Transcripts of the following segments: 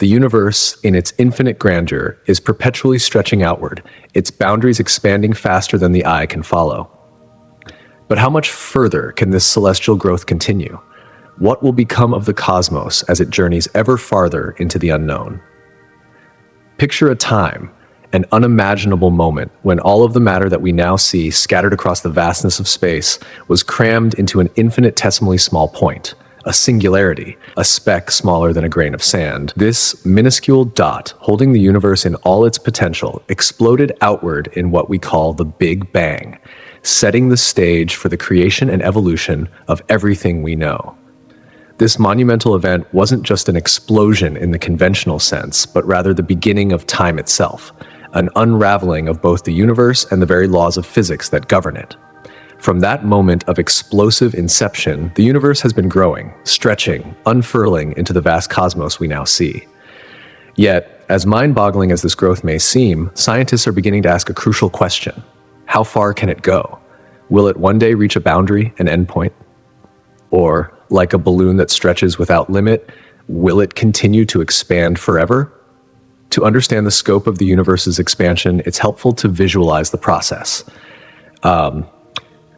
The universe, in its infinite grandeur, is perpetually stretching outward, its boundaries expanding faster than the eye can follow. But how much further can this celestial growth continue? What will become of the cosmos as it journeys ever farther into the unknown? Picture a time, an unimaginable moment, when all of the matter that we now see scattered across the vastness of space was crammed into an infinitesimally small point, a singularity, a speck smaller than a grain of sand. This minuscule dot, holding the universe in all its potential, exploded outward in what we call the Big Bang, setting the stage for the creation and evolution of everything we know. This monumental event wasn't just an explosion in the conventional sense, but rather the beginning of time itself, an unraveling of both the universe and the very laws of physics that govern it. From that moment of explosive inception, the universe has been growing, stretching, unfurling into the vast cosmos we now see. Yet, as mind-boggling as this growth may seem, scientists are beginning to ask a crucial question. How far can it go? Will it one day reach a boundary, an endpoint? Or, like a balloon that stretches without limit, will it continue to expand forever? To understand the scope of the universe's expansion, it's helpful to visualize the process.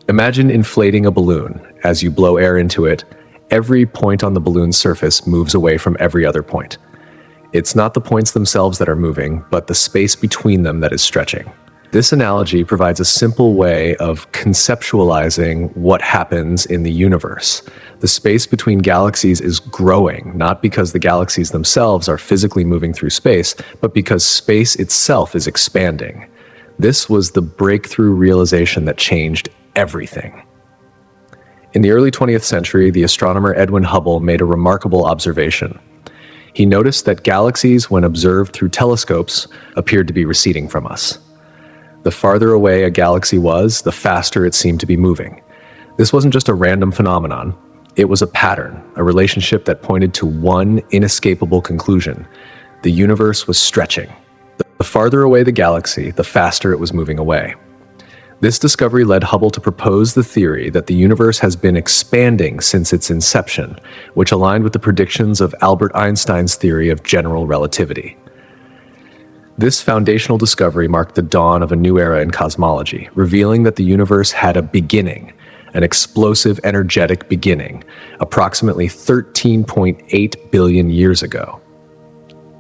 Imagine inflating a balloon. As you blow air into it, every point on the balloon's surface moves away from every other point. It's not the points themselves that are moving, but the space between them that is stretching. This analogy provides a simple way of conceptualizing what happens in the universe. The space between galaxies is growing, not because the galaxies themselves are physically moving through space, but because space itself is expanding. This was the breakthrough realization that changed everything. In the early 20th century, the astronomer Edwin Hubble made a remarkable observation. He noticed that galaxies, when observed through telescopes, appeared to be receding from us. The farther away a galaxy was, the faster it seemed to be moving. This wasn't just a random phenomenon. It was a pattern, a relationship that pointed to one inescapable conclusion. The universe was stretching. The farther away the galaxy, the faster it was moving away. This discovery led Hubble to propose the theory that the universe has been expanding since its inception, which aligned with the predictions of Albert Einstein's theory of general relativity. This foundational discovery marked the dawn of a new era in cosmology, revealing that the universe had a beginning, an explosive, energetic beginning, approximately 13.8 billion years ago.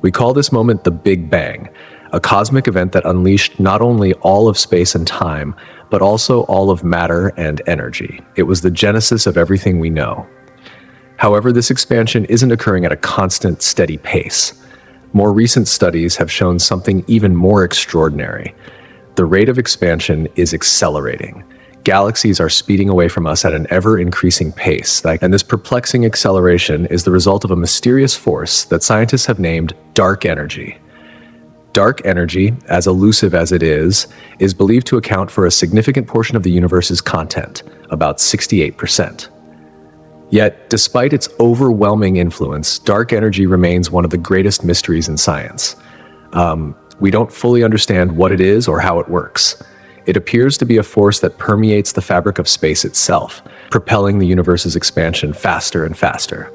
We call this moment the Big Bang, a cosmic event that unleashed not only all of space and time, but also all of matter and energy. It was the genesis of everything we know. However, this expansion isn't occurring at a constant, steady pace. More recent studies have shown something even more extraordinary. The rate of expansion is accelerating. Galaxies are speeding away from us at an ever-increasing pace, and this perplexing acceleration is the result of a mysterious force that scientists have named dark energy. Dark energy, as elusive as it is believed to account for a significant portion of the universe's content, about 68%. Yet, despite its overwhelming influence, dark energy remains one of the greatest mysteries in science. We don't fully understand what it is or how it works. It appears to be a force that permeates the fabric of space itself, propelling the universe's expansion faster and faster.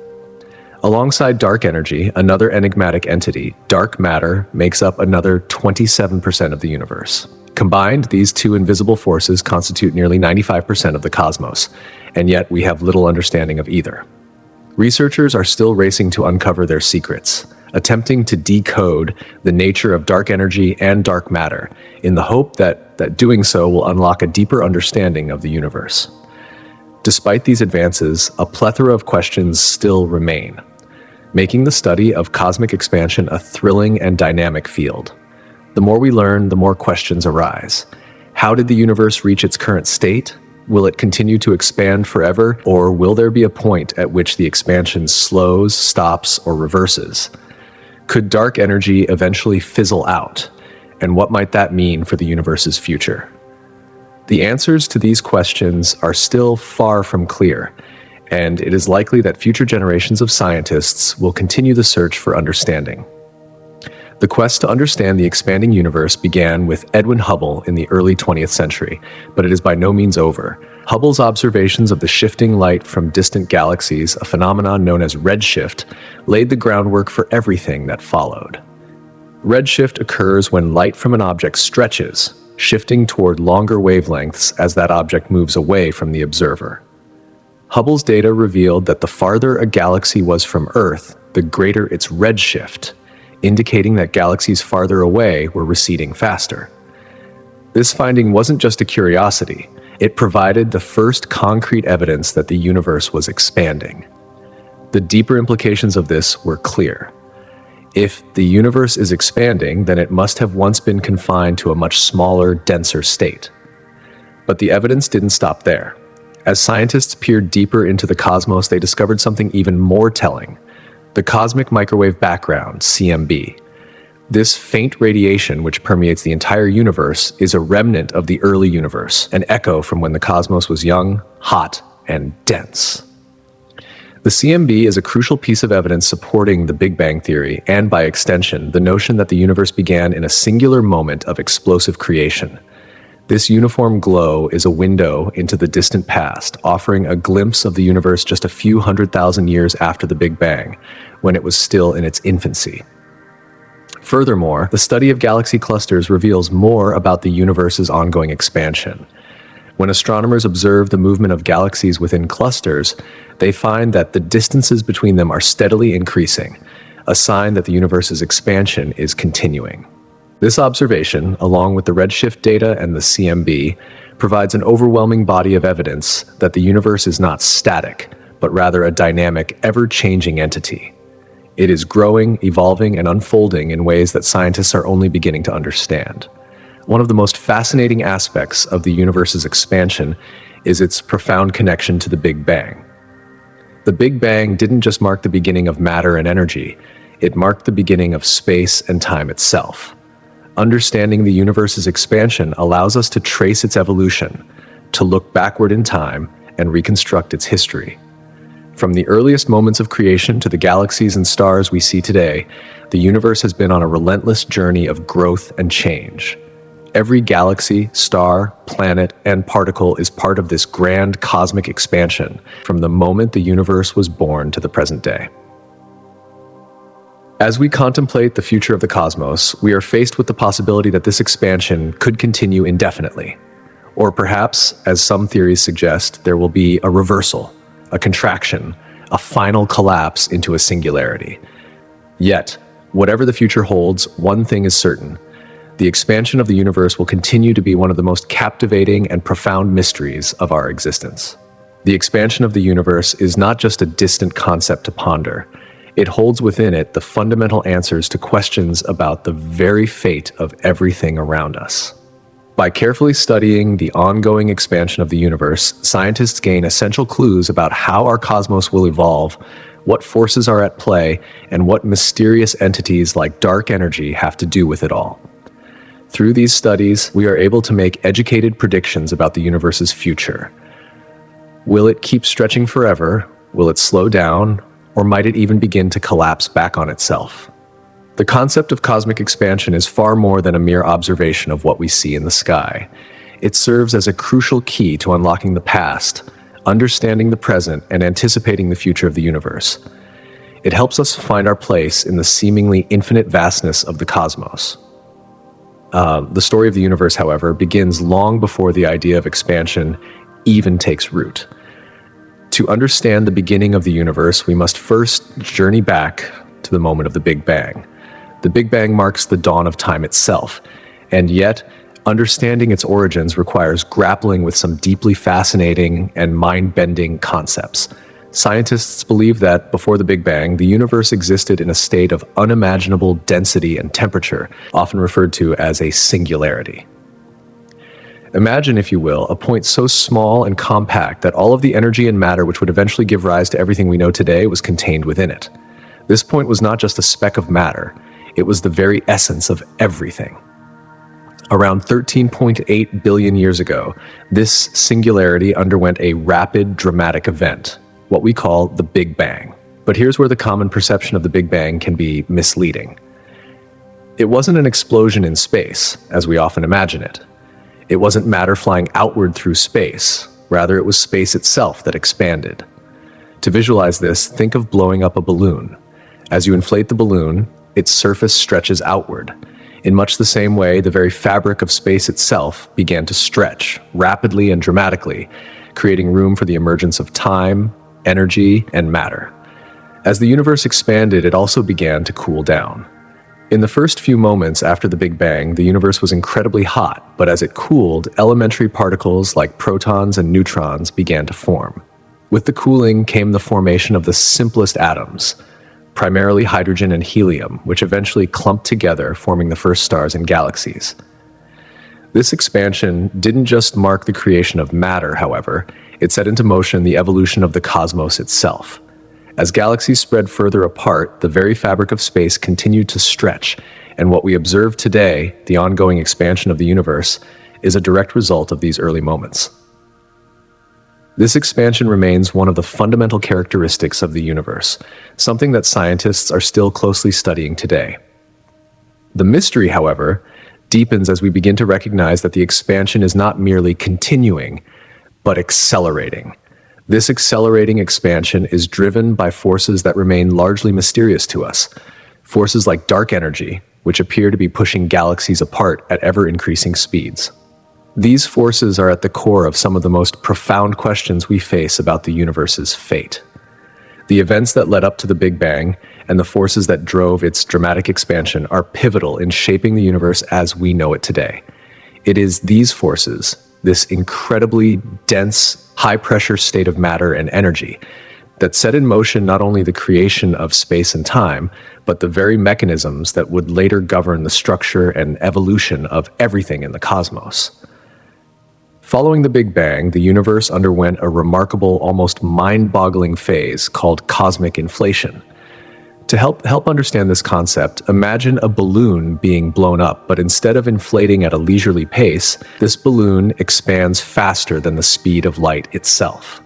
Alongside dark energy, another enigmatic entity, dark matter, makes up another 27% of the universe. Combined, these two invisible forces constitute nearly 95% of the cosmos, and yet we have little understanding of either. Researchers are still racing to uncover their secrets, attempting to decode the nature of dark energy and dark matter, in the hope that doing so will unlock a deeper understanding of the universe. Despite these advances, a plethora of questions still remain, making the study of cosmic expansion a thrilling and dynamic field. The more we learn, the more questions arise. How did the universe reach its current state? Will it continue to expand forever, or will there be a point at which the expansion slows, stops, or reverses? Could dark energy eventually fizzle out? And what might that mean for the universe's future? The answers to these questions are still far from clear, and it is likely that future generations of scientists will continue the search for understanding. The quest to understand the expanding universe began with Edwin Hubble in the early 20th century, but it is by no means over. Hubble's observations of the shifting light from distant galaxies, a phenomenon known as redshift, laid the groundwork for everything that followed. Redshift occurs when light from an object stretches, shifting toward longer wavelengths as that object moves away from the observer. Hubble's data revealed that the farther a galaxy was from Earth, the greater its redshift, indicating that galaxies farther away were receding faster. This finding wasn't just a curiosity, it provided the first concrete evidence that the universe was expanding. The deeper implications of this were clear. If the universe is expanding, then it must have once been confined to a much smaller, denser state. But the evidence didn't stop there. As scientists peered deeper into the cosmos, they discovered something even more telling: the cosmic microwave background, CMB. This faint radiation, which permeates the entire universe, is a remnant of the early universe, an echo from when the cosmos was young, hot, and dense. The CMB is a crucial piece of evidence supporting the Big Bang theory, and by extension, the notion that the universe began in a singular moment of explosive creation. This uniform glow is a window into the distant past, offering a glimpse of the universe just a few 100,000 years after the Big Bang, when it was still in its infancy. Furthermore, the study of galaxy clusters reveals more about the universe's ongoing expansion. When astronomers observe the movement of galaxies within clusters, they find that the distances between them are steadily increasing, a sign that the universe's expansion is continuing. This observation, along with the redshift data and the CMB, provides an overwhelming body of evidence that the universe is not static, but rather a dynamic, ever-changing entity. It is growing, evolving, and unfolding in ways that scientists are only beginning to understand. One of the most fascinating aspects of the universe's expansion is its profound connection to the Big Bang. The Big Bang didn't just mark the beginning of matter and energy, it marked the beginning of space and time itself. Understanding the universe's expansion allows us to trace its evolution, to look backward in time and reconstruct its history. From the earliest moments of creation to the galaxies and stars we see today, the universe has been on a relentless journey of growth and change. Every galaxy, star, planet, and particle is part of this grand cosmic expansion from the moment the universe was born to the present day. As we contemplate the future of the cosmos, we are faced with the possibility that this expansion could continue indefinitely. Or perhaps, as some theories suggest, there will be a reversal, a contraction, a final collapse into a singularity. Yet, whatever the future holds, one thing is certain: the expansion of the universe will continue to be one of the most captivating and profound mysteries of our existence. The expansion of the universe is not just a distant concept to ponder. It holds within it the fundamental answers to questions about the very fate of everything around us. By carefully studying the ongoing expansion of the universe, scientists gain essential clues about how our cosmos will evolve, what forces are at play, and what mysterious entities like dark energy have to do with it all. Through these studies, we are able to make educated predictions about the universe's future. Will it keep stretching forever? Will it slow down? Or might it even begin to collapse back on itself? The concept of cosmic expansion is far more than a mere observation of what we see in the sky. It serves as a crucial key to unlocking the past, understanding the present, and anticipating the future of the universe. It helps us find our place in the seemingly infinite vastness of the cosmos. The story of the universe, however, begins long before the idea of expansion even takes root. To understand the beginning of the universe, we must first journey back to the moment of the Big Bang. The Big Bang marks the dawn of time itself, and yet understanding its origins requires grappling with some deeply fascinating and mind-bending concepts. Scientists believe that before the Big Bang, the universe existed in a state of unimaginable density and temperature, often referred to as a singularity. Imagine, if you will, a point so small and compact that all of the energy and matter which would eventually give rise to everything we know today was contained within it. This point was not just a speck of matter, it was the very essence of everything. Around 13.8 billion years ago, this singularity underwent a rapid, dramatic event, what we call the Big Bang. But here's where the common perception of the Big Bang can be misleading. It wasn't an explosion in space, as we often imagine it. It wasn't matter flying outward through space. Rather, it was space itself that expanded. To visualize this, think of blowing up a balloon. As you inflate the balloon, its surface stretches outward. In much the same way, the very fabric of space itself began to stretch, rapidly and dramatically, creating room for the emergence of time, energy, and matter. As the universe expanded, it also began to cool down. In the first few moments after the Big Bang, the universe was incredibly hot, but as it cooled, elementary particles like protons and neutrons began to form. With the cooling came the formation of the simplest atoms, primarily hydrogen and helium, which eventually clumped together, forming the first stars and galaxies. This expansion didn't just mark the creation of matter, however, it set into motion the evolution of the cosmos itself. As galaxies spread further apart, the very fabric of space continued to stretch, and what we observe today, the ongoing expansion of the universe, is a direct result of these early moments. This expansion remains one of the fundamental characteristics of the universe, something that scientists are still closely studying today. The mystery, however, deepens as we begin to recognize that the expansion is not merely continuing, but accelerating. This accelerating expansion is driven by forces that remain largely mysterious to us, forces like dark energy, which appear to be pushing galaxies apart at ever-increasing speeds. These forces are at the core of some of the most profound questions we face about the universe's fate. The events that led up to the Big Bang and the forces that drove its dramatic expansion are pivotal in shaping the universe as we know it today. It is these forces, this incredibly dense, high-pressure state of matter and energy, that set in motion not only the creation of space and time, but the very mechanisms that would later govern the structure and evolution of everything in the cosmos. Following the Big Bang, the universe underwent a remarkable, almost mind-boggling phase called cosmic inflation. To help understand this concept, imagine a balloon being blown up, but instead of inflating at a leisurely pace, this balloon expands faster than the speed of light itself.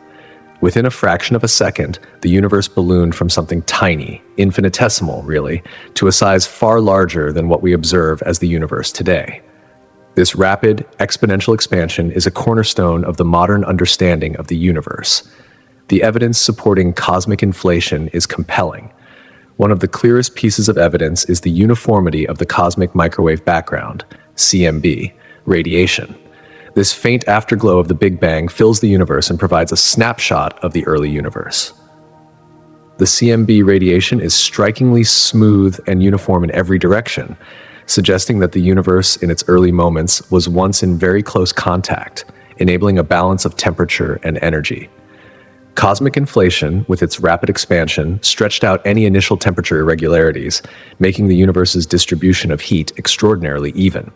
Within a fraction of a second, the universe ballooned from something tiny, infinitesimal really, to a size far larger than what we observe as the universe today. This rapid, exponential expansion is a cornerstone of the modern understanding of the universe. The evidence supporting cosmic inflation is compelling. One of the clearest pieces of evidence is the uniformity of the cosmic microwave background, CMB, radiation. This faint afterglow of the Big Bang fills the universe and provides a snapshot of the early universe. The CMB radiation is strikingly smooth and uniform in every direction, suggesting that the universe in its early moments was once in very close contact, enabling a balance of temperature and energy. Cosmic inflation, with its rapid expansion, stretched out any initial temperature irregularities, making the universe's distribution of heat extraordinarily even.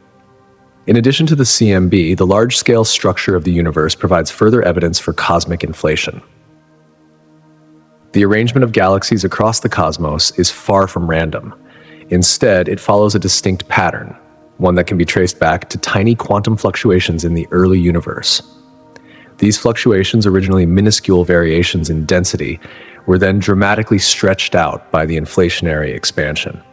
In addition to the CMB, the large-scale structure of the universe provides further evidence for cosmic inflation. The arrangement of galaxies across the cosmos is far from random. Instead, it follows a distinct pattern, one that can be traced back to tiny quantum fluctuations in the early universe. These fluctuations, originally minuscule variations in density, were then dramatically stretched out by the inflationary expansion.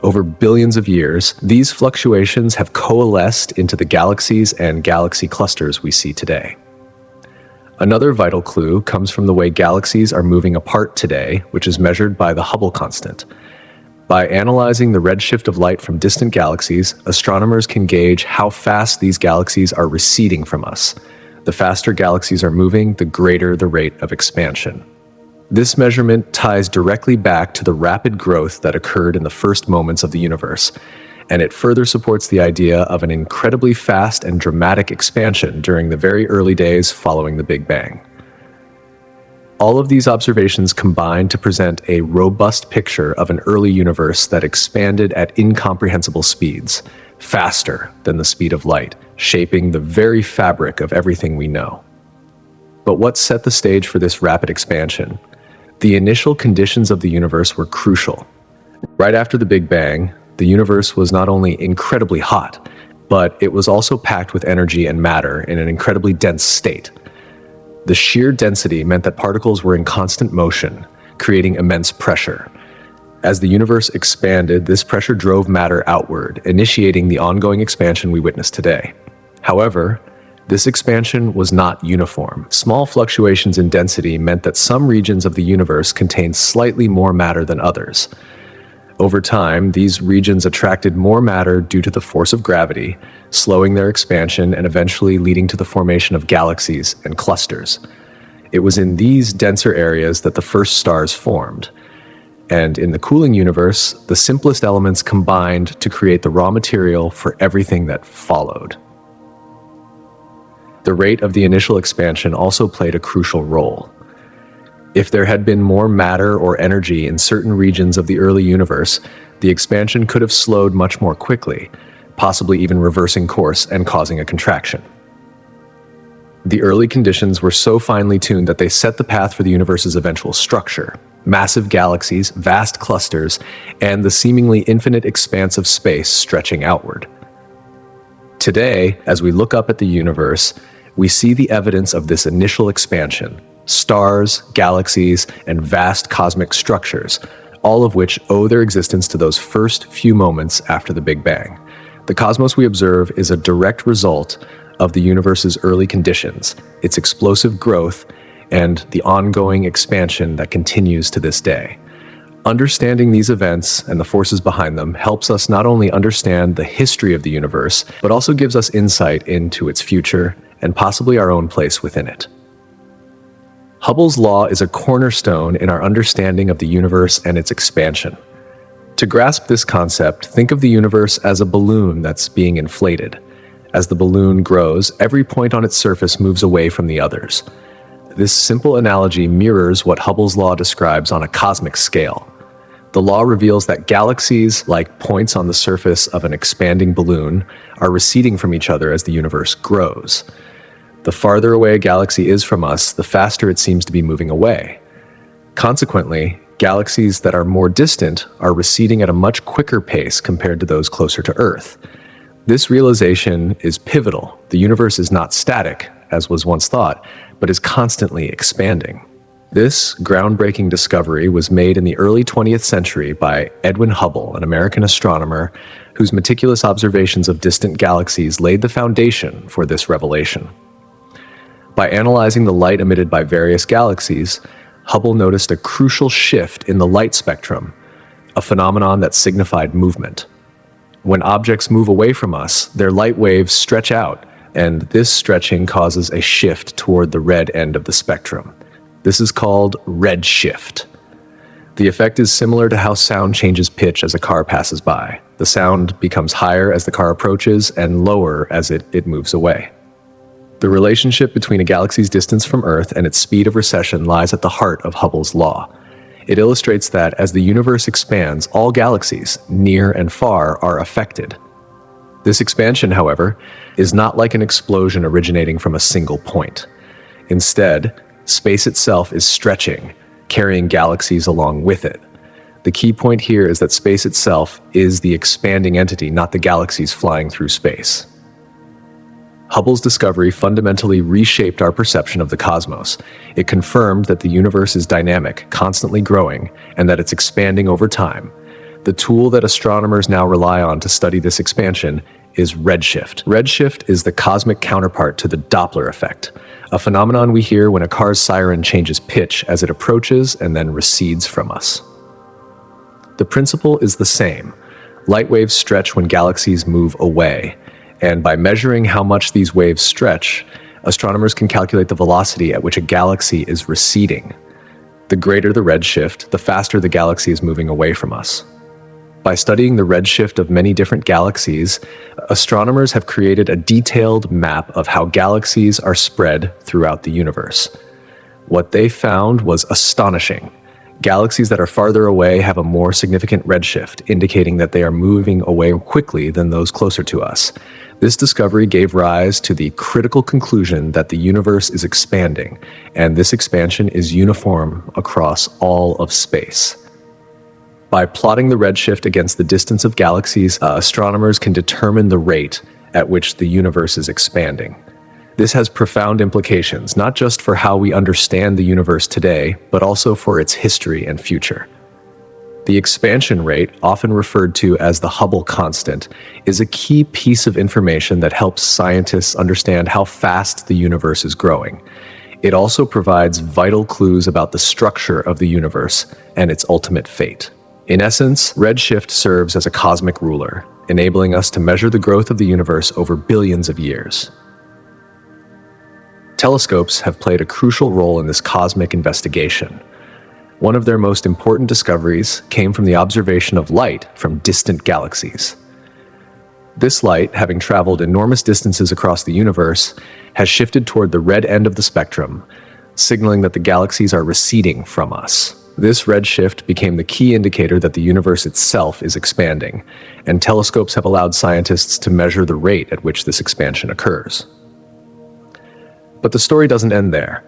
Over billions of years, these fluctuations have coalesced into the galaxies and galaxy clusters we see today. Another vital clue comes from the way galaxies are moving apart today, which is measured by the Hubble constant. By analyzing the redshift of light from distant galaxies, astronomers can gauge how fast these galaxies are receding from us. The faster galaxies are moving, the greater the rate of expansion. This measurement ties directly back to the rapid growth that occurred in the first moments of the universe, and it further supports the idea of an incredibly fast and dramatic expansion during the very early days following the Big Bang. All of these observations combine to present a robust picture of an early universe that expanded at incomprehensible speeds, faster than the speed of light, shaping the very fabric of everything we know. But what set the stage for this rapid expansion? The initial conditions of the universe were crucial. Right after the Big Bang, the universe was not only incredibly hot, but it was also packed with energy and matter in an incredibly dense state. The sheer density meant that particles were in constant motion, creating immense pressure. As the universe expanded, this pressure drove matter outward, initiating the ongoing expansion we witness today. However, this expansion was not uniform. Small fluctuations in density meant that some regions of the universe contained slightly more matter than others. Over time, these regions attracted more matter due to the force of gravity, slowing their expansion and eventually leading to the formation of galaxies and clusters. It was in these denser areas that the first stars formed. And in the cooling universe, the simplest elements combined to create the raw material for everything that followed. The rate of the initial expansion also played a crucial role. If there had been more matter or energy in certain regions of the early universe, the expansion could have slowed much more quickly, possibly even reversing course and causing a contraction. The early conditions were so finely tuned that they set the path for the universe's eventual structure. Massive galaxies, vast clusters, and the seemingly infinite expanse of space stretching outward. Today, as we look up at the universe, we see the evidence of this initial expansion: stars, galaxies, and vast cosmic structures, all of which owe their existence to those first few moments after the Big Bang. The cosmos we observe is a direct result of the universe's early conditions, its explosive growth, and the ongoing expansion that continues to this day. Understanding these events and the forces behind them helps us not only understand the history of the universe, but also gives us insight into its future and possibly our own place within it. Hubble's law is a cornerstone in our understanding of the universe and its expansion. To grasp this concept, think of the universe as a balloon that's being inflated. As the balloon grows, every point on its surface moves away from the others. This simple analogy mirrors what Hubble's law describes on a cosmic scale. The law reveals that galaxies, like points on the surface of an expanding balloon, are receding from each other as the universe grows. The farther away a galaxy is from us, the faster it seems to be moving away. Consequently, galaxies that are more distant are receding at a much quicker pace compared to those closer to Earth. This realization is pivotal. The universe is not static, as was once thought, but is constantly expanding. This groundbreaking discovery was made in the early 20th century by Edwin Hubble, an American astronomer whose meticulous observations of distant galaxies laid the foundation for this revelation. By analyzing the light emitted by various galaxies, Hubble noticed a crucial shift in the light spectrum, a phenomenon that signified movement. When objects move away from us, their light waves stretch out, and this stretching causes a shift toward the red end of the spectrum. This is called redshift. The effect is similar to how sound changes pitch as a car passes by. The sound becomes higher as the car approaches and lower as it moves away. The relationship between a galaxy's distance from Earth and its speed of recession lies at the heart of Hubble's law. It illustrates that as the universe expands, all galaxies, near and far, are affected. This expansion, however, is not like an explosion originating from a single point. Instead, space itself is stretching, carrying galaxies along with it. The key point here is that space itself is the expanding entity, not the galaxies flying through space. Hubble's discovery fundamentally reshaped our perception of the cosmos. It confirmed that the universe is dynamic, constantly growing, and that it's expanding over time. The tool that astronomers now rely on to study this expansion is redshift. Redshift is the cosmic counterpart to the Doppler effect, a phenomenon we hear when a car's siren changes pitch as it approaches and then recedes from us. The principle is the same. Light waves stretch when galaxies move away, and by measuring how much these waves stretch, astronomers can calculate the velocity at which a galaxy is receding. The greater the redshift, the faster the galaxy is moving away from us. By studying the redshift of many different galaxies, astronomers have created a detailed map of how galaxies are spread throughout the universe. What they found was astonishing. Galaxies that are farther away have a more significant redshift, indicating that they are moving away quickly than those closer to us. This discovery gave rise to the critical conclusion that the universe is expanding, and this expansion is uniform across all of space. By plotting the redshift against the distance of galaxies, astronomers can determine the rate at which the universe is expanding. This has profound implications, not just for how we understand the universe today, but also for its history and future. The expansion rate, often referred to as the Hubble constant, is a key piece of information that helps scientists understand how fast the universe is growing. It also provides vital clues about the structure of the universe and its ultimate fate. In essence, redshift serves as a cosmic ruler, enabling us to measure the growth of the universe over billions of years. Telescopes have played a crucial role in this cosmic investigation. One of their most important discoveries came from the observation of light from distant galaxies. This light, having traveled enormous distances across the universe, has shifted toward the red end of the spectrum, signaling that the galaxies are receding from us. This redshift became the key indicator that the universe itself is expanding, and telescopes have allowed scientists to measure the rate at which this expansion occurs. But the story doesn't end there.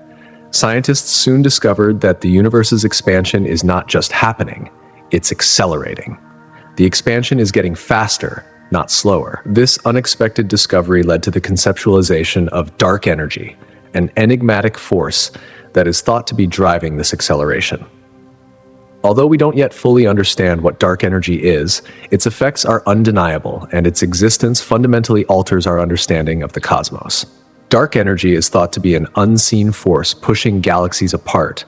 Scientists soon discovered that the universe's expansion is not just happening, it's accelerating. The expansion is getting faster, not slower. This unexpected discovery led to the conceptualization of dark energy, an enigmatic force that is thought to be driving this acceleration. Although we don't yet fully understand what dark energy is, its effects are undeniable, and its existence fundamentally alters our understanding of the cosmos. Dark energy is thought to be an unseen force pushing galaxies apart,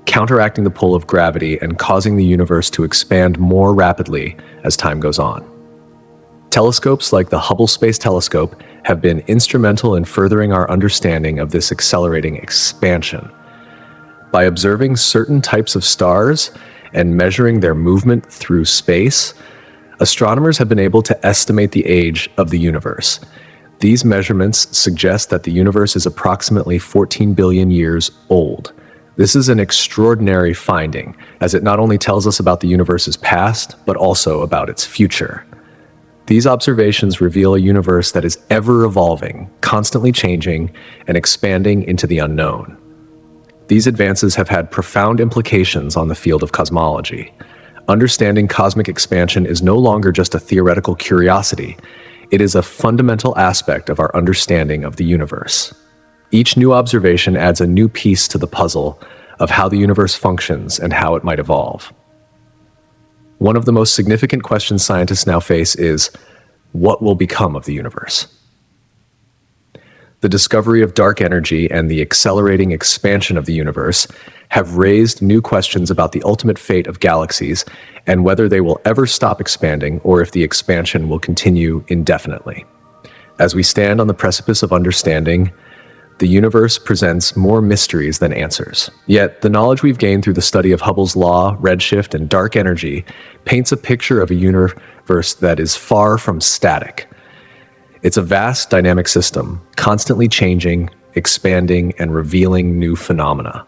counteracting the pull of gravity and causing the universe to expand more rapidly as time goes on. Telescopes like the Hubble Space Telescope have been instrumental in furthering our understanding of this accelerating expansion. By observing certain types of stars and measuring their movement through space, astronomers have been able to estimate the age of the universe. These measurements suggest that the universe is approximately 14 billion years old. This is an extraordinary finding, as it not only tells us about the universe's past, but also about its future. These observations reveal a universe that is ever-evolving, constantly changing, and expanding into the unknown. These advances have had profound implications on the field of cosmology. Understanding cosmic expansion is no longer just a theoretical curiosity. It is a fundamental aspect of our understanding of the universe. Each new observation adds a new piece to the puzzle of how the universe functions and how it might evolve. One of the most significant questions scientists now face is, what will become of the universe? The discovery of dark energy and the accelerating expansion of the universe have raised new questions about the ultimate fate of galaxies and whether they will ever stop expanding or if the expansion will continue indefinitely. As we stand on the precipice of understanding, the universe presents more mysteries than answers. Yet, the knowledge we've gained through the study of Hubble's law, redshift, and dark energy paints a picture of a universe that is far from static. It's a vast, dynamic system, constantly changing, expanding, and revealing new phenomena.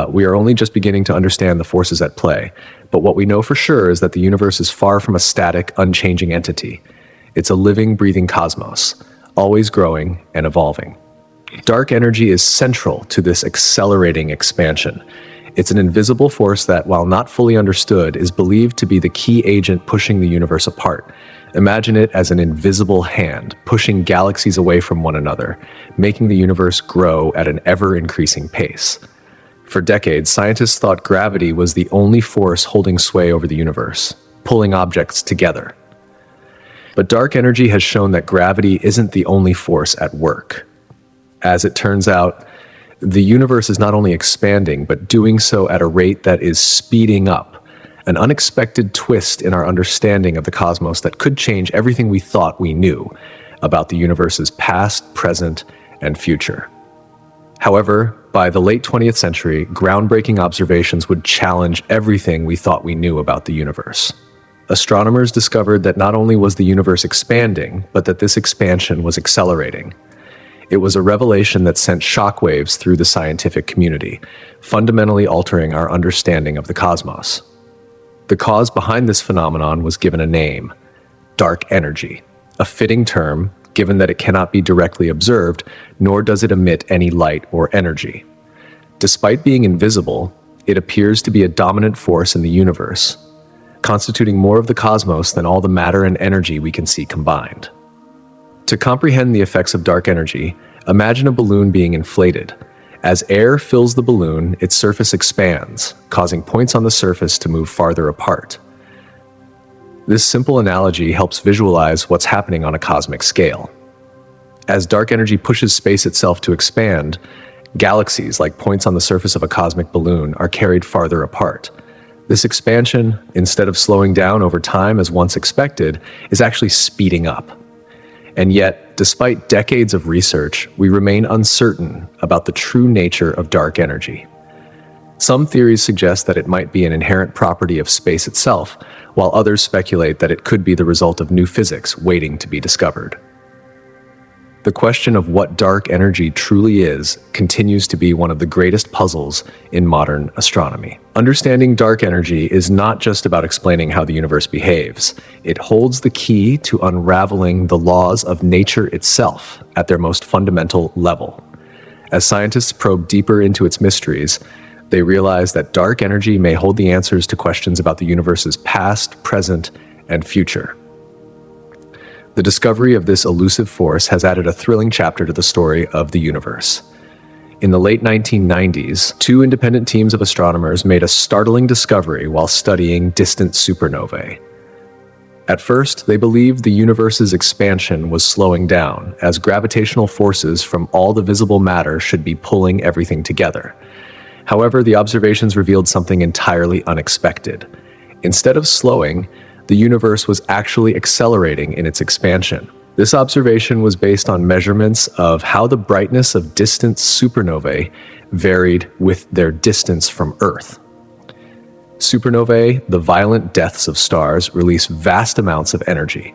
We are only just beginning to understand the forces at play, but what we know for sure is that the universe is far from a static, unchanging entity. It's a living, breathing cosmos, always growing and evolving. Dark energy is central to this accelerating expansion. It's an invisible force that, while not fully understood, is believed to be the key agent pushing the universe apart. Imagine it as an invisible hand, pushing galaxies away from one another, making the universe grow at an ever-increasing pace. For decades, scientists thought gravity was the only force holding sway over the universe, pulling objects together. But dark energy has shown that gravity isn't the only force at work. As it turns out, the universe is not only expanding, but doing so at a rate that is speeding up, an unexpected twist in our understanding of the cosmos that could change everything we thought we knew about the universe's past, present, and future. However, by the late 20th century, groundbreaking observations would challenge everything we thought we knew about the universe. Astronomers discovered that not only was the universe expanding, but that this expansion was accelerating. It was a revelation that sent shockwaves through the scientific community, fundamentally altering our understanding of the cosmos. The cause behind this phenomenon was given a name: dark energy, a fitting term given that it cannot be directly observed, nor does it emit any light or energy. Despite being invisible, it appears to be a dominant force in the universe, constituting more of the cosmos than all the matter and energy we can see combined. To comprehend the effects of dark energy, imagine a balloon being inflated. As air fills the balloon, its surface expands, causing points on the surface to move farther apart. This simple analogy helps visualize what's happening on a cosmic scale. As dark energy pushes space itself to expand, galaxies, like points on the surface of a cosmic balloon, are carried farther apart. This expansion, instead of slowing down over time as once expected, is actually speeding up. And yet, despite decades of research, we remain uncertain about the true nature of dark energy. Some theories suggest that it might be an inherent property of space itself, while others speculate that it could be the result of new physics waiting to be discovered. The question of what dark energy truly is continues to be one of the greatest puzzles in modern astronomy. Understanding dark energy is not just about explaining how the universe behaves. It holds the key to unraveling the laws of nature itself at their most fundamental level. As scientists probe deeper into its mysteries, they realize that dark energy may hold the answers to questions about the universe's past, present, and future. The discovery of this elusive force has added a thrilling chapter to the story of the universe. In the late 1990s, two independent teams of astronomers made a startling discovery while studying distant supernovae. At first, they believed the universe's expansion was slowing down, as gravitational forces from all the visible matter should be pulling everything together. However, the observations revealed something entirely unexpected. Instead of slowing, the universe was actually accelerating in its expansion. This observation was based on measurements of how the brightness of distant supernovae varied with their distance from Earth. Supernovae, the violent deaths of stars, release vast amounts of energy.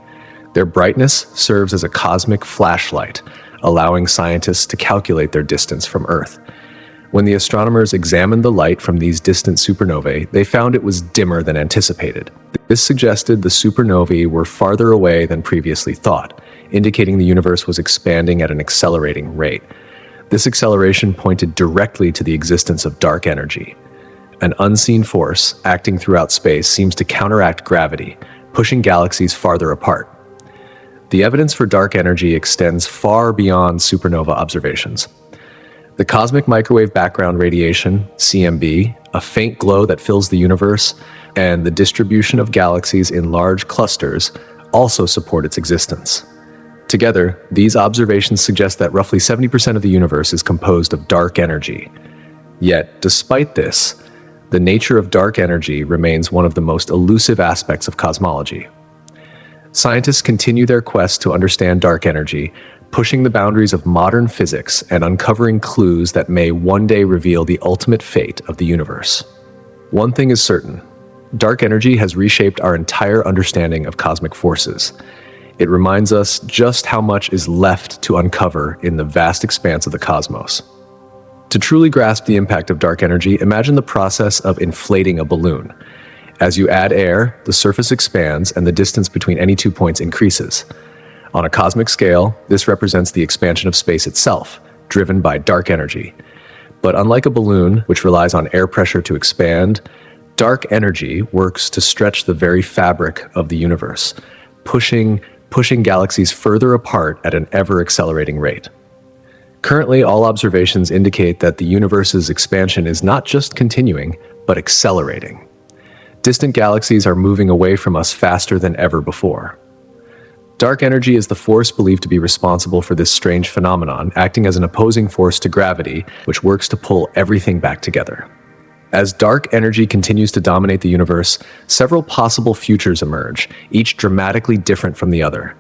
Their brightness serves as a cosmic flashlight, allowing scientists to calculate their distance from Earth. When the astronomers examined the light from these distant supernovae, they found it was dimmer than anticipated. This suggested the supernovae were farther away than previously thought, indicating the universe was expanding at an accelerating rate. This acceleration pointed directly to the existence of dark energy. An unseen force acting throughout space seems to counteract gravity, pushing galaxies farther apart. The evidence for dark energy extends far beyond supernova observations. The cosmic microwave background radiation, CMB, a faint glow that fills the universe, and the distribution of galaxies in large clusters also support its existence. Together, these observations suggest that roughly 70% of the universe is composed of dark energy. Yet, despite this, the nature of dark energy remains one of the most elusive aspects of cosmology. Scientists continue their quest to understand dark energy, pushing the boundaries of modern physics and uncovering clues that may one day reveal the ultimate fate of the universe. One thing is certain: dark energy has reshaped our entire understanding of cosmic forces. It reminds us just how much is left to uncover in the vast expanse of the cosmos. To truly grasp the impact of dark energy, imagine the process of inflating a balloon. As you add air, the surface expands and the distance between any 2 points increases. On a cosmic scale, this represents the expansion of space itself, driven by dark energy. But unlike a balloon, which relies on air pressure to expand, dark energy works to stretch the very fabric of the universe, pushing galaxies further apart at an ever-accelerating rate. Currently, all observations indicate that the universe's expansion is not just continuing, but accelerating. Distant galaxies are moving away from us faster than ever before. Dark energy is the force believed to be responsible for this strange phenomenon, acting as an opposing force to gravity, which works to pull everything back together. As dark energy continues to dominate the universe, several possible futures emerge, each dramatically different from the other.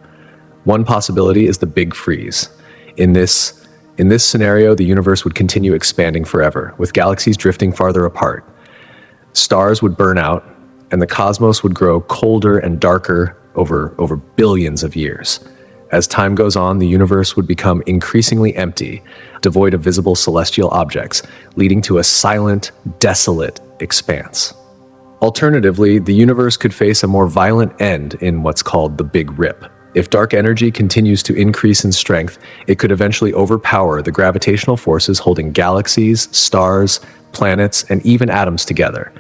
One possibility is the Big Freeze. In this scenario, the universe would continue expanding forever, with galaxies drifting farther apart. Stars would burn out, and the cosmos would grow colder and darker over billions of years. As time goes on, the universe would become increasingly empty, devoid of visible celestial objects, leading to a silent, desolate expanse. Alternatively, the universe could face a more violent end in what's called the Big Rip. If dark energy continues to increase in strength, it could eventually overpower the gravitational forces holding galaxies, stars, planets, and even atoms together.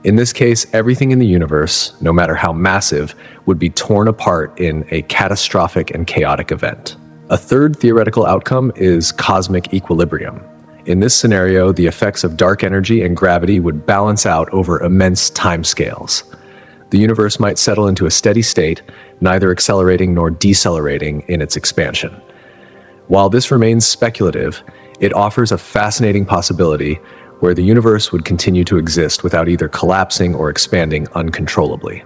In this case, everything in the universe, no matter how massive, would be torn apart in a catastrophic and chaotic event. A third theoretical outcome is cosmic equilibrium. In this scenario, the effects of dark energy and gravity would balance out over immense timescales. The universe might settle into a steady state, neither accelerating nor decelerating in its expansion. While this remains speculative, it offers a fascinating possibility where the universe would continue to exist without either collapsing or expanding uncontrollably.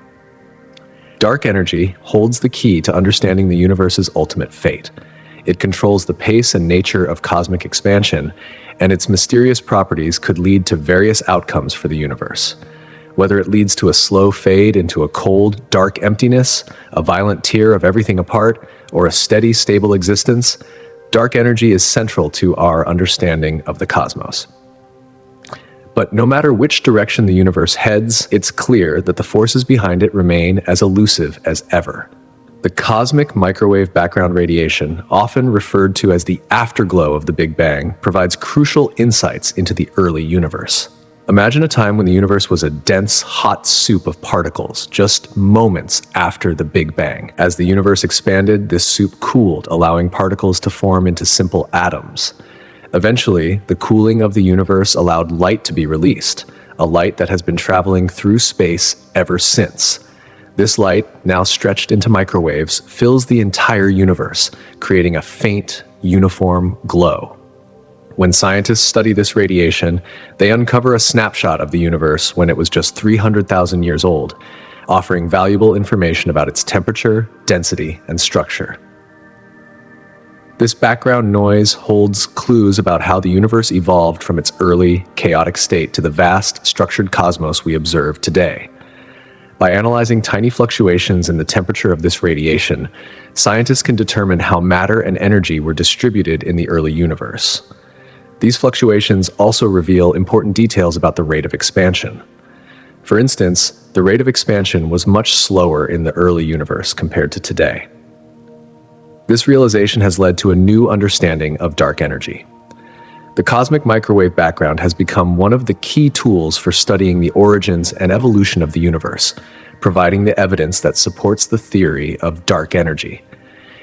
Dark energy holds the key to understanding the universe's ultimate fate. It controls the pace and nature of cosmic expansion, and its mysterious properties could lead to various outcomes for the universe. Whether it leads to a slow fade into a cold, dark emptiness, a violent tear of everything apart, or a steady, stable existence, dark energy is central to our understanding of the cosmos. But no matter which direction the universe heads, it's clear that the forces behind it remain as elusive as ever. The cosmic microwave background radiation, often referred to as the afterglow of the Big Bang, provides crucial insights into the early universe. Imagine a time when the universe was a dense, hot soup of particles, just moments after the Big Bang. As the universe expanded, this soup cooled, allowing particles to form into simple atoms. Eventually, the cooling of the universe allowed light to be released, a light that has been traveling through space ever since. This light, now stretched into microwaves, fills the entire universe, creating a faint, uniform glow. When scientists study this radiation, they uncover a snapshot of the universe when it was just 300,000 years old, offering valuable information about its temperature, density, and structure. This background noise holds clues about how the universe evolved from its early, chaotic state to the vast, structured cosmos we observe today. By analyzing tiny fluctuations in the temperature of this radiation, scientists can determine how matter and energy were distributed in the early universe. These fluctuations also reveal important details about the rate of expansion. For instance, the rate of expansion was much slower in the early universe compared to today. This realization has led to a new understanding of dark energy. The cosmic microwave background has become one of the key tools for studying the origins and evolution of the universe, providing the evidence that supports the theory of dark energy.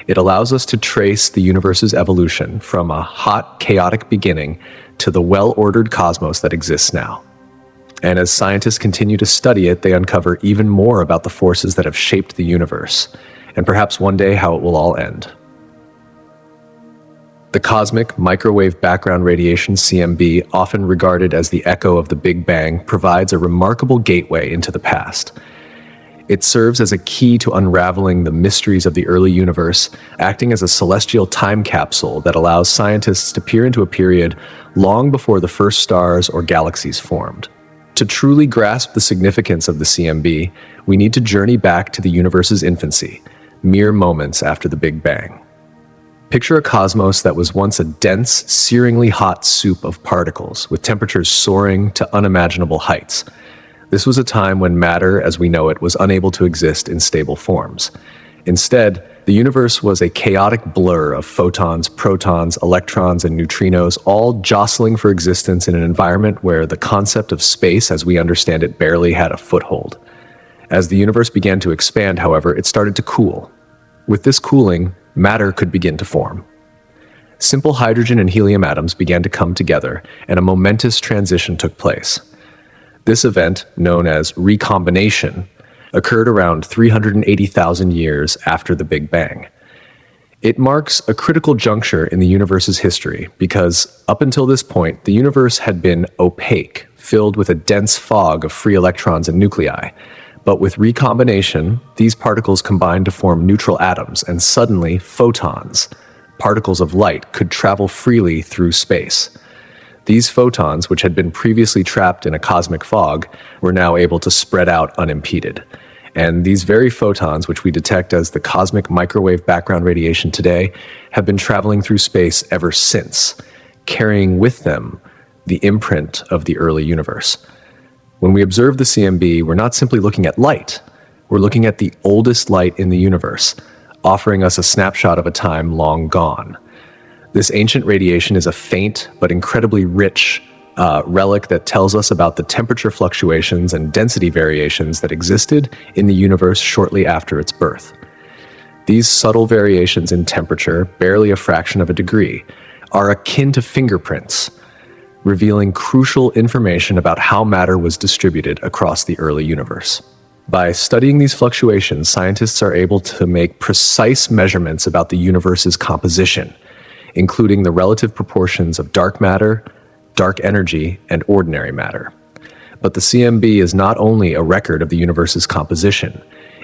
It allows us to trace the universe's evolution from a hot, chaotic beginning to the well-ordered cosmos that exists now. And as scientists continue to study it, they uncover even more about the forces that have shaped the universe, and perhaps one day how it will all end. The cosmic microwave background radiation (CMB), often regarded as the echo of the Big Bang, provides a remarkable gateway into the past. It serves as a key to unraveling the mysteries of the early universe, acting as a celestial time capsule that allows scientists to peer into a period long before the first stars or galaxies formed. To truly grasp the significance of the CMB, we need to journey back to the universe's infancy, mere moments after the Big Bang. Picture a cosmos that was once a dense, searingly hot soup of particles, with temperatures soaring to unimaginable heights. This was a time when matter, as we know it, was unable to exist in stable forms. Instead, the universe was a chaotic blur of photons, protons, electrons, and neutrinos, all jostling for existence in an environment where the concept of space, as we understand it, barely had a foothold. As the universe began to expand, however, it started to cool. With this cooling, matter could begin to form. Simple hydrogen and helium atoms began to come together, and a momentous transition took place. This event, known as recombination, occurred around 380,000 years after the Big Bang. It marks a critical juncture in the universe's history because, up until this point, the universe had been opaque, filled with a dense fog of free electrons and nuclei. But with recombination, these particles combined to form neutral atoms, and suddenly photons, particles of light, could travel freely through space. These photons, which had been previously trapped in a cosmic fog, were now able to spread out unimpeded. And these very photons, which we detect as the cosmic microwave background radiation today, have been traveling through space ever since, carrying with them the imprint of the early universe. When we observe the CMB, we're not simply looking at light. We're looking at the oldest light in the universe, offering us a snapshot of a time long gone. This ancient radiation is a faint but incredibly rich relic that tells us about the temperature fluctuations and density variations that existed in the universe shortly after its birth. These subtle variations in temperature, barely a fraction of a degree, are akin to fingerprints. revealing crucial information about how matter was distributed across the early universe. By studying these fluctuations, scientists are able to make precise measurements about the universe's composition, including the relative proportions of dark matter, dark energy, and ordinary matter. But the CMB is not only a record of the universe's composition,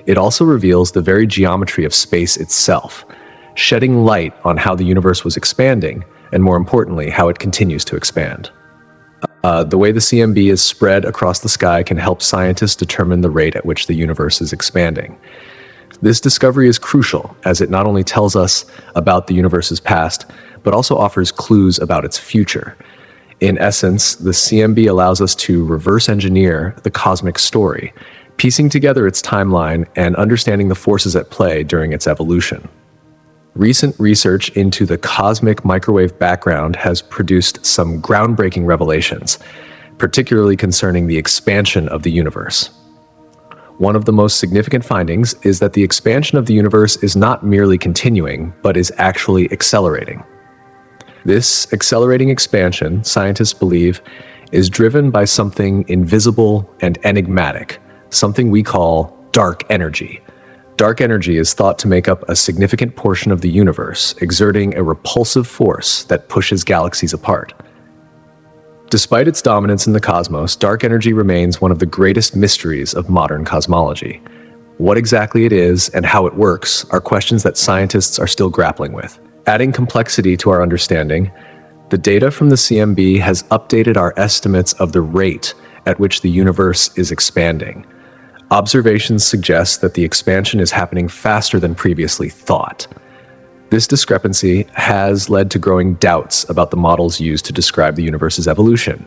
it also reveals the very geometry of space itself, shedding light on how the universe was expanding, and more importantly, how it continues to expand. The way the CMB is spread across the sky can help scientists determine the rate at which the universe is expanding. This discovery is crucial, as it not only tells us about the universe's past, but also offers clues about its future. In essence, the CMB allows us to reverse engineer the cosmic story, piecing together its timeline and understanding the forces at play during its evolution. Recent research into the cosmic microwave background has produced some groundbreaking revelations, particularly concerning the expansion of the universe. One of the most significant findings is that the expansion of the universe is not merely continuing, but is actually accelerating. This accelerating expansion, scientists believe, is driven by something invisible and enigmatic, something we call dark energy. Dark energy is thought to make up a significant portion of the universe, exerting a repulsive force that pushes galaxies apart. Despite its dominance in the cosmos, dark energy remains one of the greatest mysteries of modern cosmology. What exactly it is and how it works are questions that scientists are still grappling with. Adding complexity to our understanding, the data from the CMB has updated our estimates of the rate at which the universe is expanding. Observations suggest that the expansion is happening faster than previously thought. This discrepancy has led to growing doubts about the models used to describe the universe's evolution.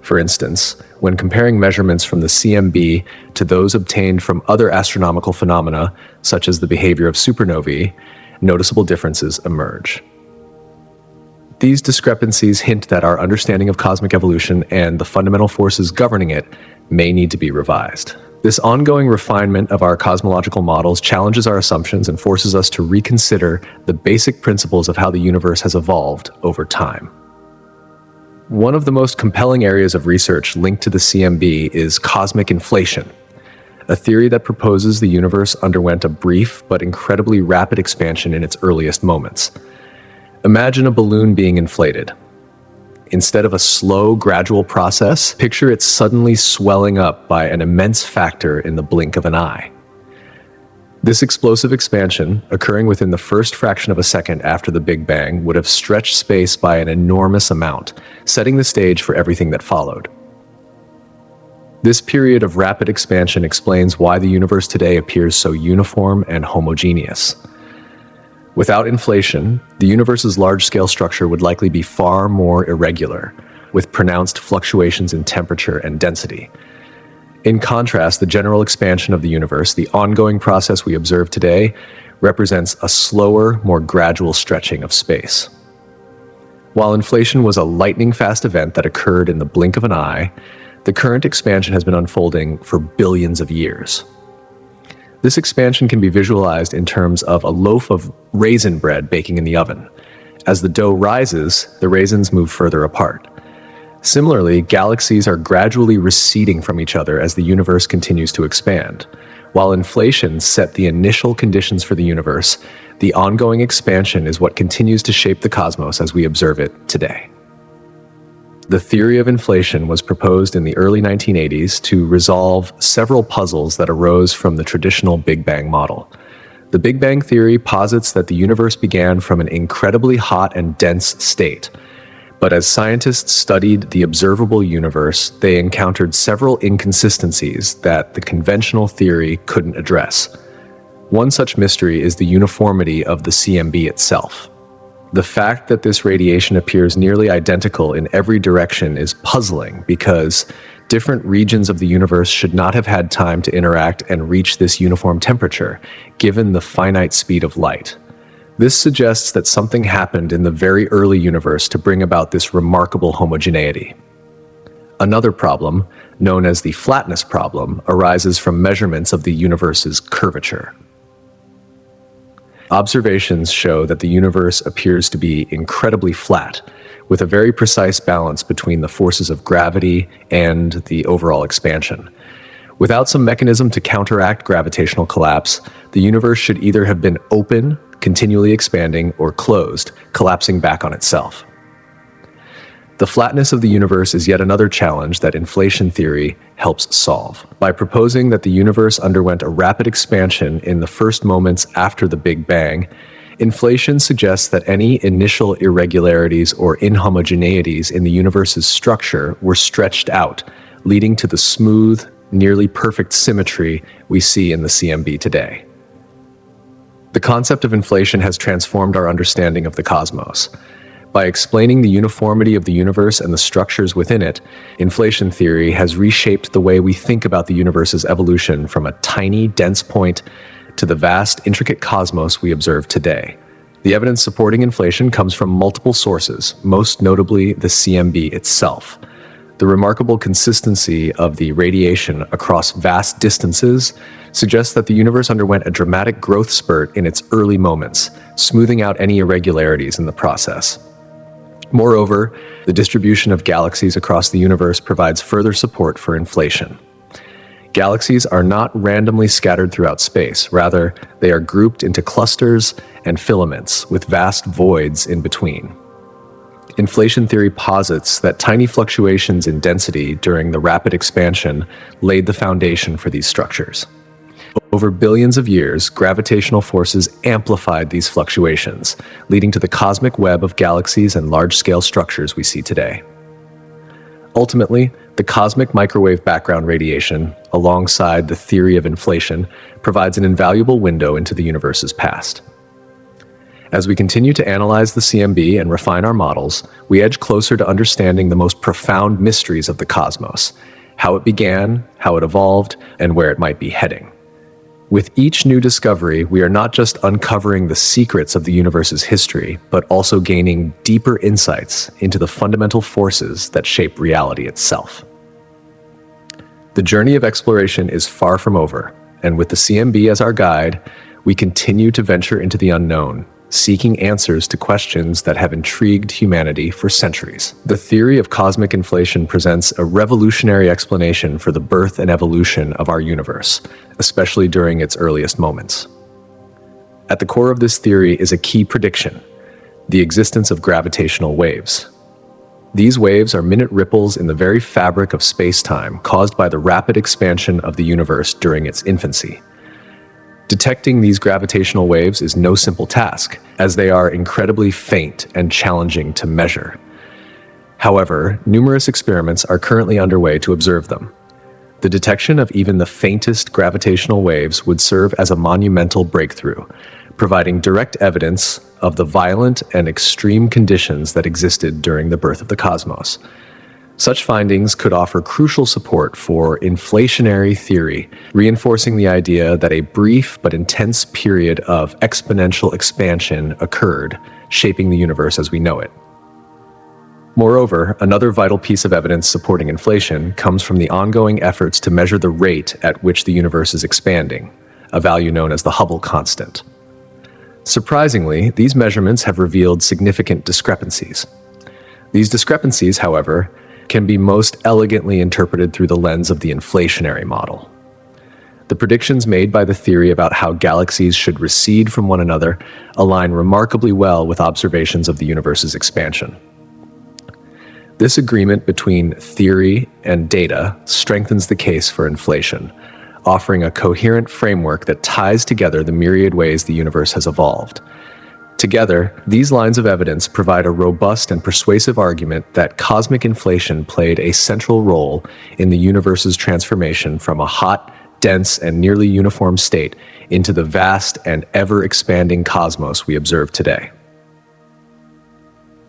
For instance, when comparing measurements from the CMB to those obtained from other astronomical phenomena, such as the behavior of supernovae, noticeable differences emerge. These discrepancies hint that our understanding of cosmic evolution and the fundamental forces governing it may need to be revised. This ongoing refinement of our cosmological models challenges our assumptions and forces us to reconsider the basic principles of how the universe has evolved over time. One of the most compelling areas of research linked to the CMB is cosmic inflation, a theory that proposes the universe underwent a brief but incredibly rapid expansion in its earliest moments. Imagine a balloon being inflated. Instead of a slow, gradual process, picture it suddenly swelling up by an immense factor in the blink of an eye. This explosive expansion, occurring within the first fraction of a second after the Big Bang, would have stretched space by an enormous amount, setting the stage for everything that followed. This period of rapid expansion explains why the universe today appears so uniform and homogeneous. Without inflation, the universe's large-scale structure would likely be far more irregular, with pronounced fluctuations in temperature and density. In contrast, the general expansion of the universe, the ongoing process we observe today, represents a slower, more gradual stretching of space. While inflation was a lightning-fast event that occurred in the blink of an eye, the current expansion has been unfolding for billions of years. This expansion can be visualized in terms of a loaf of raisin bread baking in the oven. As the dough rises, the raisins move further apart. Similarly, galaxies are gradually receding from each other as the universe continues to expand. While inflation set the initial conditions for the universe, the ongoing expansion is what continues to shape the cosmos as we observe it today. The theory of inflation was proposed in the early 1980s to resolve several puzzles that arose from the traditional Big Bang model. The Big Bang theory posits that the universe began from an incredibly hot and dense state. But as scientists studied the observable universe, they encountered several inconsistencies that the conventional theory couldn't address. One such mystery is the uniformity of the CMB itself. The fact that this radiation appears nearly identical in every direction is puzzling because different regions of the universe should not have had time to interact and reach this uniform temperature, given the finite speed of light. This suggests that something happened in the very early universe to bring about this remarkable homogeneity. Another problem, known as the flatness problem, arises from measurements of the universe's curvature. Observations show that the universe appears to be incredibly flat, with a very precise balance between the forces of gravity and the overall expansion. Without some mechanism to counteract gravitational collapse, the universe should either have been open, continually expanding, or closed, collapsing back on itself. The flatness of the universe is yet another challenge that inflation theory helps solve. By proposing that the universe underwent a rapid expansion in the first moments after the Big Bang, inflation suggests that any initial irregularities or inhomogeneities in the universe's structure were stretched out, leading to the smooth, nearly perfect symmetry we see in the CMB today. The concept of inflation has transformed our understanding of the cosmos. By explaining the uniformity of the universe and the structures within it, inflation theory has reshaped the way we think about the universe's evolution from a tiny, dense point to the vast, intricate cosmos we observe today. The evidence supporting inflation comes from multiple sources, most notably the CMB itself. The remarkable consistency of the radiation across vast distances suggests that the universe underwent a dramatic growth spurt in its early moments, smoothing out any irregularities in the process. Moreover, the distribution of galaxies across the universe provides further support for inflation. Galaxies are not randomly scattered throughout space. Rather, they are grouped into clusters and filaments with vast voids in between. Inflation theory posits that tiny fluctuations in density during the rapid expansion laid the foundation for these structures. Over billions of years, gravitational forces amplified these fluctuations, leading to the cosmic web of galaxies and large-scale structures we see today. Ultimately, the cosmic microwave background radiation, alongside the theory of inflation, provides an invaluable window into the universe's past. As we continue to analyze the CMB and refine our models, we edge closer to understanding the most profound mysteries of the cosmos, how it began, how it evolved, and where it might be heading. With each new discovery, we are not just uncovering the secrets of the universe's history, but also gaining deeper insights into the fundamental forces that shape reality itself. The journey of exploration is far from over, and with the CMB as our guide, we continue to venture into the unknown, seeking answers to questions that have intrigued humanity for centuries. The theory of cosmic inflation presents a revolutionary explanation for the birth and evolution of our universe, especially during its earliest moments. At the core of this theory is a key prediction: the existence of gravitational waves. These waves are minute ripples in the very fabric of space-time caused by the rapid expansion of the universe during its infancy. Detecting these gravitational waves is no simple task, as they are incredibly faint and challenging to measure. However, numerous experiments are currently underway to observe them. The detection of even the faintest gravitational waves would serve as a monumental breakthrough, providing direct evidence of the violent and extreme conditions that existed during the birth of the cosmos. Such findings could offer crucial support for inflationary theory, reinforcing the idea that a brief but intense period of exponential expansion occurred, shaping the universe as we know it. Moreover, another vital piece of evidence supporting inflation comes from the ongoing efforts to measure the rate at which the universe is expanding, a value known as the Hubble constant. Surprisingly, these measurements have revealed significant discrepancies. These discrepancies, however, can be most elegantly interpreted through the lens of the inflationary model. The predictions made by the theory about how galaxies should recede from one another align remarkably well with observations of the universe's expansion. This agreement between theory and data strengthens the case for inflation, offering a coherent framework that ties together the myriad ways the universe has evolved. Together, these lines of evidence provide a robust and persuasive argument that cosmic inflation played a central role in the universe's transformation from a hot, dense, and nearly uniform state into the vast and ever-expanding cosmos we observe today.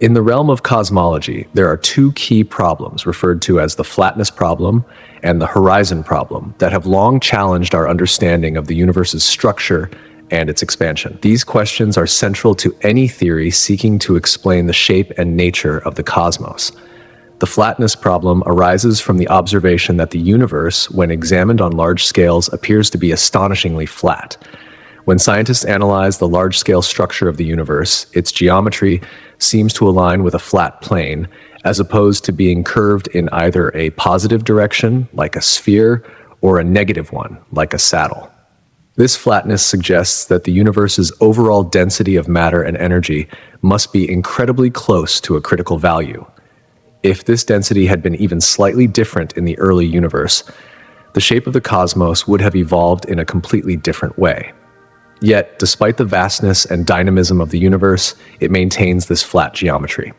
In the realm of cosmology, there are two key problems referred to as the flatness problem and the horizon problem that have long challenged our understanding of the universe's structure and its expansion. These questions are central to any theory seeking to explain the shape and nature of the cosmos. The flatness problem arises from the observation that the universe, when examined on large scales, appears to be astonishingly flat. When scientists analyze the large-scale structure of the universe, its geometry seems to align with a flat plane, as opposed to being curved in either a positive direction, like a sphere, or a negative one, like a saddle. This flatness suggests that the universe's overall density of matter and energy must be incredibly close to a critical value. If this density had been even slightly different in the early universe, the shape of the cosmos would have evolved in a completely different way. Yet, despite the vastness and dynamism of the universe, it maintains this flat geometry.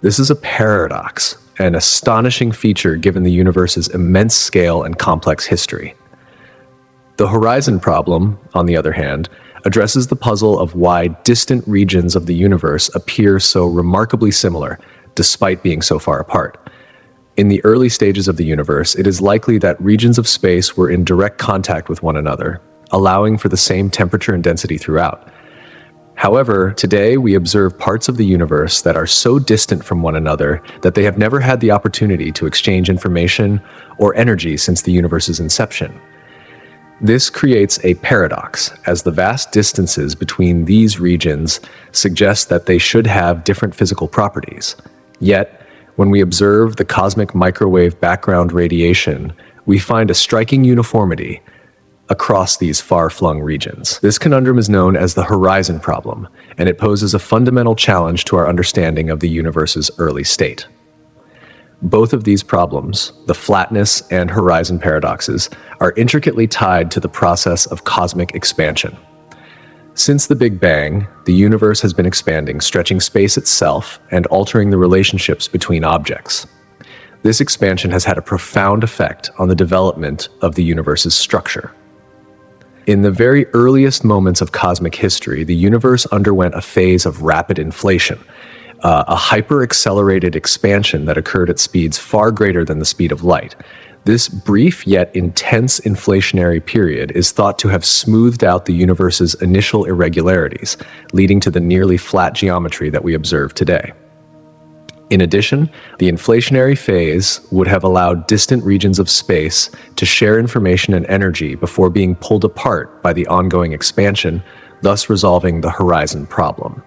This is a paradox, an astonishing feature given the universe's immense scale and complex history. The horizon problem, on the other hand, addresses the puzzle of why distant regions of the universe appear so remarkably similar, despite being so far apart. In the early stages of the universe, it is likely that regions of space were in direct contact with one another, allowing for the same temperature and density throughout. However, today we observe parts of the universe that are so distant from one another that they have never had the opportunity to exchange information or energy since the universe's inception. This creates a paradox, as the vast distances between these regions suggest that they should have different physical properties. Yet, when we observe the cosmic microwave background radiation, we find a striking uniformity across these far-flung regions. This conundrum is known as the horizon problem, and it poses a fundamental challenge to our understanding of the universe's early state. Both of these problems, the flatness and horizon paradoxes, are intricately tied to the process of cosmic expansion. Since the Big Bang, the universe has been expanding, stretching space itself and altering the relationships between objects. This expansion has had a profound effect on the development of the universe's structure. In the very earliest moments of cosmic history, the universe underwent a phase of rapid inflation, a hyper-accelerated expansion that occurred at speeds far greater than the speed of light. This brief yet intense inflationary period is thought to have smoothed out the universe's initial irregularities, leading to the nearly flat geometry that we observe today. In addition, the inflationary phase would have allowed distant regions of space to share information and energy before being pulled apart by the ongoing expansion, thus resolving the horizon problem.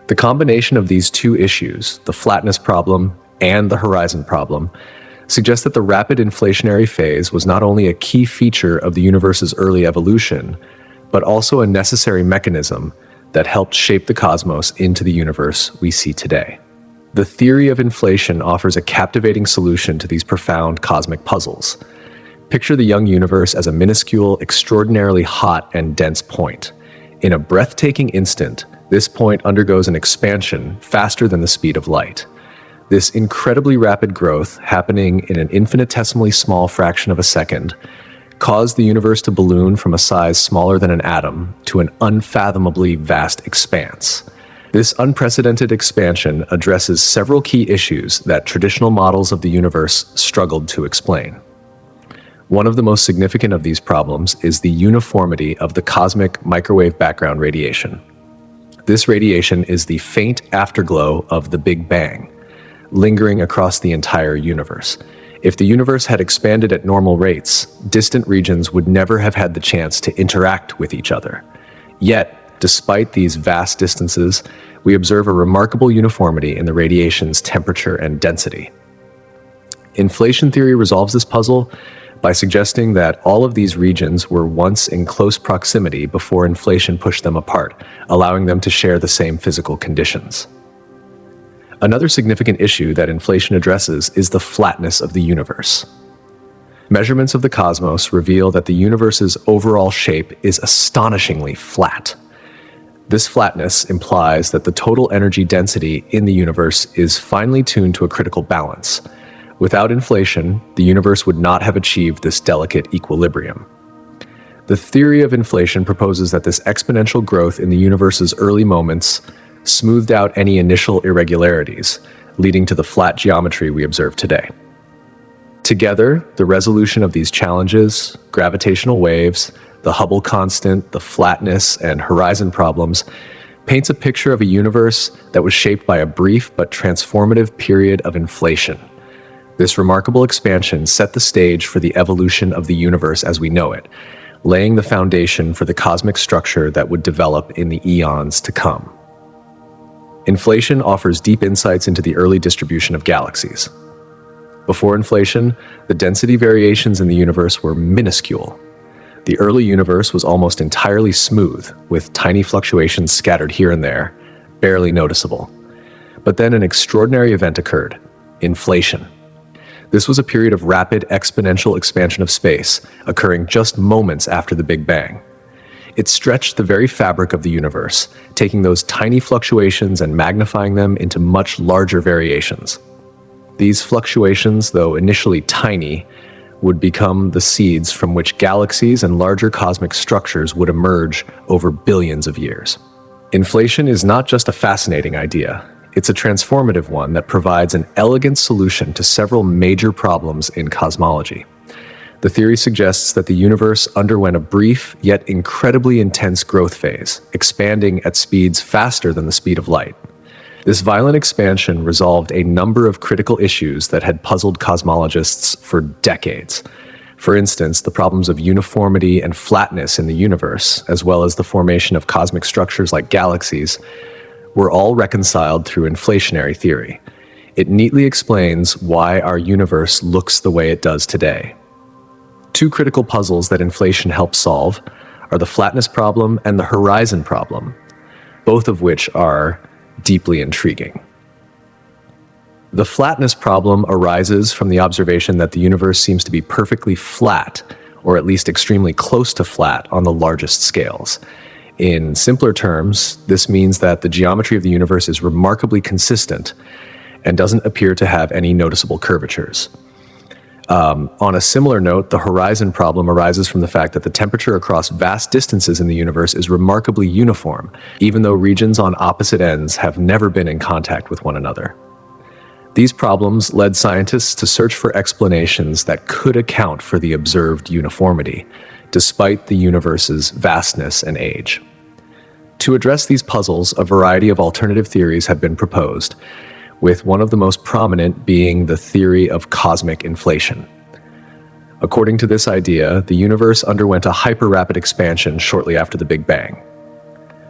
The combination of these two issues, the flatness problem and the horizon problem, suggests that the rapid inflationary phase was not only a key feature of the universe's early evolution, but also a necessary mechanism that helped shape the cosmos into the universe we see today. The theory of inflation offers a captivating solution to these profound cosmic puzzles. Picture the young universe as a minuscule, extraordinarily hot and dense point. In a breathtaking instant, this point undergoes an expansion faster than the speed of light. This incredibly rapid growth, happening in an infinitesimally small fraction of a second, caused the universe to balloon from a size smaller than an atom to an unfathomably vast expanse. This unprecedented expansion addresses several key issues that traditional models of the universe struggled to explain. One of the most significant of these problems is the uniformity of the cosmic microwave background radiation. This radiation is the faint afterglow of the Big Bang, lingering across the entire universe. If the universe had expanded at normal rates, distant regions would never have had the chance to interact with each other. Yet, despite these vast distances, we observe a remarkable uniformity in the radiation's temperature and density. Inflation theory resolves this puzzle by suggesting that all of these regions were once in close proximity before inflation pushed them apart, allowing them to share the same physical conditions. Another significant issue that inflation addresses is the flatness of the universe. Measurements of the cosmos reveal that the universe's overall shape is astonishingly flat. This flatness implies that the total energy density in the universe is finely tuned to a critical balance. Without inflation, the universe would not have achieved this delicate equilibrium. The theory of inflation proposes that this exponential growth in the universe's early moments smoothed out any initial irregularities, leading to the flat geometry we observe today. Together, the resolution of these challenges, gravitational waves, the Hubble constant, the flatness, and horizon problems, paints a picture of a universe that was shaped by a brief but transformative period of inflation. This remarkable expansion set the stage for the evolution of the universe as we know it, laying the foundation for the cosmic structure that would develop in the eons to come. Inflation offers deep insights into the early distribution of galaxies. Before inflation, the density variations in the universe were minuscule. The early universe was almost entirely smooth, with tiny fluctuations scattered here and there, barely noticeable. But then an extraordinary event occurred: inflation. This was a period of rapid exponential expansion of space, occurring just moments after the Big Bang. It stretched the very fabric of the universe, taking those tiny fluctuations and magnifying them into much larger variations. These fluctuations, though initially tiny, would become the seeds from which galaxies and larger cosmic structures would emerge over billions of years. Inflation is not just a fascinating idea. It's a transformative one that provides an elegant solution to several major problems in cosmology. The theory suggests that the universe underwent a brief yet incredibly intense growth phase, expanding at speeds faster than the speed of light. This violent expansion resolved a number of critical issues that had puzzled cosmologists for decades. For instance, the problems of uniformity and flatness in the universe, as well as the formation of cosmic structures like galaxies, were all reconciled through inflationary theory. It neatly explains why our universe looks the way it does today. Two critical puzzles that inflation helps solve are the flatness problem and the horizon problem, both of which are deeply intriguing. The flatness problem arises from the observation that the universe seems to be perfectly flat, or at least extremely close to flat on the largest scales. In simpler terms, this means that the geometry of the universe is remarkably consistent and doesn't appear to have any noticeable curvatures. On a similar note, the horizon problem arises from the fact that the temperature across vast distances in the universe is remarkably uniform, even though regions on opposite ends have never been in contact with one another. These problems led scientists to search for explanations that could account for the observed uniformity, despite the universe's vastness and age. To address these puzzles, a variety of alternative theories have been proposed, with one of the most prominent being the theory of cosmic inflation. According to this idea, the universe underwent a hyper-rapid expansion shortly after the Big Bang.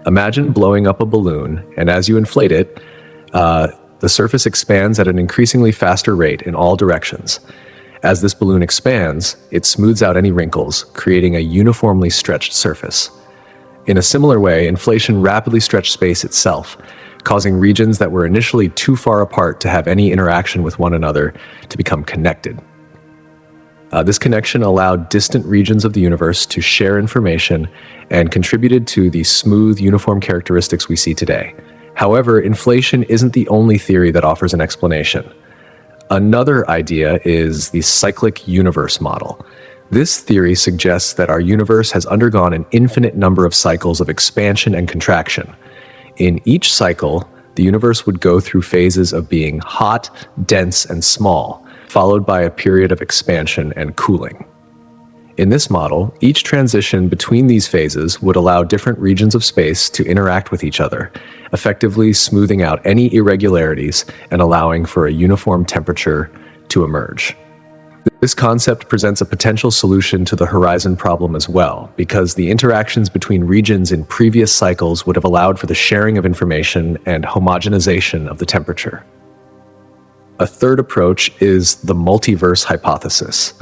Imagine blowing up a balloon, and as you inflate it, the surface expands at an increasingly faster rate in all directions. As this balloon expands, it smooths out any wrinkles, creating a uniformly stretched surface. In a similar way, inflation rapidly stretched space itself, causing regions that were initially too far apart to have any interaction with one another to become connected. This connection allowed distant regions of the universe to share information and contributed to the smooth, uniform characteristics we see today. However, inflation isn't the only theory that offers an explanation. Another idea is the cyclic universe model. This theory suggests that our universe has undergone an infinite number of cycles of expansion and contraction. In each cycle, the universe would go through phases of being hot, dense, and small, followed by a period of expansion and cooling. In this model, each transition between these phases would allow different regions of space to interact with each other, effectively smoothing out any irregularities and allowing for a uniform temperature to emerge. This concept presents a potential solution to the horizon problem as well, because the interactions between regions in previous cycles would have allowed for the sharing of information and homogenization of the temperature. A third approach is the multiverse hypothesis.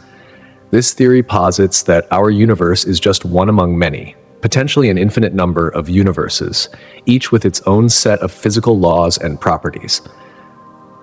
This theory posits that our universe is just one among many, potentially an infinite number of universes, each with its own set of physical laws and properties.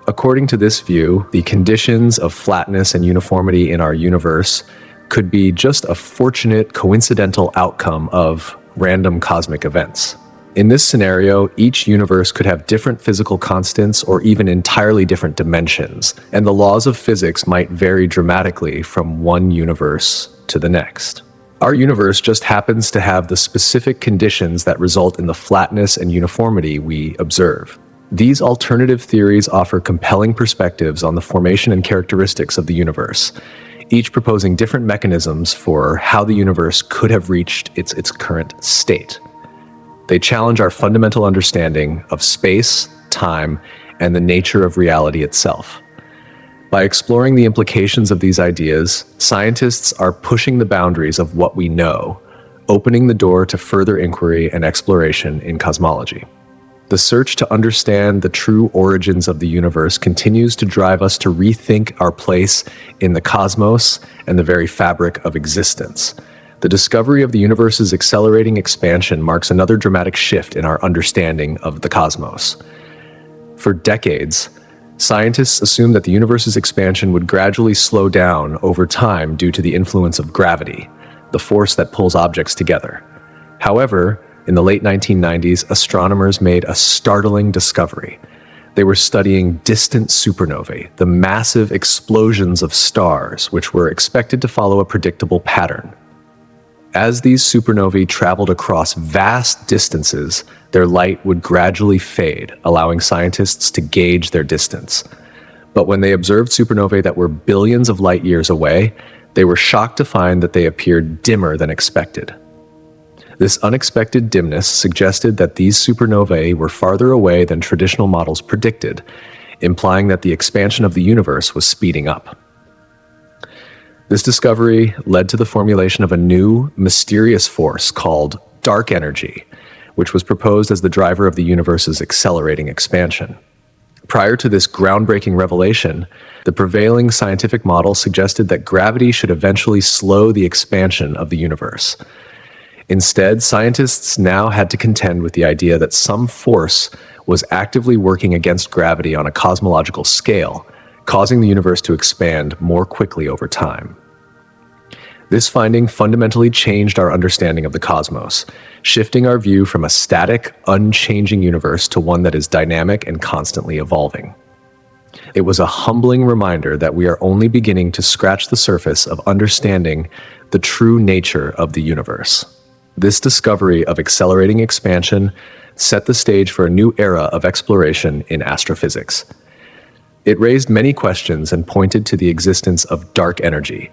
According to this view, the conditions of flatness and uniformity in our universe could be just a fortunate, coincidental outcome of random cosmic events. In this scenario, each universe could have different physical constants or even entirely different dimensions, and the laws of physics might vary dramatically from one universe to the next. Our universe just happens to have the specific conditions that result in the flatness and uniformity we observe. These alternative theories offer compelling perspectives on the formation and characteristics of the universe, each proposing different mechanisms for how the universe could have reached its current state. They challenge our fundamental understanding of space, time, and the nature of reality itself. By exploring the implications of these ideas, scientists are pushing the boundaries of what we know, opening the door to further inquiry and exploration in cosmology. The search to understand the true origins of the universe continues to drive us to rethink our place in the cosmos and the very fabric of existence. The discovery of the universe's accelerating expansion marks another dramatic shift in our understanding of the cosmos. For decades, scientists assumed that the universe's expansion would gradually slow down over time due to the influence of gravity, the force that pulls objects together. However, in the late 1990s, astronomers made a startling discovery. They were studying distant supernovae, the massive explosions of stars, which were expected to follow a predictable pattern. As these supernovae traveled across vast distances, their light would gradually fade, allowing scientists to gauge their distance. But when they observed supernovae that were billions of light years away, they were shocked to find that they appeared dimmer than expected. This unexpected dimness suggested that these supernovae were farther away than traditional models predicted, implying that the expansion of the universe was speeding up. This discovery led to the formulation of a new, mysterious force called dark energy, which was proposed as the driver of the universe's accelerating expansion. Prior to this groundbreaking revelation, the prevailing scientific model suggested that gravity should eventually slow the expansion of the universe. Instead, scientists now had to contend with the idea that some force was actively working against gravity on a cosmological scale, causing the universe to expand more quickly over time. This finding fundamentally changed our understanding of the cosmos, shifting our view from a static, unchanging universe to one that is dynamic and constantly evolving. It was a humbling reminder that we are only beginning to scratch the surface of understanding the true nature of the universe. This discovery of accelerating expansion set the stage for a new era of exploration in astrophysics. It raised many questions and pointed to the existence of dark energy,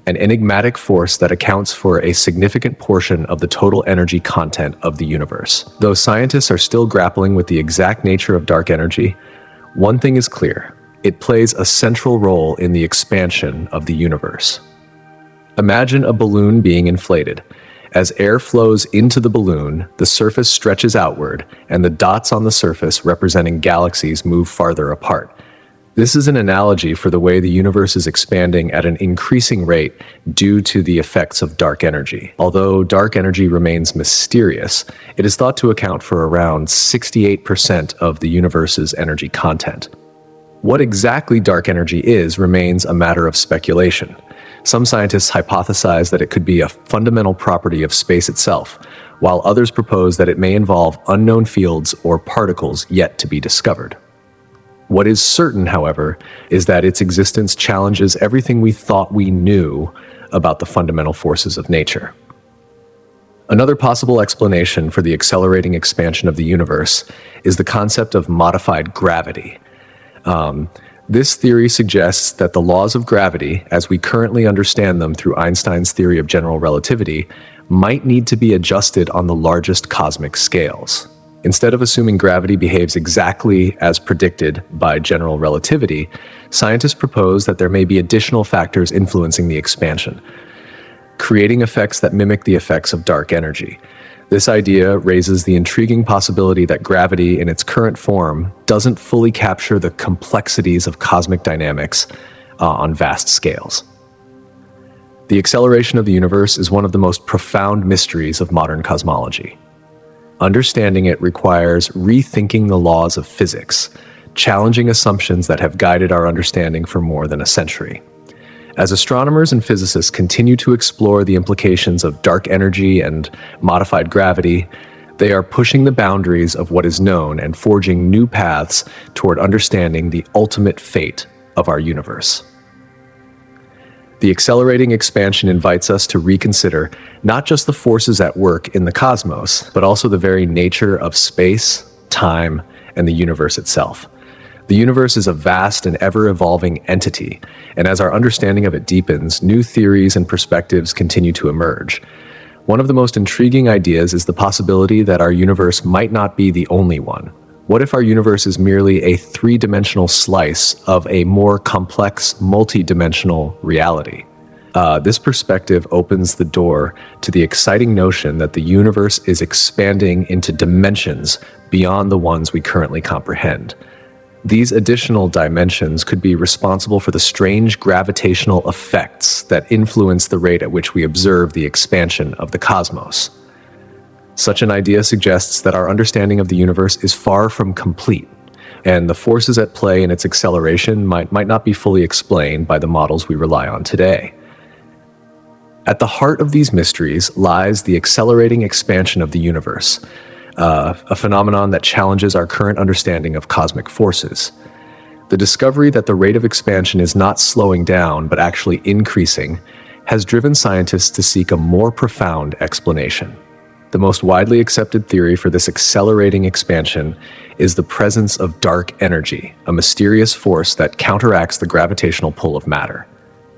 an enigmatic force that accounts for a significant portion of the total energy content of the universe. Though scientists are still grappling with the exact nature of dark energy, one thing is clear: it plays a central role in the expansion of the universe. Imagine a balloon being inflated. As air flows into the balloon, the surface stretches outward, and the dots on the surface representing galaxies move farther apart. This is an analogy for the way the universe is expanding at an increasing rate due to the effects of dark energy. Although dark energy remains mysterious, it is thought to account for around 68% of the universe's energy content. What exactly dark energy is remains a matter of speculation. Some scientists hypothesize that it could be a fundamental property of space itself, while others propose that it may involve unknown fields or particles yet to be discovered. What is certain, however, is that its existence challenges everything we thought we knew about the fundamental forces of nature. Another possible explanation for the accelerating expansion of the universe is the concept of modified gravity. This theory suggests that the laws of gravity, as we currently understand them through Einstein's theory of general relativity, might need to be adjusted on the largest cosmic scales. Instead of assuming gravity behaves exactly as predicted by general relativity, scientists propose that there may be additional factors influencing the expansion, creating effects that mimic the effects of dark energy. This idea raises the intriguing possibility that gravity in its current form doesn't fully capture the complexities of cosmic dynamics on vast scales. The acceleration of the universe is one of the most profound mysteries of modern cosmology. Understanding it requires rethinking the laws of physics, challenging assumptions that have guided our understanding for more than a century. As astronomers and physicists continue to explore the implications of dark energy and modified gravity, they are pushing the boundaries of what is known and forging new paths toward understanding the ultimate fate of our universe. The accelerating expansion invites us to reconsider not just the forces at work in the cosmos, but also the very nature of space, time, and the universe itself. The universe is a vast and ever-evolving entity, and as our understanding of it deepens, new theories and perspectives continue to emerge. One of the most intriguing ideas is the possibility that our universe might not be the only one. What if our universe is merely a three-dimensional slice of a more complex, multi-dimensional reality? This perspective opens the door to the exciting notion that the universe is expanding into dimensions beyond the ones we currently comprehend. These additional dimensions could be responsible for the strange gravitational effects that influence the rate at which we observe the expansion of the cosmos. Such an idea suggests that our understanding of the universe is far from complete, and the forces at play in its acceleration might not be fully explained by the models we rely on today. At the heart of these mysteries lies the accelerating expansion of the universe, a phenomenon that challenges our current understanding of cosmic forces. The discovery that the rate of expansion is not slowing down but actually increasing has driven scientists to seek a more profound explanation. The most widely accepted theory for this accelerating expansion is the presence of dark energy, a mysterious force that counteracts the gravitational pull of matter.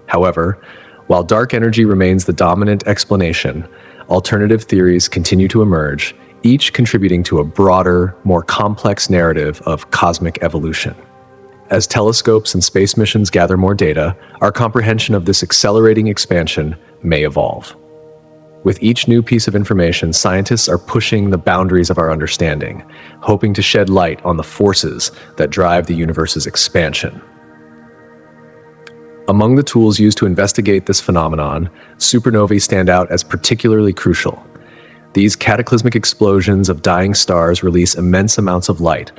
However, while dark energy remains the dominant explanation, alternative theories continue to emerge, each contributing to a broader, more complex narrative of cosmic evolution. As telescopes and space missions gather more data, our comprehension of this accelerating expansion may evolve. With each new piece of information, scientists are pushing the boundaries of our understanding, hoping to shed light on the forces that drive the universe's expansion. Among the tools used to investigate this phenomenon, supernovae stand out as particularly crucial. These cataclysmic explosions of dying stars release immense amounts of light,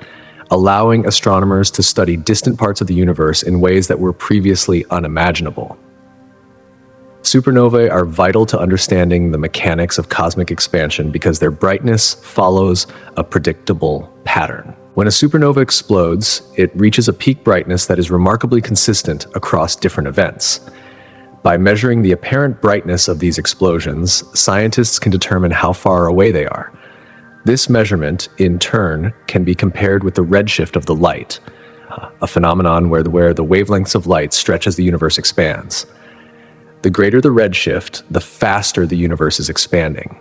allowing astronomers to study distant parts of the universe in ways that were previously unimaginable. Supernovae are vital to understanding the mechanics of cosmic expansion because their brightness follows a predictable pattern. When a supernova explodes, it reaches a peak brightness that is remarkably consistent across different events. By measuring the apparent brightness of these explosions, scientists can determine how far away they are. This measurement, in turn, can be compared with the redshift of the light, a phenomenon where the wavelengths of light stretch as the universe expands. The greater the redshift, the faster the universe is expanding.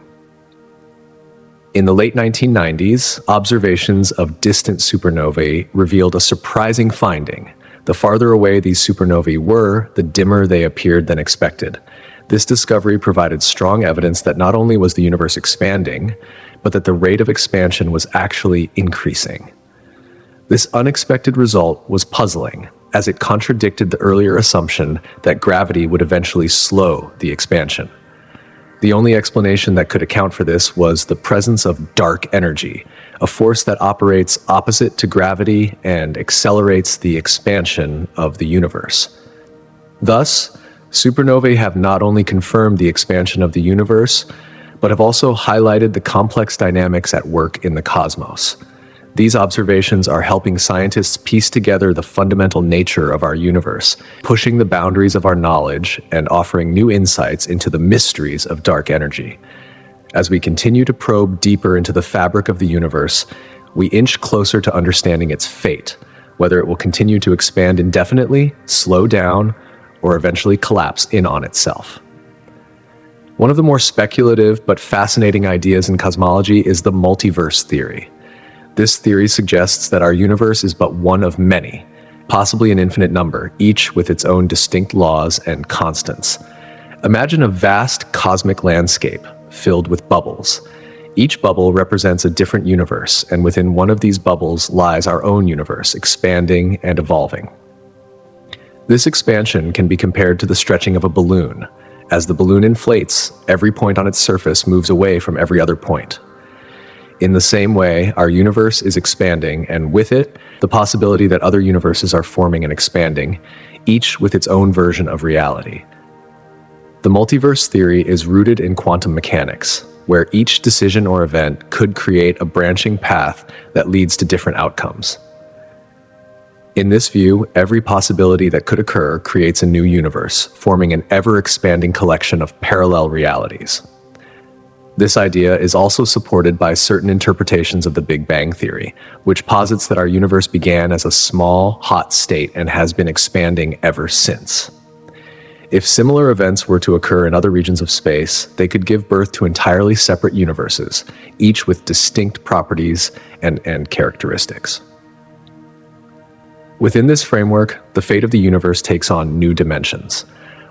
In the late 1990s, observations of distant supernovae revealed a surprising finding. The farther away these supernovae were, the dimmer they appeared than expected. This discovery provided strong evidence that not only was the universe expanding, but that the rate of expansion was actually increasing. This unexpected result was puzzling, as it contradicted the earlier assumption that gravity would eventually slow the expansion. The only explanation that could account for this was the presence of dark energy, a force that operates opposite to gravity and accelerates the expansion of the universe. Thus, supernovae have not only confirmed the expansion of the universe, but have also highlighted the complex dynamics at work in the cosmos. These observations are helping scientists piece together the fundamental nature of our universe, pushing the boundaries of our knowledge and offering new insights into the mysteries of dark energy. As we continue to probe deeper into the fabric of the universe, we inch closer to understanding its fate, whether it will continue to expand indefinitely, slow down, or eventually collapse in on itself. One of the more speculative but fascinating ideas in cosmology is the multiverse theory. This theory suggests that our universe is but one of many, possibly an infinite number, each with its own distinct laws and constants. Imagine a vast cosmic landscape filled with bubbles. Each bubble represents a different universe, and within one of these bubbles lies our own universe, expanding and evolving. This expansion can be compared to the stretching of a balloon. As the balloon inflates, every point on its surface moves away from every other point. In the same way, our universe is expanding, and with it, the possibility that other universes are forming and expanding, each with its own version of reality. The multiverse theory is rooted in quantum mechanics, where each decision or event could create a branching path that leads to different outcomes. In this view, every possibility that could occur creates a new universe, forming an ever-expanding collection of parallel realities. This idea is also supported by certain interpretations of the Big Bang Theory, which posits that our universe began as a small, hot state and has been expanding ever since. If similar events were to occur in other regions of space, they could give birth to entirely separate universes, each with distinct properties and characteristics. Within this framework, the fate of the universe takes on new dimensions.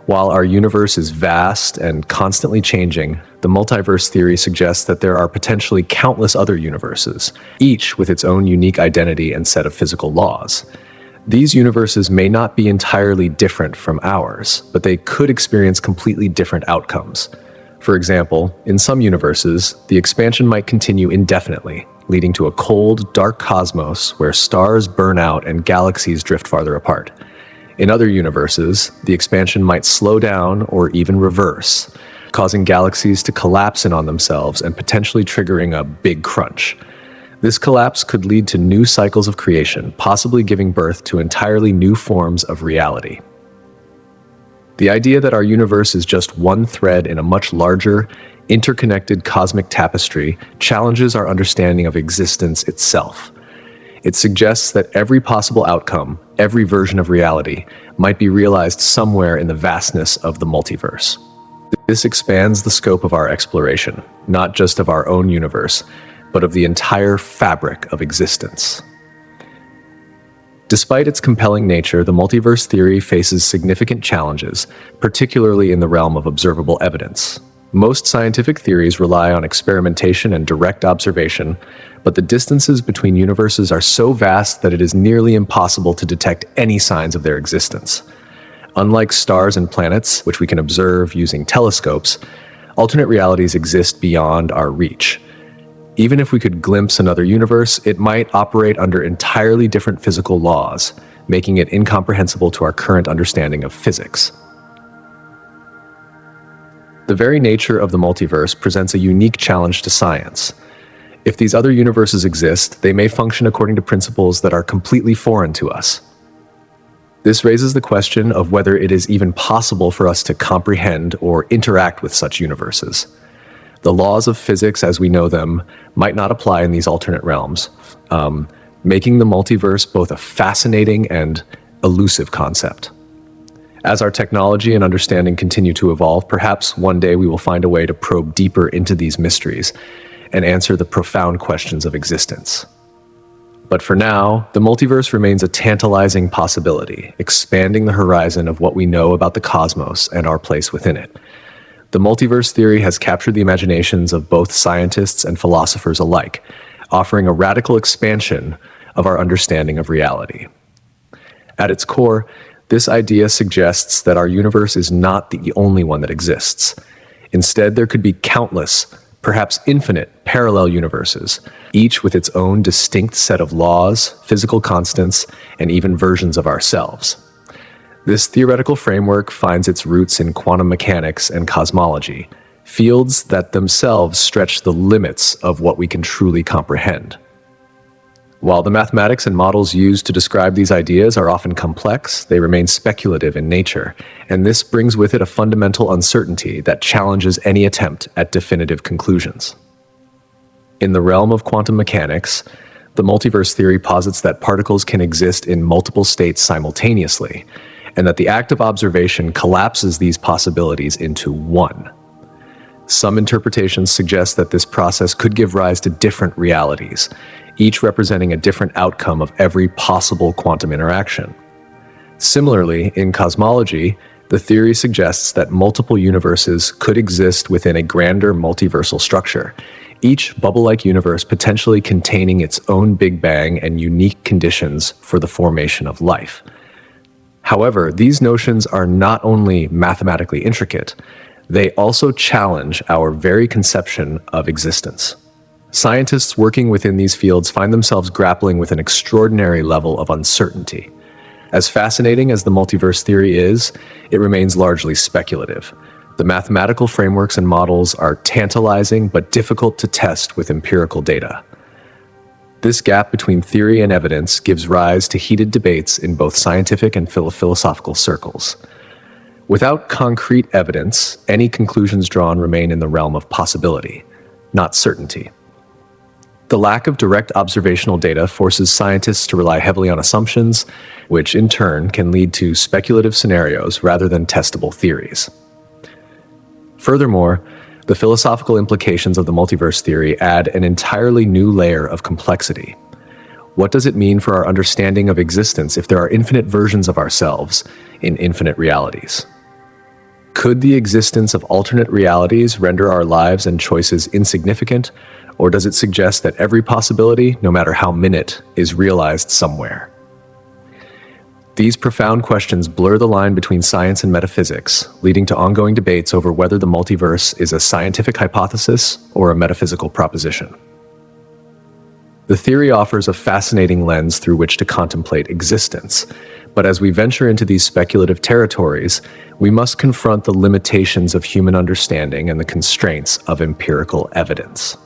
While our universe is vast and constantly changing, the multiverse theory suggests that there are potentially countless other universes, each with its own unique identity and set of physical laws. These universes may not be entirely different from ours, but they could experience completely different outcomes. For example, in some universes, the expansion might continue indefinitely, leading to a cold, dark cosmos where stars burn out and galaxies drift farther apart. In other universes, the expansion might slow down or even reverse, causing galaxies to collapse in on themselves and potentially triggering a big crunch. This collapse could lead to new cycles of creation, possibly giving birth to entirely new forms of reality. The idea that our universe is just one thread in a much larger, interconnected cosmic tapestry challenges our understanding of existence itself. It suggests that every possible outcome, every version of reality, might be realized somewhere in the vastness of the multiverse. This expands the scope of our exploration, not just of our own universe, but of the entire fabric of existence. Despite its compelling nature, the multiverse theory faces significant challenges, particularly in the realm of observable evidence. Most scientific theories rely on experimentation and direct observation, but the distances between universes are so vast that it is nearly impossible to detect any signs of their existence. Unlike stars and planets, which we can observe using telescopes, alternate realities exist beyond our reach. Even if we could glimpse another universe, it might operate under entirely different physical laws, making it incomprehensible to our current understanding of physics. The very nature of the multiverse presents a unique challenge to science. If these other universes exist, they may function according to principles that are completely foreign to us. This raises the question of whether it is even possible for us to comprehend or interact with such universes. The laws of physics as we know them might not apply in these alternate realms, making the multiverse both a fascinating and elusive concept. As our technology and understanding continue to evolve, perhaps one day we will find a way to probe deeper into these mysteries and answer the profound questions of existence. But for now, the multiverse remains a tantalizing possibility, expanding the horizon of what we know about the cosmos and our place within it. The multiverse theory has captured the imaginations of both scientists and philosophers alike, offering a radical expansion of our understanding of reality. At its core, this idea suggests that our universe is not the only one that exists. Instead, there could be countless, perhaps infinite, parallel universes, each with its own distinct set of laws, physical constants, and even versions of ourselves. This theoretical framework finds its roots in quantum mechanics and cosmology, fields that themselves stretch the limits of what we can truly comprehend. While the mathematics and models used to describe these ideas are often complex, they remain speculative in nature, and this brings with it a fundamental uncertainty that challenges any attempt at definitive conclusions. In the realm of quantum mechanics, the multiverse theory posits that particles can exist in multiple states simultaneously, and that the act of observation collapses these possibilities into one. Some interpretations suggest that this process could give rise to different realities, each representing a different outcome of every possible quantum interaction. Similarly, in cosmology, the theory suggests that multiple universes could exist within a grander multiversal structure, each bubble-like universe potentially containing its own Big Bang and unique conditions for the formation of life. However, these notions are not only mathematically intricate, they also challenge our very conception of existence. Scientists working within these fields find themselves grappling with an extraordinary level of uncertainty. As fascinating as the multiverse theory is, it remains largely speculative. The mathematical frameworks and models are tantalizing but difficult to test with empirical data. This gap between theory and evidence gives rise to heated debates in both scientific and philosophical circles. Without concrete evidence, any conclusions drawn remain in the realm of possibility, not certainty. The lack of direct observational data forces scientists to rely heavily on assumptions, which in turn can lead to speculative scenarios rather than testable theories. Furthermore, the philosophical implications of the multiverse theory add an entirely new layer of complexity. What does it mean for our understanding of existence if there are infinite versions of ourselves in infinite realities? Could the existence of alternate realities render our lives and choices insignificant, or does it suggest that every possibility, no matter how minute, is realized somewhere? These profound questions blur the line between science and metaphysics, leading to ongoing debates over whether the multiverse is a scientific hypothesis or a metaphysical proposition. The theory offers a fascinating lens through which to contemplate existence, but as we venture into these speculative territories, we must confront the limitations of human understanding and the constraints of empirical evidence.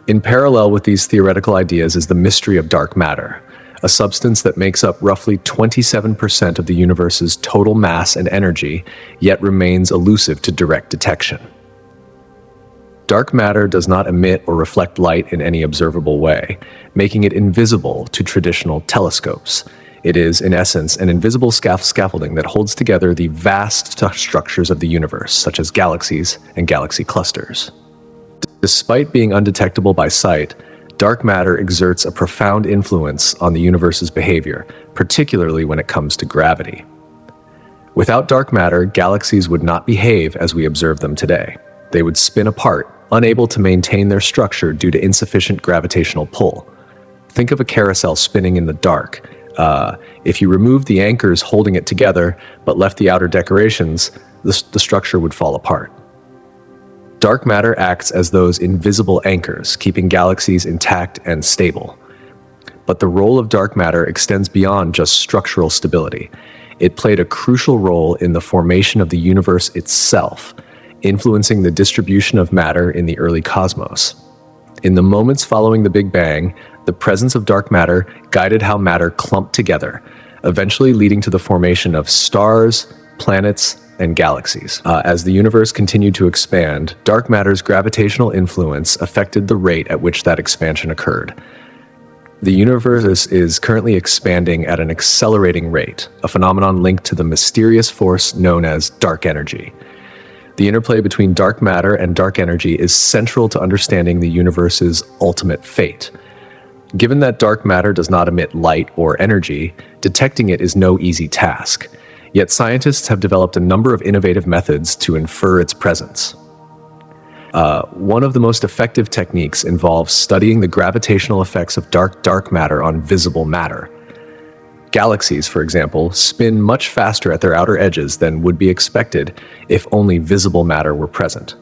In parallel with these theoretical ideas is the mystery of dark matter, a substance that makes up roughly 27% of the universe's total mass and energy, yet remains elusive to direct detection. Dark matter does not emit or reflect light in any observable way, making it invisible to traditional telescopes. It is, in essence, an invisible scaffolding that holds together the vast structures of the universe, such as galaxies and galaxy clusters. Despite being undetectable by sight, dark matter exerts a profound influence on the universe's behavior, particularly when it comes to gravity. Without dark matter, galaxies would not behave as we observe them today. They would spin apart, unable to maintain their structure due to insufficient gravitational pull. Think of a carousel spinning in the dark. If you removed the anchors holding it together, but left the outer decorations, the structure would fall apart. Dark matter acts as those invisible anchors, keeping galaxies intact and stable. But the role of dark matter extends beyond just structural stability. It played a crucial role in the formation of the universe itself, influencing the distribution of matter in the early cosmos. In the moments following the Big Bang, the presence of dark matter guided how matter clumped together, eventually leading to the formation of stars, planets, and galaxies. As the universe continued to expand, dark matter's gravitational influence affected the rate at which that expansion occurred. The universe is currently expanding at an accelerating rate, a phenomenon linked to the mysterious force known as dark energy. The interplay between dark matter and dark energy is central to understanding the universe's ultimate fate. Given that dark matter does not emit light or energy, detecting it is no easy task. Yet scientists have developed a number of innovative methods to infer its presence. One of the most effective techniques involves studying the gravitational effects of dark matter on visible matter. Galaxies, for example, spin much faster at their outer edges than would be expected if only visible matter were present.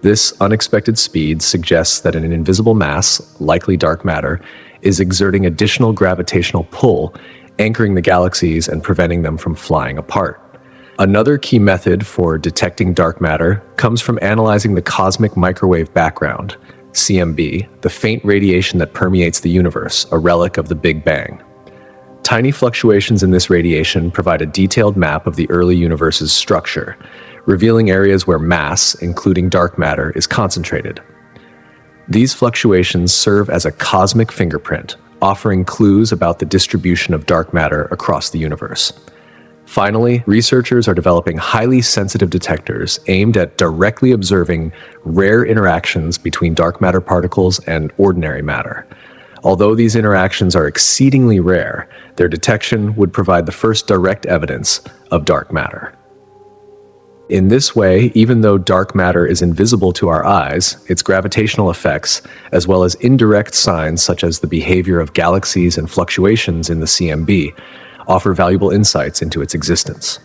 This unexpected speed suggests that an invisible mass, likely dark matter, is exerting additional gravitational pull, anchoring the galaxies and preventing them from flying apart. Another key method for detecting dark matter comes from analyzing the cosmic microwave background, CMB, the faint radiation that permeates the universe, a relic of the Big Bang. Tiny fluctuations in this radiation provide a detailed map of the early universe's structure, revealing areas where mass, including dark matter, is concentrated. These fluctuations serve as a cosmic fingerprint, offering clues about the distribution of dark matter across the universe. Finally, researchers are developing highly sensitive detectors aimed at directly observing rare interactions between dark matter particles and ordinary matter. Although these interactions are exceedingly rare, their detection would provide the first direct evidence of dark matter. In this way, even though dark matter is invisible to our eyes, its gravitational effects, as well as indirect signs such as the behavior of galaxies and fluctuations in the CMB, offer valuable insights into its existence.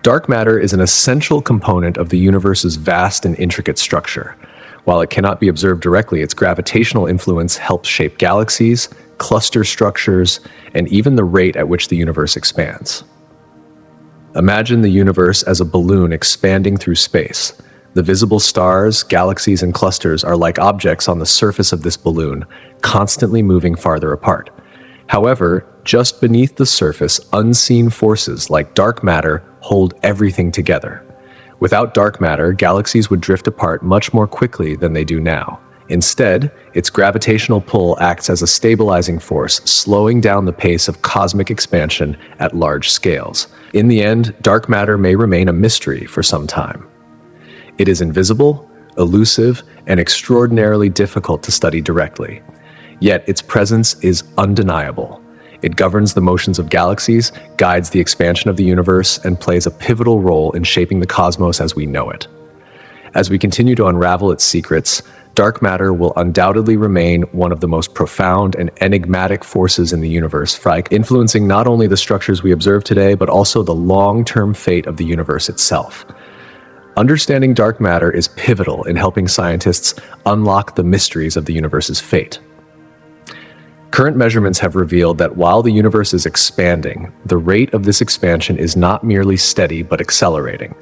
Dark matter is an essential component of the universe's vast and intricate structure. While it cannot be observed directly, its gravitational influence helps shape galaxies, cluster structures, and even the rate at which the universe expands. Imagine the universe as a balloon expanding through space. The visible stars, galaxies, and clusters are like objects on the surface of this balloon, constantly moving farther apart. However, just beneath the surface, unseen forces like dark matter hold everything together. Without dark matter, galaxies would drift apart much more quickly than they do now, Instead, its gravitational pull acts as a stabilizing force, slowing down the pace of cosmic expansion at large scales. In the end, dark matter may remain a mystery for some time. It is invisible, elusive, and extraordinarily difficult to study directly. Yet its presence is undeniable. It governs the motions of galaxies, guides the expansion of the universe, and plays a pivotal role in shaping the cosmos as we know it. As we continue to unravel its secrets, dark matter will undoubtedly remain one of the most profound and enigmatic forces in the universe, influencing not only the structures we observe today, but also the long-term fate of the universe itself. Understanding dark matter is pivotal in helping scientists unlock the mysteries of the universe's fate. Current measurements have revealed that while the universe is expanding, the rate of this expansion is not merely steady but accelerating.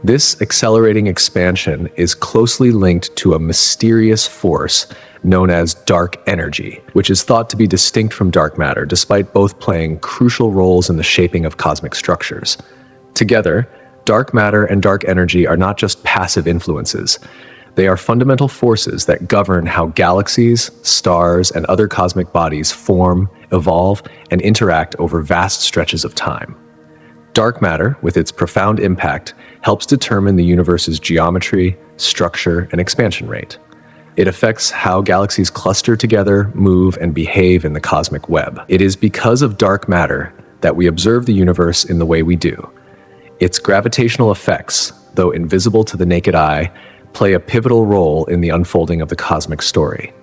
This accelerating expansion is closely linked to a mysterious force known as dark energy, which is thought to be distinct from dark matter, despite both playing crucial roles in the shaping of cosmic structures. Together, dark matter and dark energy are not just passive influences. They are fundamental forces that govern how galaxies, stars, and other cosmic bodies form, evolve, and interact over vast stretches of time. Dark matter, with its profound impact, helps determine the universe's geometry, structure, and expansion rate. It affects how galaxies cluster together, move, and behave in the cosmic web. It is because of dark matter that we observe the universe in the way we do. Its gravitational effects, though invisible to the naked eye, play a pivotal role in the unfolding of the cosmic story.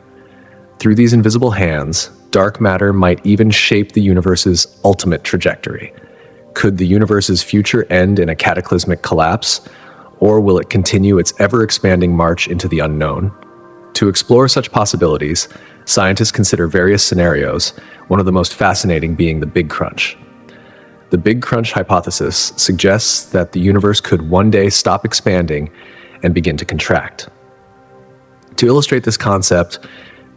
Through these invisible hands, dark matter might even shape the universe's ultimate trajectory. Could the universe's future end in a cataclysmic collapse, or will it continue its ever-expanding march into the unknown? To explore such possibilities, scientists consider various scenarios, one of the most fascinating being the Big Crunch. The Big Crunch hypothesis suggests that the universe could one day stop expanding and begin to contract. To illustrate this concept,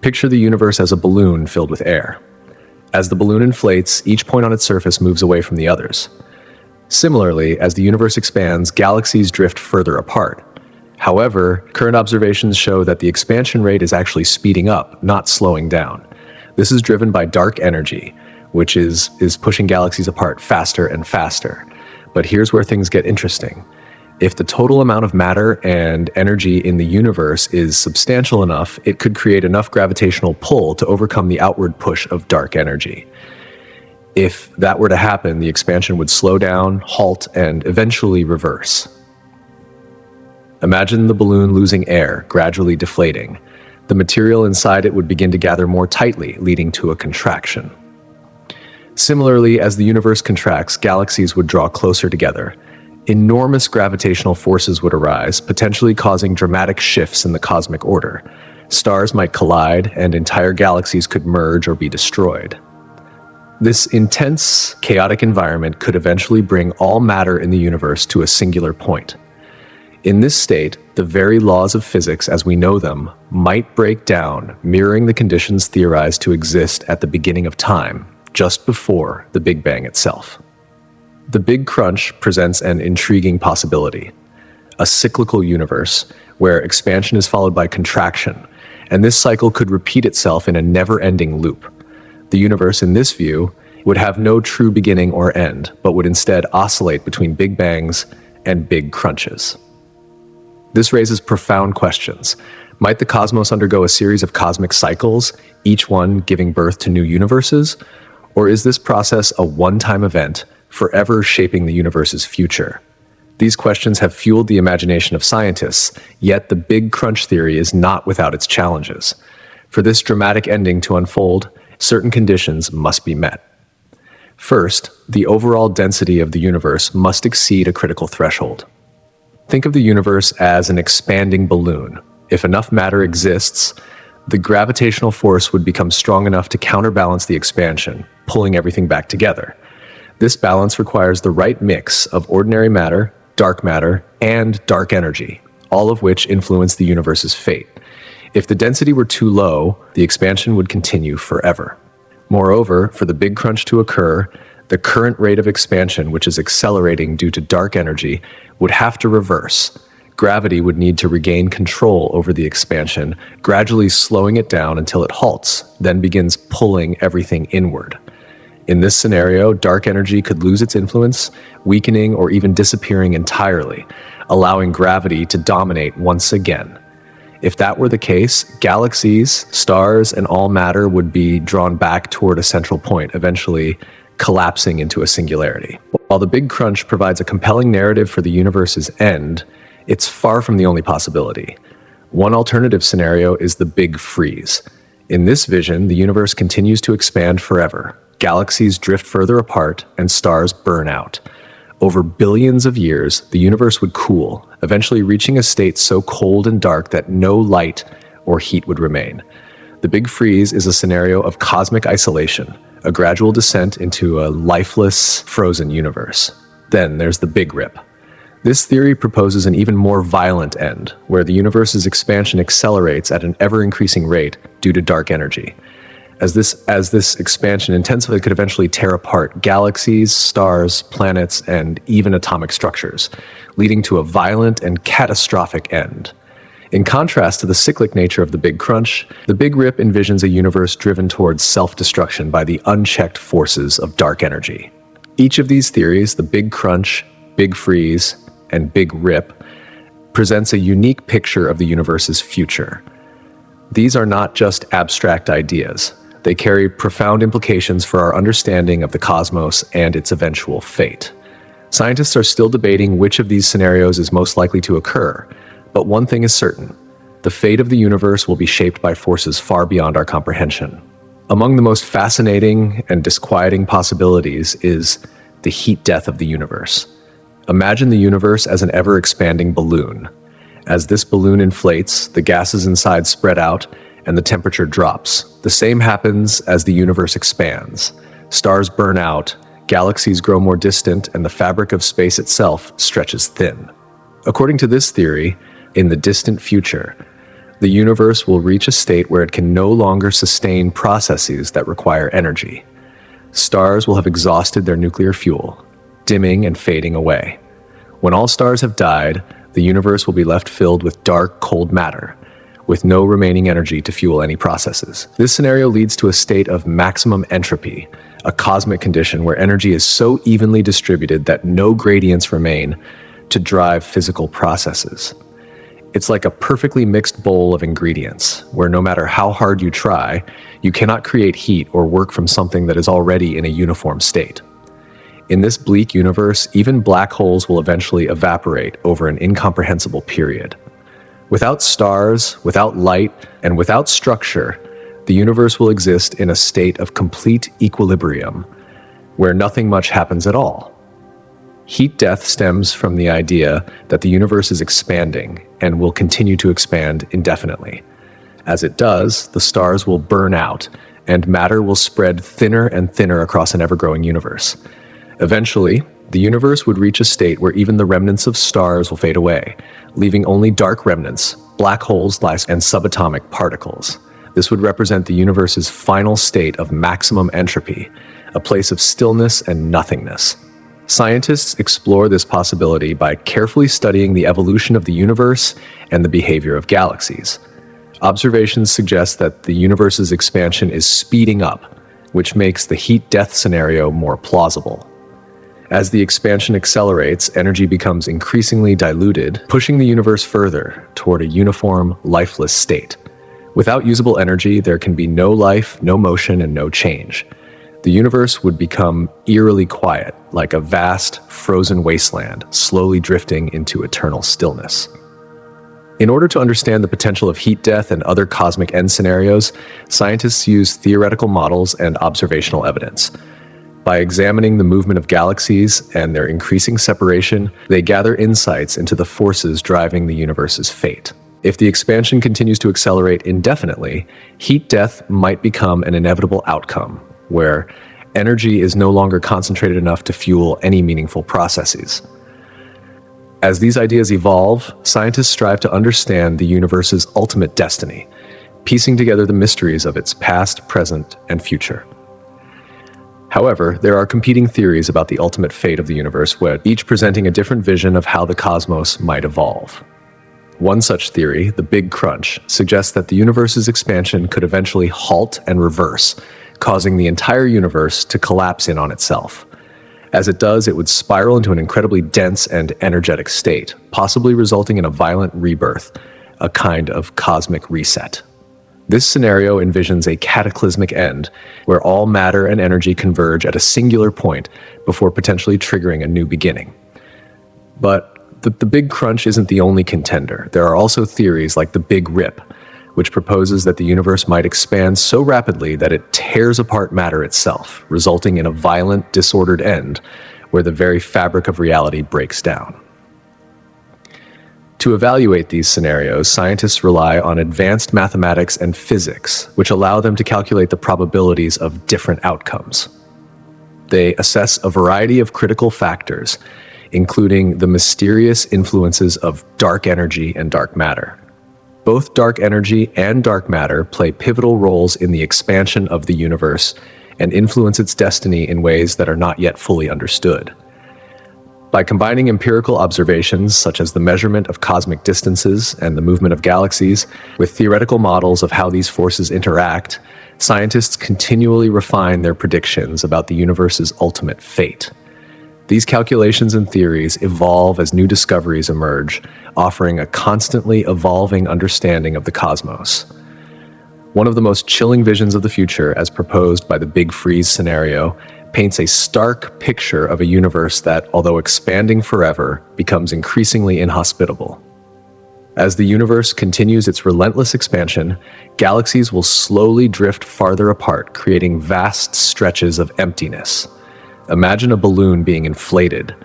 picture the universe as a balloon filled with air. As the balloon inflates, each point on its surface moves away from the others. Similarly, as the universe expands, galaxies drift further apart. However, current observations show that the expansion rate is actually speeding up, not slowing down. This is driven by dark energy, which is pushing galaxies apart faster and faster. But here's where things get interesting. If the total amount of matter and energy in the universe is substantial enough, it could create enough gravitational pull to overcome the outward push of dark energy. If that were to happen, the expansion would slow down, halt, and eventually reverse. Imagine the balloon losing air, gradually deflating. The material inside it would begin to gather more tightly, leading to a contraction. Similarly, as the universe contracts, galaxies would draw closer together. Enormous gravitational forces would arise, potentially causing dramatic shifts in the cosmic order. Stars might collide, and entire galaxies could merge or be destroyed. This intense, chaotic environment could eventually bring all matter in the universe to a singular point. In this state, the very laws of physics as we know them might break down, mirroring the conditions theorized to exist at the beginning of time, just before the Big Bang itself. The Big Crunch presents an intriguing possibility: a cyclical universe where expansion is followed by contraction, and this cycle could repeat itself in a never-ending loop. The universe, in this view, would have no true beginning or end, but would instead oscillate between Big Bangs and Big Crunches. This raises profound questions. Might the cosmos undergo a series of cosmic cycles, each one giving birth to new universes? Or is this process a one-time event, forever shaping the universe's future? These questions have fueled the imagination of scientists, yet the Big Crunch theory is not without its challenges. For this dramatic ending to unfold, certain conditions must be met. First, the overall density of the universe must exceed a critical threshold. Think of the universe as an expanding balloon. If enough matter exists, the gravitational force would become strong enough to counterbalance the expansion, pulling everything back together. This balance requires the right mix of ordinary matter, and dark energy, all of which influence the universe's fate. If the density were too low, the expansion would continue forever. Moreover, for the Big Crunch to occur, the current rate of expansion, which is accelerating due to dark energy, would have to reverse, Gravity would need to regain control over the expansion, gradually slowing it down until it halts, then begins pulling everything inward. In this scenario, dark energy could lose its influence, weakening or even disappearing entirely, allowing gravity to dominate once again. If that were the case, galaxies, stars, and all matter would be drawn back toward a central point, eventually collapsing into a singularity. While the Big Crunch provides a compelling narrative for the universe's end, it's far from the only possibility. One alternative scenario is the Big Freeze. In this vision, the universe continues to expand forever. Galaxies drift further apart and stars burn out. Over billions of years, the universe would cool, eventually reaching a state so cold and dark that no light or heat would remain. The Big Freeze is a scenario of cosmic isolation, a gradual descent into a lifeless, frozen universe. Then there's the Big Rip. This theory proposes an even more violent end, where the universe's expansion accelerates at an ever-increasing rate due to dark energy. As this expansion intensifies, it could eventually tear apart galaxies, stars, planets, and even atomic structures, leading to a violent and catastrophic end. In contrast to the cyclic nature of the Big Crunch, the Big Rip envisions a universe driven towards self-destruction by the unchecked forces of dark energy. Each of these theories, the Big Crunch, Big Freeze, and Big Rip, presents a unique picture of the universe's future. These are not just abstract ideas. They carry profound implications for our understanding of the cosmos and its eventual fate. Scientists are still debating which of these scenarios is most likely to occur, but one thing is certain: the fate of the universe will be shaped by forces far beyond our comprehension. Among the most fascinating and disquieting possibilities is the heat death of the universe. Imagine the universe as an ever-expanding balloon. As this balloon inflates, the gases inside spread out, and the temperature drops. The same happens as the universe expands. Stars burn out, galaxies grow more distant, and the fabric of space itself stretches thin. According to this theory, in the distant future, the universe will reach a state where it can no longer sustain processes that require energy. Stars will have exhausted their nuclear fuel, dimming and fading away. When all stars have died, the universe will be left filled with dark, cold matter, with no remaining energy to fuel any processes. This scenario leads to a state of maximum entropy, a cosmic condition where energy is so evenly distributed that no gradients remain to drive physical processes. It's like a perfectly mixed bowl of ingredients, where no matter how hard you try, you cannot create heat or work from something that is already in a uniform state. In this bleak universe, even black holes will eventually evaporate over an incomprehensible period. Without stars, without light, and without structure, the universe will exist in a state of complete equilibrium, where nothing much happens at all. Heat death stems from the idea that the universe is expanding and will continue to expand indefinitely. As it does, the stars will burn out, and matter will spread thinner and thinner across an ever-growing universe. Eventually, the universe would reach a state where even the remnants of stars will fade away, leaving only dark remnants, black holes, and subatomic particles. This would represent the universe's final state of maximum entropy, a place of stillness and nothingness. Scientists explore this possibility by carefully studying the evolution of the universe and the behavior of galaxies. Observations suggest that the universe's expansion is speeding up, which makes the heat death scenario more plausible. As the expansion accelerates, energy becomes increasingly diluted, pushing the universe further toward a uniform, lifeless state. Without usable energy, there can be no life, no motion, and no change. The universe would become eerily quiet, like a vast, frozen wasteland, slowly drifting into eternal stillness. In order to understand the potential of heat death and other cosmic end scenarios, scientists use theoretical models and observational evidence. By examining the movement of galaxies and their increasing separation, they gather insights into the forces driving the universe's fate. If the expansion continues to accelerate indefinitely, heat death might become an inevitable outcome, where energy is no longer concentrated enough to fuel any meaningful processes. As these ideas evolve, scientists strive to understand the universe's ultimate destiny, piecing together the mysteries of its past, present, and future. However, there are competing theories about the ultimate fate of the universe, each presenting a different vision of how the cosmos might evolve. One such theory, the Big Crunch, suggests that the universe's expansion could eventually halt and reverse, causing the entire universe to collapse in on itself. As it does, it would spiral into an incredibly dense and energetic state, possibly resulting in a violent rebirth, a kind of cosmic reset. This scenario envisions a cataclysmic end, where all matter and energy converge at a singular point before potentially triggering a new beginning. But the Big Crunch isn't the only contender. There are also theories like the Big Rip, which proposes that the universe might expand so rapidly that it tears apart matter itself, resulting in a violent, disordered end where the very fabric of reality breaks down. To evaluate these scenarios, scientists rely on advanced mathematics and physics, which allow them to calculate the probabilities of different outcomes. They assess a variety of critical factors, including the mysterious influences of dark energy and dark matter. Both dark energy and dark matter play pivotal roles in the expansion of the universe and influence its destiny in ways that are not yet fully understood. By combining empirical observations, such as the measurement of cosmic distances and the movement of galaxies, with theoretical models of how these forces interact, scientists continually refine their predictions about the universe's ultimate fate. These calculations and theories evolve as new discoveries emerge, offering a constantly evolving understanding of the cosmos. One of the most chilling visions of the future, as proposed by the Big Freeze scenario, paints a stark picture of a universe that, although expanding forever, becomes increasingly inhospitable. As the universe continues its relentless expansion, galaxies will slowly drift farther apart, creating vast stretches of emptiness. Imagine a balloon being inflated.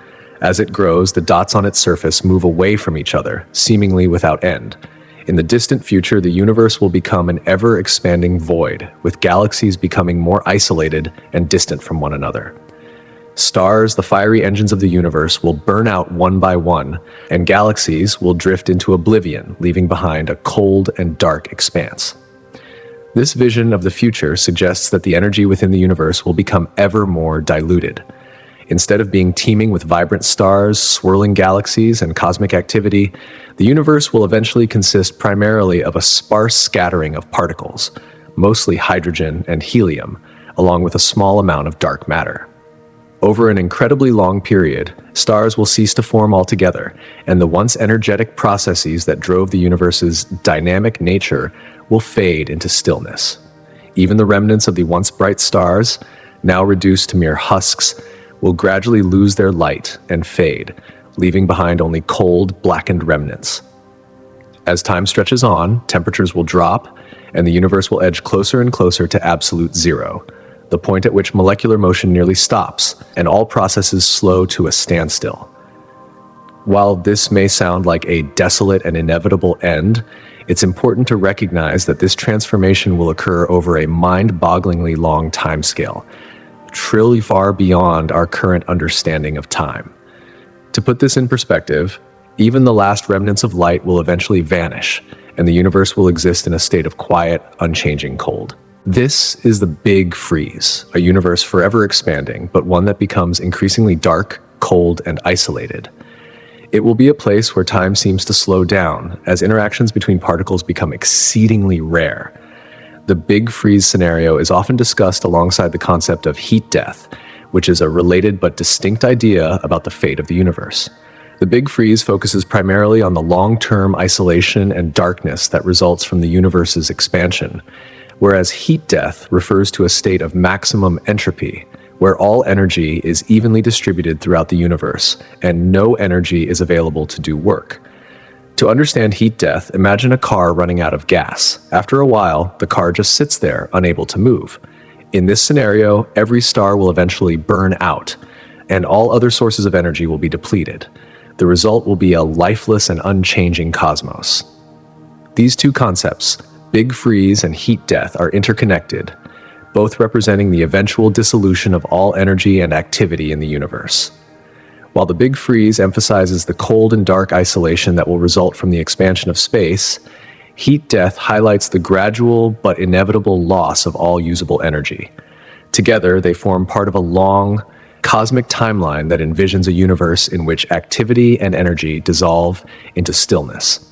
As it grows, the dots on its surface move away from each other, seemingly without end. In the distant future, the universe will become an ever-expanding void, with galaxies becoming more isolated and distant from one another. Stars, the fiery engines of the universe, will burn out one by one, and galaxies will drift into oblivion, leaving behind a cold and dark expanse. This vision of the future suggests that the energy within the universe will become ever more diluted. Instead of being teeming with vibrant stars, swirling galaxies, and cosmic activity, the universe will eventually consist primarily of a sparse scattering of particles, mostly hydrogen and helium, along with a small amount of dark matter. Over an incredibly long period, stars will cease to form altogether, and the once energetic processes that drove the universe's dynamic nature will fade into stillness. Even the remnants of the once bright stars, now reduced to mere husks, will gradually lose their light and fade, leaving behind only cold, blackened remnants. As time stretches on, temperatures will drop, and the universe will edge closer and closer to absolute zero, the point at which molecular motion nearly stops, and all processes slow to a standstill. While this may sound like a desolate and inevitable end, it's important to recognize that this transformation will occur over a mind-bogglingly long timescale, truly far beyond our current understanding of time. To put this in perspective, even the last remnants of light will eventually vanish, and the universe will exist in a state of quiet, unchanging cold. This is the Big Freeze, a universe forever expanding, but one that becomes increasingly dark, cold, and isolated. It will be a place where time seems to slow down, as interactions between particles become exceedingly rare. The Big Freeze scenario is often discussed alongside the concept of heat death, which is a related but distinct idea about the fate of the universe. The Big Freeze focuses primarily on the long-term isolation and darkness that results from the universe's expansion, whereas heat death refers to a state of maximum entropy, where all energy is evenly distributed throughout the universe, and no energy is available to do work. To understand heat death, imagine a car running out of gas. After a while, the car just sits there, unable to move. In this scenario, every star will eventually burn out, and all other sources of energy will be depleted. The result will be a lifeless and unchanging cosmos. These two concepts, Big Freeze and heat death, are interconnected, both representing the eventual dissolution of all energy and activity in the universe. While the Big Freeze emphasizes the cold and dark isolation that will result from the expansion of space, heat death highlights the gradual but inevitable loss of all usable energy. Together, they form part of a long, cosmic timeline that envisions a universe in which activity and energy dissolve into stillness.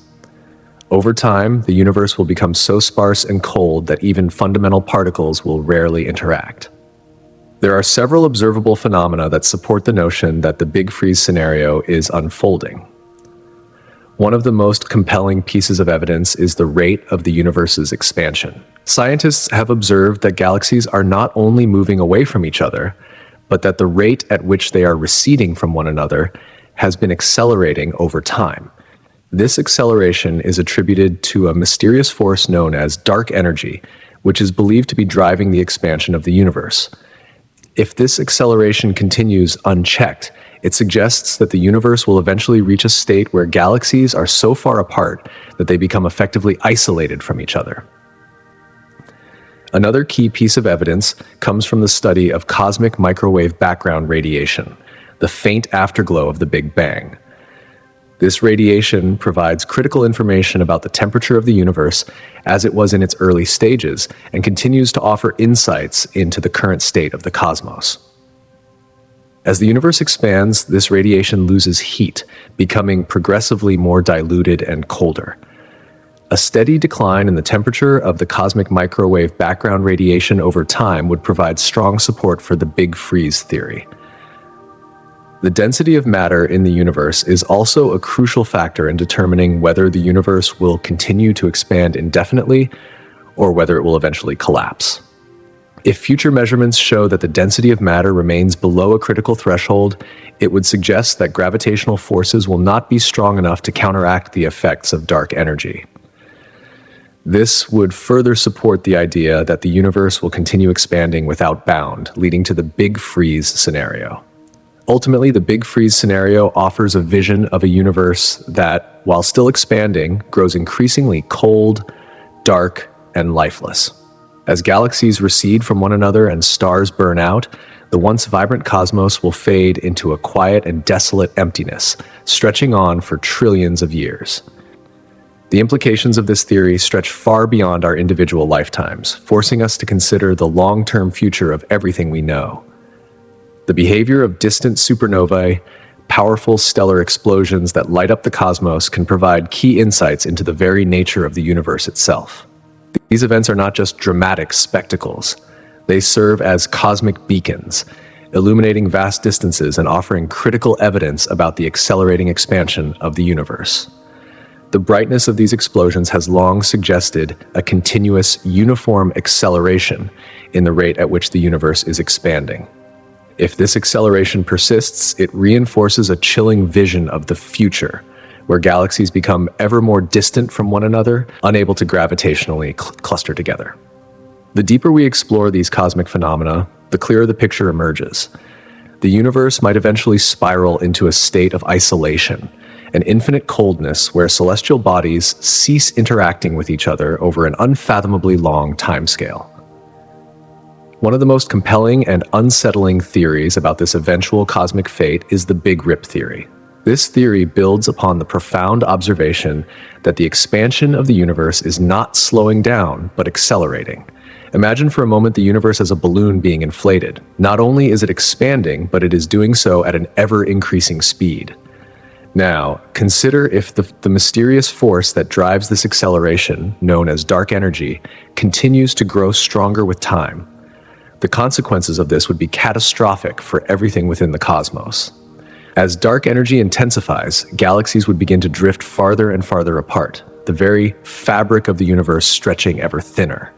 Over time, the universe will become so sparse and cold that even fundamental particles will rarely interact. There are several observable phenomena that support the notion that the Big Freeze scenario is unfolding. One of the most compelling pieces of evidence is the rate of the universe's expansion. Scientists have observed that galaxies are not only moving away from each other, but that the rate at which they are receding from one another has been accelerating over time. This acceleration is attributed to a mysterious force known as dark energy, which is believed to be driving the expansion of the universe. If this acceleration continues unchecked, it suggests that the universe will eventually reach a state where galaxies are so far apart that they become effectively isolated from each other. Another key piece of evidence comes from the study of cosmic microwave background radiation, the faint afterglow of the Big Bang. This radiation provides critical information about the temperature of the universe as it was in its early stages and continues to offer insights into the current state of the cosmos. As the universe expands, this radiation loses heat, becoming progressively more diluted and colder. A steady decline in the temperature of the cosmic microwave background radiation over time would provide strong support for the Big Freeze theory. The density of matter in the universe is also a crucial factor in determining whether the universe will continue to expand indefinitely or whether it will eventually collapse. If future measurements show that the density of matter remains below a critical threshold, it would suggest that gravitational forces will not be strong enough to counteract the effects of dark energy. This would further support the idea that the universe will continue expanding without bound, leading to the Big Freeze scenario. Ultimately, the Big Freeze scenario offers a vision of a universe that, while still expanding, grows increasingly cold, dark, and lifeless. As galaxies recede from one another and stars burn out, the once vibrant cosmos will fade into a quiet and desolate emptiness, stretching on for trillions of years. The implications of this theory stretch far beyond our individual lifetimes, forcing us to consider the long-term future of everything we know. The behavior of distant supernovae, powerful stellar explosions that light up the cosmos can provide key insights into the very nature of the universe itself. These events are not just dramatic spectacles. They serve as cosmic beacons, illuminating vast distances and offering critical evidence about the accelerating expansion of the universe. The brightness of these explosions has long suggested a continuous, uniform acceleration in the rate at which the universe is expanding. If this acceleration persists, it reinforces a chilling vision of the future, where galaxies become ever more distant from one another, unable to gravitationally cluster together. The deeper we explore these cosmic phenomena, the clearer the picture emerges. The universe might eventually spiral into a state of isolation, an infinite coldness where celestial bodies cease interacting with each other over an unfathomably long timescale. One of the most compelling and unsettling theories about this eventual cosmic fate is the Big Rip theory. This theory builds upon the profound observation that the expansion of the universe is not slowing down, but accelerating. Imagine for a moment the universe as a balloon being inflated. Not only is it expanding, but it is doing so at an ever-increasing speed. Now, consider if the mysterious force that drives this acceleration, known as dark energy, continues to grow stronger with time. The consequences of this would be catastrophic for everything within the cosmos. As dark energy intensifies, galaxies would begin to drift farther and farther apart, the very fabric of the universe stretching ever thinner.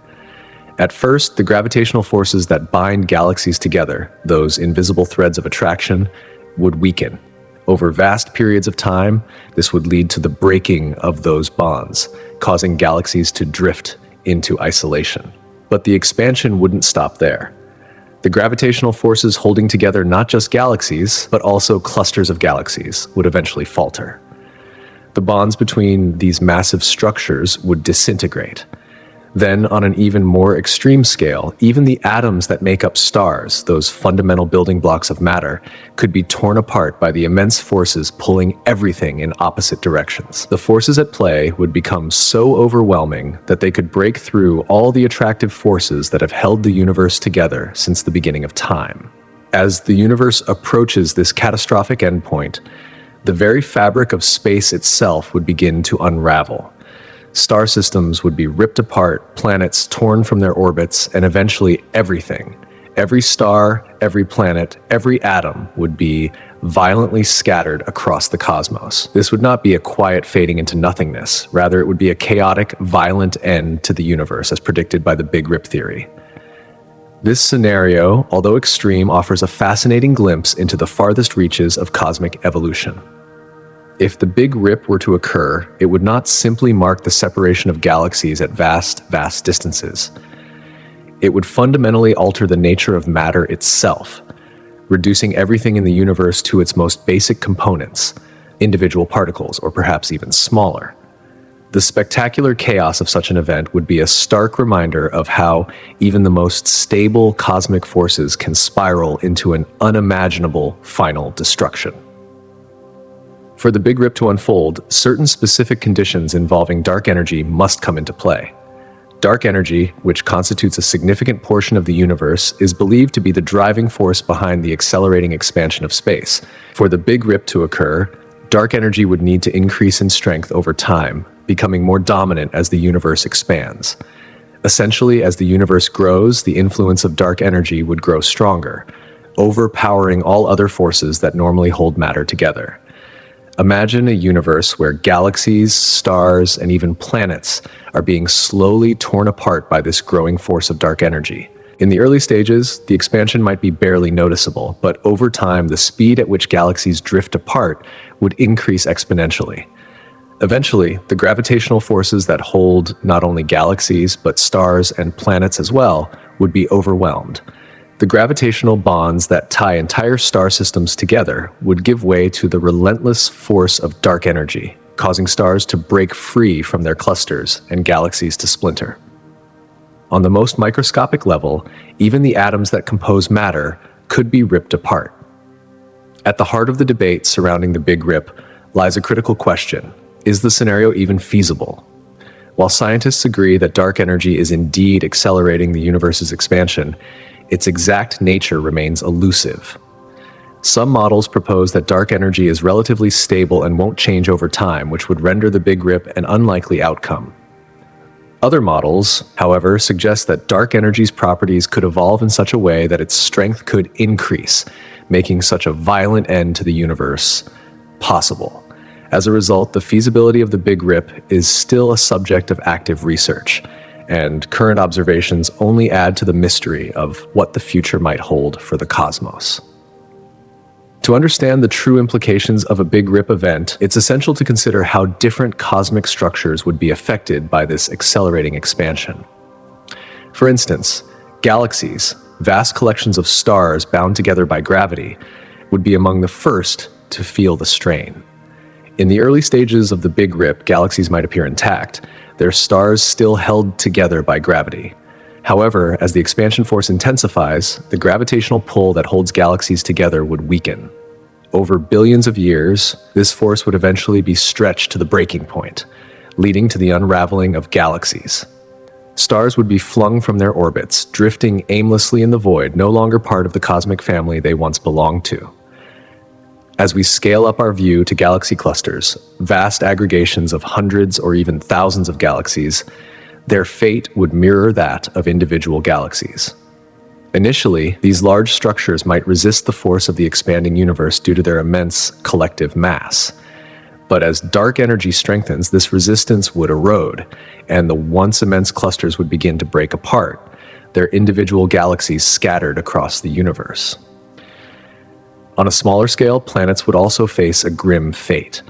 At first, the gravitational forces that bind galaxies together, those invisible threads of attraction, would weaken. Over vast periods of time, this would lead to the breaking of those bonds, causing galaxies to drift into isolation. But the expansion wouldn't stop there. The gravitational forces holding together not just galaxies, but also clusters of galaxies would eventually falter. The bonds between these massive structures would disintegrate. Then, on an even more extreme scale, even the atoms that make up stars, those fundamental building blocks of matter, could be torn apart by the immense forces pulling everything in opposite directions. The forces at play would become so overwhelming that they could break through all the attractive forces that have held the universe together since the beginning of time. As the universe approaches this catastrophic endpoint, the very fabric of space itself would begin to unravel. Star systems would be ripped apart, planets torn from their orbits, and eventually everything, every star, every planet, every atom would be violently scattered across the cosmos. This would not be a quiet fading into nothingness. Rather, it would be a chaotic, violent end to the universe as predicted by the Big Rip theory. This scenario, although extreme, offers a fascinating glimpse into the farthest reaches of cosmic evolution. If the Big Rip were to occur, it would not simply mark the separation of galaxies at vast, vast distances. It would fundamentally alter the nature of matter itself, reducing everything in the universe to its most basic components, individual particles, or perhaps even smaller. The spectacular chaos of such an event would be a stark reminder of how even the most stable cosmic forces can spiral into an unimaginable final destruction. For the Big Rip to unfold, certain specific conditions involving dark energy must come into play. Dark energy, which constitutes a significant portion of the universe, is believed to be the driving force behind the accelerating expansion of space. For the Big Rip to occur, dark energy would need to increase in strength over time, becoming more dominant as the universe expands. Essentially, as the universe grows, the influence of dark energy would grow stronger, overpowering all other forces that normally hold matter together. Imagine a universe where galaxies, stars, and even planets are being slowly torn apart by this growing force of dark energy. In the early stages, the expansion might be barely noticeable, but over time, the speed at which galaxies drift apart would increase exponentially. Eventually, the gravitational forces that hold not only galaxies, but stars and planets as well, would be overwhelmed. The gravitational bonds that tie entire star systems together would give way to the relentless force of dark energy, causing stars to break free from their clusters and galaxies to splinter. On the most microscopic level, even the atoms that compose matter could be ripped apart. At the heart of the debate surrounding the Big Rip lies a critical question: is the scenario even feasible? While scientists agree that dark energy is indeed accelerating the universe's expansion, its exact nature remains elusive. Some models propose that dark energy is relatively stable and won't change over time, which would render the Big Rip an unlikely outcome. Other models, however, suggest that dark energy's properties could evolve in such a way that its strength could increase, making such a violent end to the universe possible. As a result, the feasibility of the Big Rip is still a subject of active research, and current observations only add to the mystery of what the future might hold for the cosmos. To understand the true implications of a Big Rip event, it's essential to consider how different cosmic structures would be affected by this accelerating expansion. For instance, galaxies, vast collections of stars bound together by gravity, would be among the first to feel the strain. In the early stages of the Big Rip, galaxies might appear intact, their stars still held together by gravity. However, as the expansion force intensifies, the gravitational pull that holds galaxies together would weaken. Over billions of years, this force would eventually be stretched to the breaking point, leading to the unraveling of galaxies. Stars would be flung from their orbits, drifting aimlessly in the void, no longer part of the cosmic family they once belonged to. As we scale up our view to galaxy clusters, vast aggregations of hundreds or even thousands of galaxies, their fate would mirror that of individual galaxies. Initially, these large structures might resist the force of the expanding universe due to their immense collective mass. But as dark energy strengthens, this resistance would erode, and the once immense clusters would begin to break apart, their individual galaxies scattered across the universe. On a smaller scale, planets would also face a grim fate.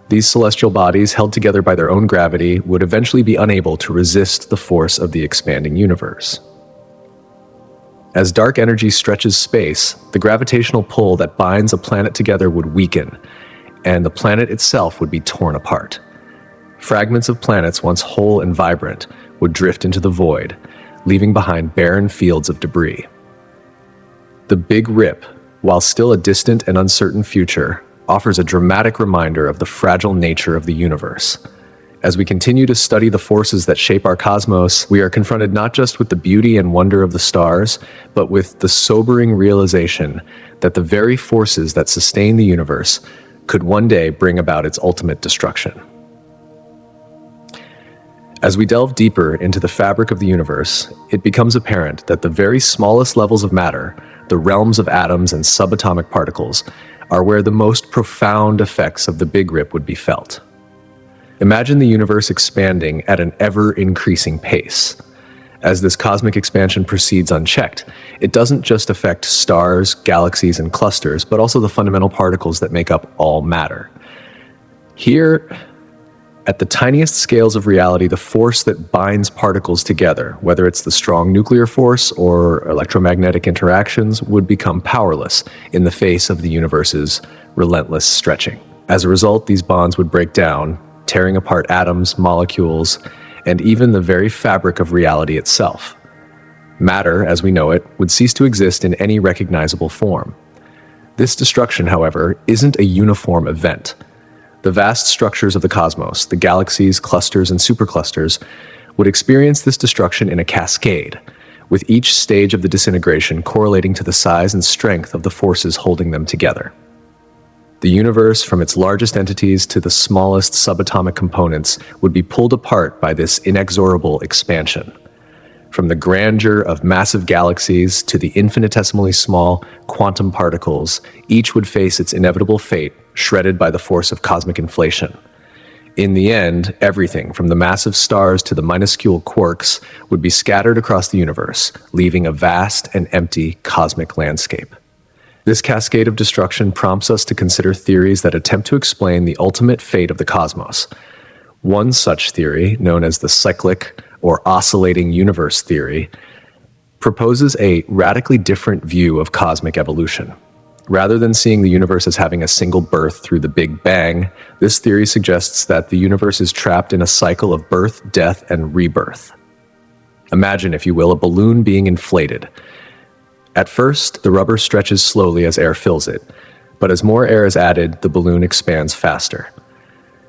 These celestial bodies, held together by their own gravity, would eventually be unable to resist the force of the expanding universe. As dark energy stretches space, the gravitational pull that binds a planet together would weaken, and the planet itself would be torn apart. Fragments of planets once whole and vibrant would drift into the void, leaving behind barren fields of debris. The Big Rip, while still a distant and uncertain future, offers a dramatic reminder of the fragile nature of the universe. As we continue to study the forces that shape our cosmos, we are confronted not just with the beauty and wonder of the stars, but with the sobering realization that the very forces that sustain the universe could one day bring about its ultimate destruction. As we delve deeper into the fabric of the universe, it becomes apparent that the very smallest levels of matter, the realms of atoms and subatomic particles, are where the most profound effects of the Big Rip would be felt. Imagine the universe expanding at an ever-increasing pace. As this cosmic expansion proceeds unchecked, it doesn't just affect stars, galaxies, and clusters, but also the fundamental particles that make up all matter. Here, at the tiniest scales of reality, the force that binds particles together, whether it's the strong nuclear force or electromagnetic interactions, would become powerless in the face of the universe's relentless stretching. As a result, these bonds would break down, tearing apart atoms, molecules, and even the very fabric of reality itself. Matter, as we know it, would cease to exist in any recognizable form. This destruction, however, isn't a uniform event. The vast structures of the cosmos, the galaxies, clusters, and superclusters, would experience this destruction in a cascade, with each stage of the disintegration correlating to the size and strength of the forces holding them together. The universe, from its largest entities to the smallest subatomic components, would be pulled apart by this inexorable expansion. From the grandeur of massive galaxies to the infinitesimally small quantum particles, each would face its inevitable fate, shredded by the force of cosmic inflation. In the end, everything, from the massive stars to the minuscule quarks, would be scattered across the universe, leaving a vast and empty cosmic landscape. This cascade of destruction prompts us to consider theories that attempt to explain the ultimate fate of the cosmos. One such theory, known as the cyclic or oscillating universe theory, proposes a radically different view of cosmic evolution. Rather than seeing the universe as having a single birth through the Big Bang, this theory suggests that the universe is trapped in a cycle of birth, death, and rebirth. Imagine, if you will, a balloon being inflated. At first, the rubber stretches slowly as air fills it, but as more air is added, the balloon expands faster.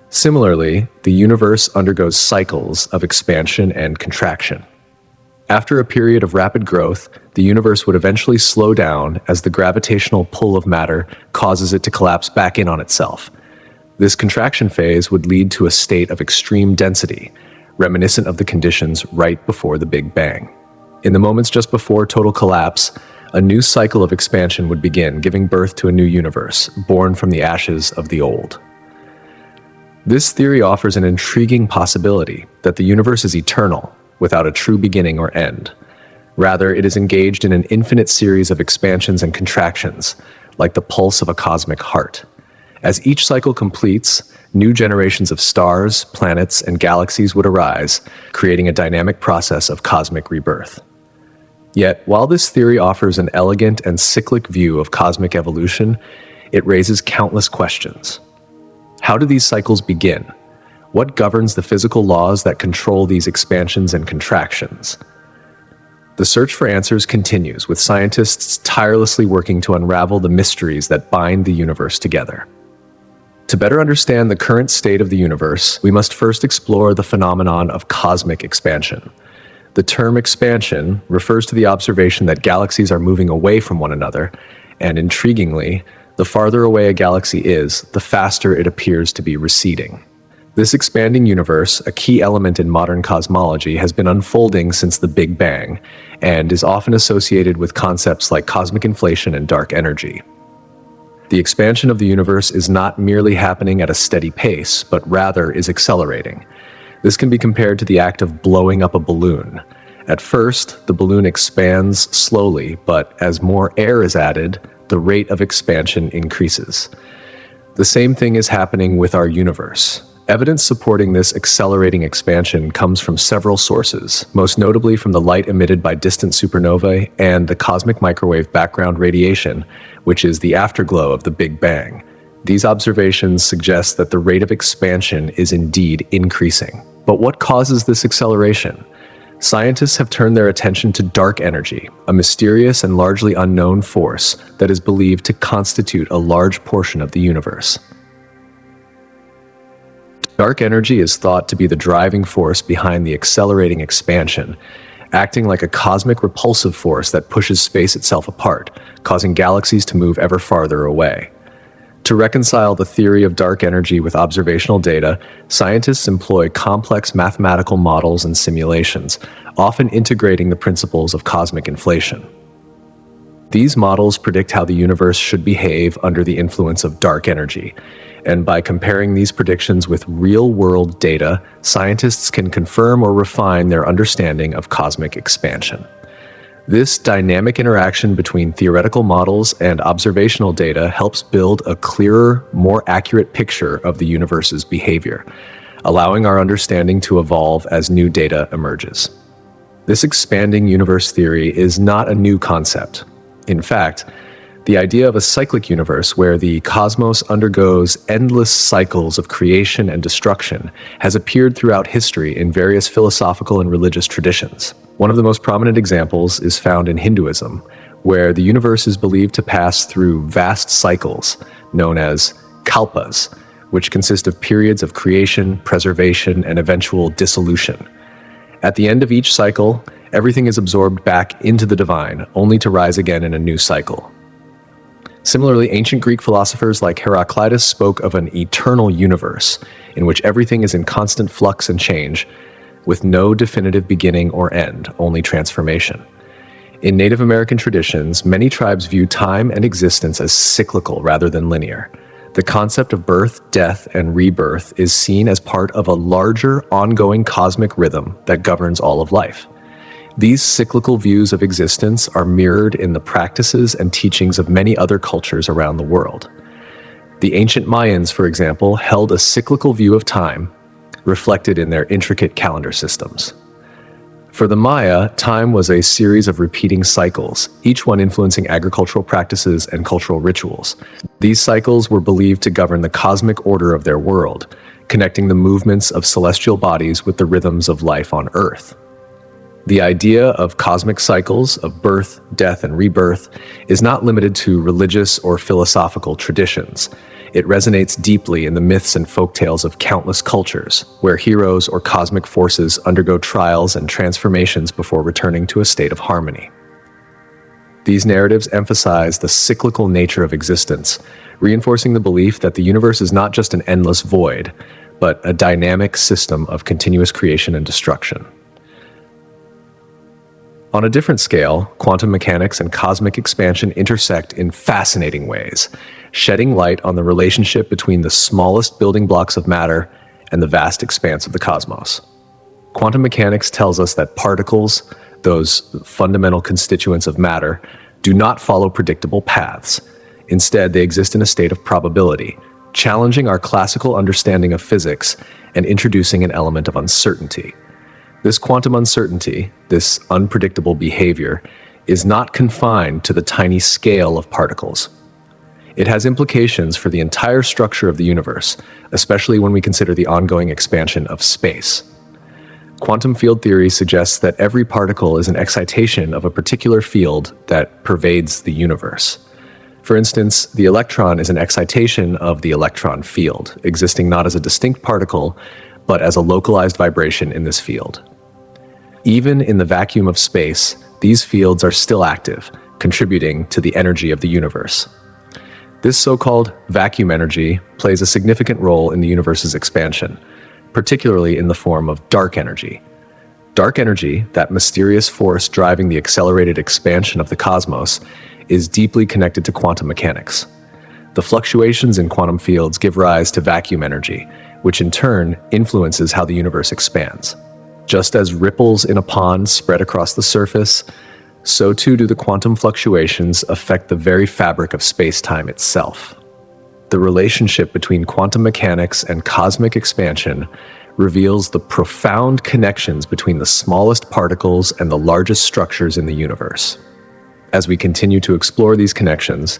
Similarly, the universe undergoes cycles of expansion and contraction. After a period of rapid growth, the universe would eventually slow down as the gravitational pull of matter causes it to collapse back in on itself. This contraction phase would lead to a state of extreme density, reminiscent of the conditions right before the Big Bang. In the moments just before total collapse, a new cycle of expansion would begin, giving birth to a new universe, born from the ashes of the old. This theory offers an intriguing possibility that the universe is eternal, without a true beginning or end. Rather, it is engaged in an infinite series of expansions and contractions, like the pulse of a cosmic heart. As each cycle completes, new generations of stars, planets, and galaxies would arise, creating a dynamic process of cosmic rebirth. Yet, while this theory offers an elegant and cyclic view of cosmic evolution, it raises countless questions. How do these cycles begin? What governs the physical laws that control these expansions and contractions? The search for answers continues, with scientists tirelessly working to unravel the mysteries that bind the universe together. To better understand the current state of the universe, we must first explore the phenomenon of cosmic expansion. The term expansion refers to the observation that galaxies are moving away from one another, and intriguingly, the farther away a galaxy is, the faster it appears to be receding. This expanding universe, a key element in modern cosmology, has been unfolding since the Big Bang, and is often associated with concepts like cosmic inflation and dark energy. The expansion of the universe is not merely happening at a steady pace, but rather is accelerating. This can be compared to the act of blowing up a balloon. At first, the balloon expands slowly, but as more air is added, the rate of expansion increases. The same thing is happening with our universe. Evidence supporting this accelerating expansion comes from several sources, most notably from the light emitted by distant supernovae and the cosmic microwave background radiation, which is the afterglow of the Big Bang. These observations suggest that the rate of expansion is indeed increasing. But what causes this acceleration? Scientists have turned their attention to dark energy, a mysterious and largely unknown force that is believed to constitute a large portion of the universe. Dark energy is thought to be the driving force behind the accelerating expansion, acting like a cosmic repulsive force that pushes space itself apart, causing galaxies to move ever farther away. To reconcile the theory of dark energy with observational data, scientists employ complex mathematical models and simulations, often integrating the principles of cosmic inflation. These models predict how the universe should behave under the influence of dark energy, and by comparing these predictions with real-world data, scientists can confirm or refine their understanding of cosmic expansion. This dynamic interaction between theoretical models and observational data helps build a clearer, more accurate picture of the universe's behavior, allowing our understanding to evolve as new data emerges. This expanding universe theory is not a new concept. In fact, the idea of a cyclic universe where the cosmos undergoes endless cycles of creation and destruction has appeared throughout history in various philosophical and religious traditions. One of the most prominent examples is found in Hinduism, where the universe is believed to pass through vast cycles known as kalpas, which consist of periods of creation, preservation, and eventual dissolution. At the end of each cycle, everything is absorbed back into the divine, only to rise again in a new cycle. Similarly, ancient Greek philosophers like Heraclitus spoke of an eternal universe in which everything is in constant flux and change, with no definitive beginning or end, only transformation. In Native American traditions, many tribes view time and existence as cyclical rather than linear. The concept of birth, death, and rebirth is seen as part of a larger, ongoing cosmic rhythm that governs all of life. These cyclical views of existence are mirrored in the practices and teachings of many other cultures around the world. The ancient Mayans, for example, held a cyclical view of time, reflected in their intricate calendar systems. For the Maya, time was a series of repeating cycles, each one influencing agricultural practices and cultural rituals. These cycles were believed to govern the cosmic order of their world, connecting the movements of celestial bodies with the rhythms of life on Earth. The idea of cosmic cycles of birth, death, and rebirth is not limited to religious or philosophical traditions. It resonates deeply in the myths and folktales of countless cultures, where heroes or cosmic forces undergo trials and transformations before returning to a state of harmony. These narratives emphasize the cyclical nature of existence, reinforcing the belief that the universe is not just an endless void, but a dynamic system of continuous creation and destruction. On a different scale, quantum mechanics and cosmic expansion intersect in fascinating ways, shedding light on the relationship between the smallest building blocks of matter and the vast expanse of the cosmos. Quantum mechanics tells us that particles, those fundamental constituents of matter, do not follow predictable paths. Instead, they exist in a state of probability, challenging our classical understanding of physics and introducing an element of uncertainty. This quantum uncertainty, this unpredictable behavior, is not confined to the tiny scale of particles. It has implications for the entire structure of the universe, especially when we consider the ongoing expansion of space. Quantum field theory suggests that every particle is an excitation of a particular field that pervades the universe. For instance, the electron is an excitation of the electron field, existing not as a distinct particle, but as a localized vibration in this field. Even in the vacuum of space, these fields are still active, contributing to the energy of the universe. This so-called vacuum energy plays a significant role in the universe's expansion, particularly in the form of dark energy. Dark energy, that mysterious force driving the accelerated expansion of the cosmos, is deeply connected to quantum mechanics. The fluctuations in quantum fields give rise to vacuum energy, which in turn influences how the universe expands. Just as ripples in a pond spread across the surface, so too do the quantum fluctuations affect the very fabric of space-time itself. The relationship between quantum mechanics and cosmic expansion reveals the profound connections between the smallest particles and the largest structures in the universe. As we continue to explore these connections,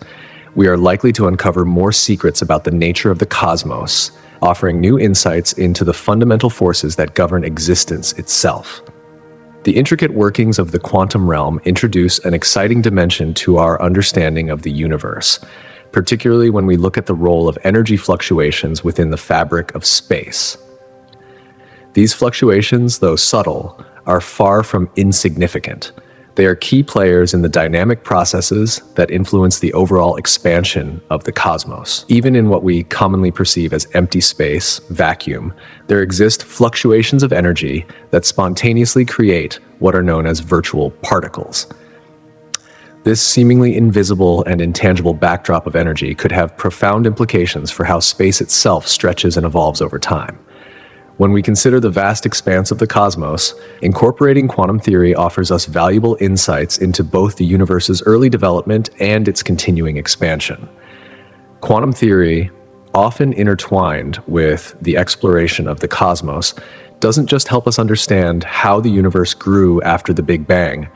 we are likely to uncover more secrets about the nature of the cosmos, offering new insights into the fundamental forces that govern existence itself. The intricate workings of the quantum realm introduce an exciting dimension to our understanding of the universe, particularly when we look at the role of energy fluctuations within the fabric of space. These fluctuations, though subtle, are far from insignificant. They are key players in the dynamic processes that influence the overall expansion of the cosmos. Even in what we commonly perceive as empty space, vacuum, there exist fluctuations of energy that spontaneously create what are known as virtual particles. This seemingly invisible and intangible backdrop of energy could have profound implications for how space itself stretches and evolves over time. When we consider the vast expanse of the cosmos, incorporating quantum theory offers us valuable insights into both the universe's early development and its continuing expansion. Quantum theory, often intertwined with the exploration of the cosmos, doesn't just help us understand how the universe grew after the Big Bang,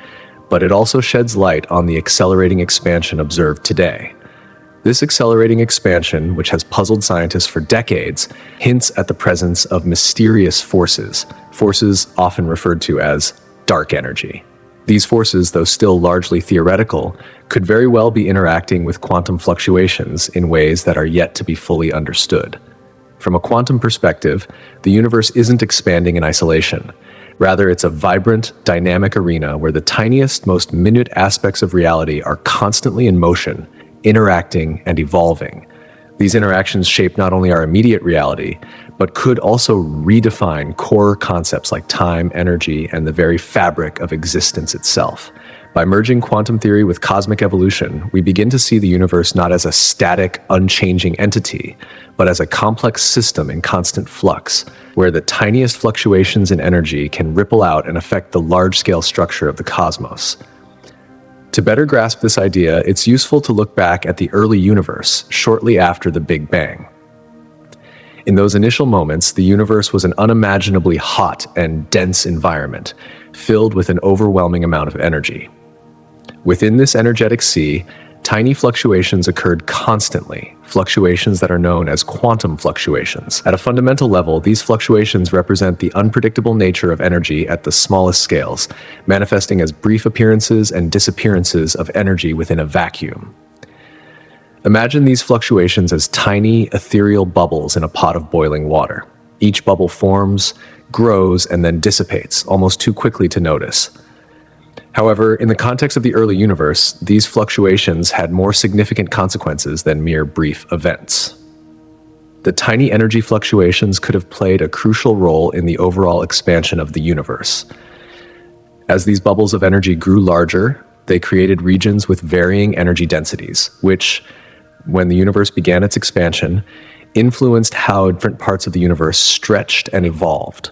but it also sheds light on the accelerating expansion observed today. This accelerating expansion, which has puzzled scientists for decades, hints at the presence of mysterious forces often referred to as dark energy. These forces, though still largely theoretical, could very well be interacting with quantum fluctuations in ways that are yet to be fully understood. From a quantum perspective, the universe isn't expanding in isolation. Rather, it's a vibrant, dynamic arena where the tiniest, most minute aspects of reality are constantly in motion, interacting and evolving. These interactions shape not only our immediate reality, but could also redefine core concepts like time, energy, and the very fabric of existence itself. By merging quantum theory with cosmic evolution, we begin to see the universe not as a static, unchanging entity, but as a complex system in constant flux, where the tiniest fluctuations in energy can ripple out and affect the large-scale structure of the cosmos. To better grasp this idea, it's useful to look back at the early universe, shortly after the Big Bang. In those initial moments, the universe was an unimaginably hot and dense environment, filled with an overwhelming amount of energy. Within this energetic sea, tiny fluctuations occurred constantly, fluctuations that are known as quantum fluctuations. At a fundamental level, these fluctuations represent the unpredictable nature of energy at the smallest scales, manifesting as brief appearances and disappearances of energy within a vacuum. Imagine these fluctuations as tiny, ethereal bubbles in a pot of boiling water. Each bubble forms, grows, and then dissipates, almost too quickly to notice. However, in the context of the early universe, these fluctuations had more significant consequences than mere brief events. The tiny energy fluctuations could have played a crucial role in the overall expansion of the universe. As these bubbles of energy grew larger, they created regions with varying energy densities, which, when the universe began its expansion, influenced how different parts of the universe stretched and evolved.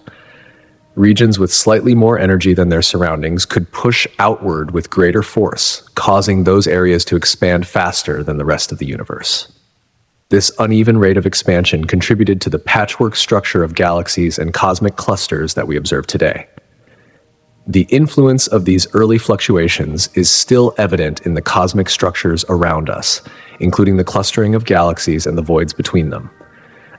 Regions with slightly more energy than their surroundings could push outward with greater force, causing those areas to expand faster than the rest of the universe. This uneven rate of expansion contributed to the patchwork structure of galaxies and cosmic clusters that we observe today. The influence of these early fluctuations is still evident in the cosmic structures around us, including the clustering of galaxies and the voids between them.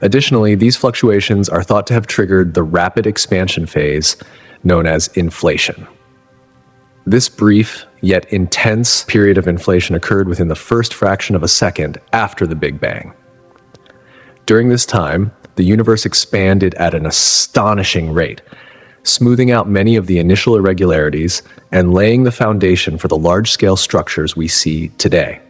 Additionally, these fluctuations are thought to have triggered the rapid expansion phase known as inflation. This brief, yet intense period of inflation occurred within the first fraction of a second after the Big Bang. During this time, the universe expanded at an astonishing rate, smoothing out many of the initial irregularities and laying the foundation for the large-scale structures we see today.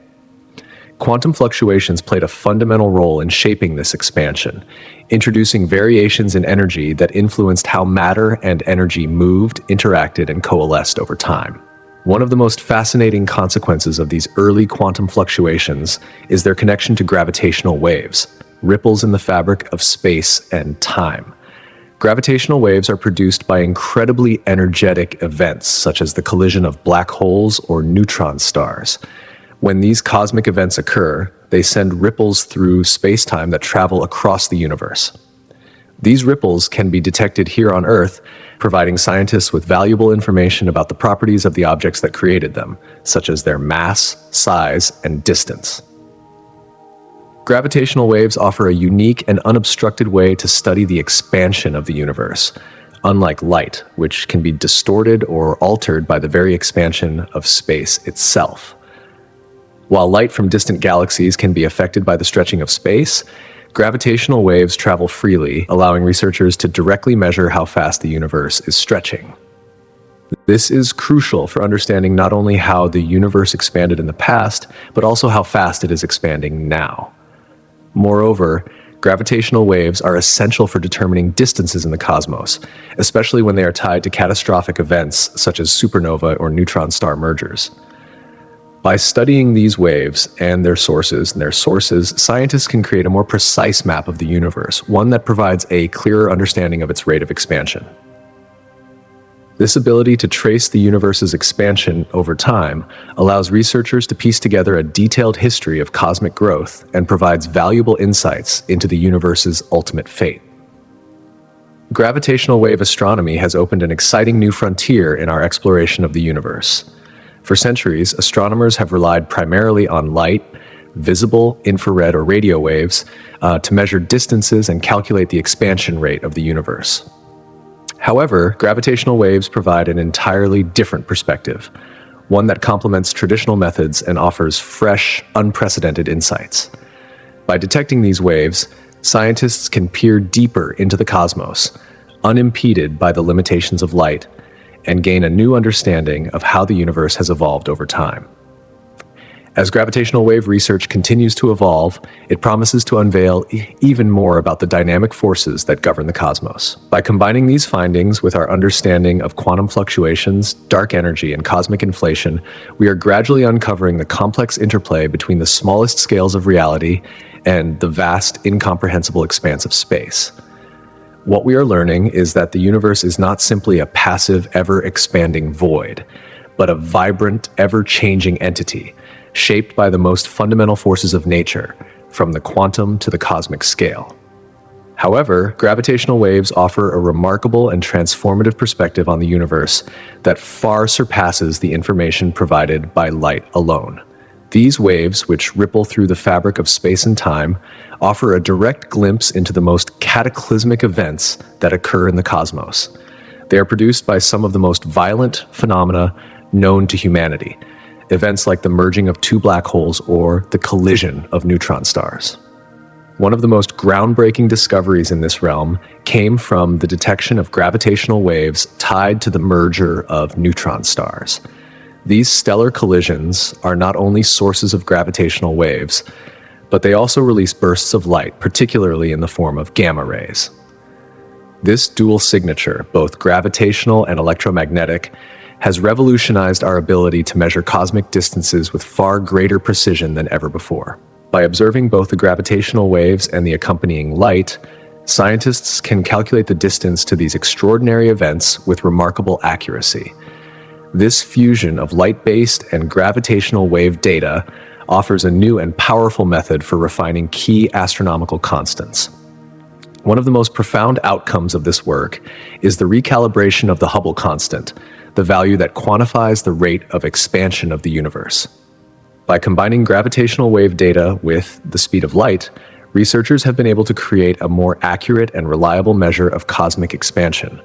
Quantum fluctuations played a fundamental role in shaping this expansion, introducing variations in energy that influenced how matter and energy moved, interacted, and coalesced over time. One of the most fascinating consequences of these early quantum fluctuations is their connection to gravitational waves, ripples in the fabric of space and time. Gravitational waves are produced by incredibly energetic events, such as the collision of black holes or neutron stars. When these cosmic events occur, they send ripples through space-time that travel across the universe. These ripples can be detected here on Earth, providing scientists with valuable information about the properties of the objects that created them, such as their mass, size, and distance. Gravitational waves offer a unique and unobstructed way to study the expansion of the universe, unlike light, which can be distorted or altered by the very expansion of space itself. While light from distant galaxies can be affected by the stretching of space, gravitational waves travel freely, allowing researchers to directly measure how fast the universe is stretching. This is crucial for understanding not only how the universe expanded in the past, but also how fast it is expanding now. Moreover, gravitational waves are essential for determining distances in the cosmos, especially when they are tied to catastrophic events such as supernova or neutron star mergers. By studying these waves and their sources, scientists can create a more precise map of the universe, one that provides a clearer understanding of its rate of expansion. This ability to trace the universe's expansion over time allows researchers to piece together a detailed history of cosmic growth and provides valuable insights into the universe's ultimate fate. Gravitational wave astronomy has opened an exciting new frontier in our exploration of the universe. For centuries, astronomers have relied primarily on light, visible, infrared, or radio waves to measure distances and calculate the expansion rate of the universe. However, gravitational waves provide an entirely different perspective, one that complements traditional methods and offers fresh, unprecedented insights. By detecting these waves, scientists can peer deeper into the cosmos, unimpeded by the limitations of light, and gain a new understanding of how the universe has evolved over time. As gravitational wave research continues to evolve, it promises to unveil even more about the dynamic forces that govern the cosmos. By combining these findings with our understanding of quantum fluctuations, dark energy, and cosmic inflation, we are gradually uncovering the complex interplay between the smallest scales of reality and the vast, incomprehensible expanse of space. What we are learning is that the universe is not simply a passive, ever-expanding void, but a vibrant, ever-changing entity, shaped by the most fundamental forces of nature, from the quantum to the cosmic scale. However, gravitational waves offer a remarkable and transformative perspective on the universe that far surpasses the information provided by light alone. These waves, which ripple through the fabric of space and time, offer a direct glimpse into the most cataclysmic events that occur in the cosmos. They are produced by some of the most violent phenomena known to humanity, events like the merging of two black holes or the collision of neutron stars. One of the most groundbreaking discoveries in this realm came from the detection of gravitational waves tied to the merger of neutron stars. These stellar collisions are not only sources of gravitational waves, but they also release bursts of light, particularly in the form of gamma rays. This dual signature, both gravitational and electromagnetic, has revolutionized our ability to measure cosmic distances with far greater precision than ever before. By observing both the gravitational waves and the accompanying light, scientists can calculate the distance to these extraordinary events with remarkable accuracy. This fusion of light-based and gravitational wave data offers a new and powerful method for refining key astronomical constants. One of the most profound outcomes of this work is the recalibration of the Hubble constant, the value that quantifies the rate of expansion of the universe. By combining gravitational wave data with the speed of light, researchers have been able to create a more accurate and reliable measure of cosmic expansion.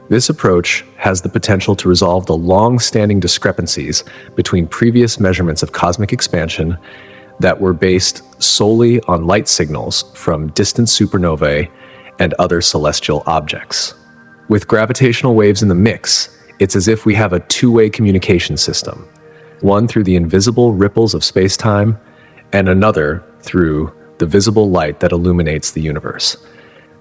This approach has the potential to resolve the long-standing discrepancies between previous measurements of cosmic expansion that were based solely on light signals from distant supernovae and other celestial objects. With gravitational waves in the mix, it's as if we have a two-way communication system, one through the invisible ripples of space-time, and another through the visible light that illuminates the universe.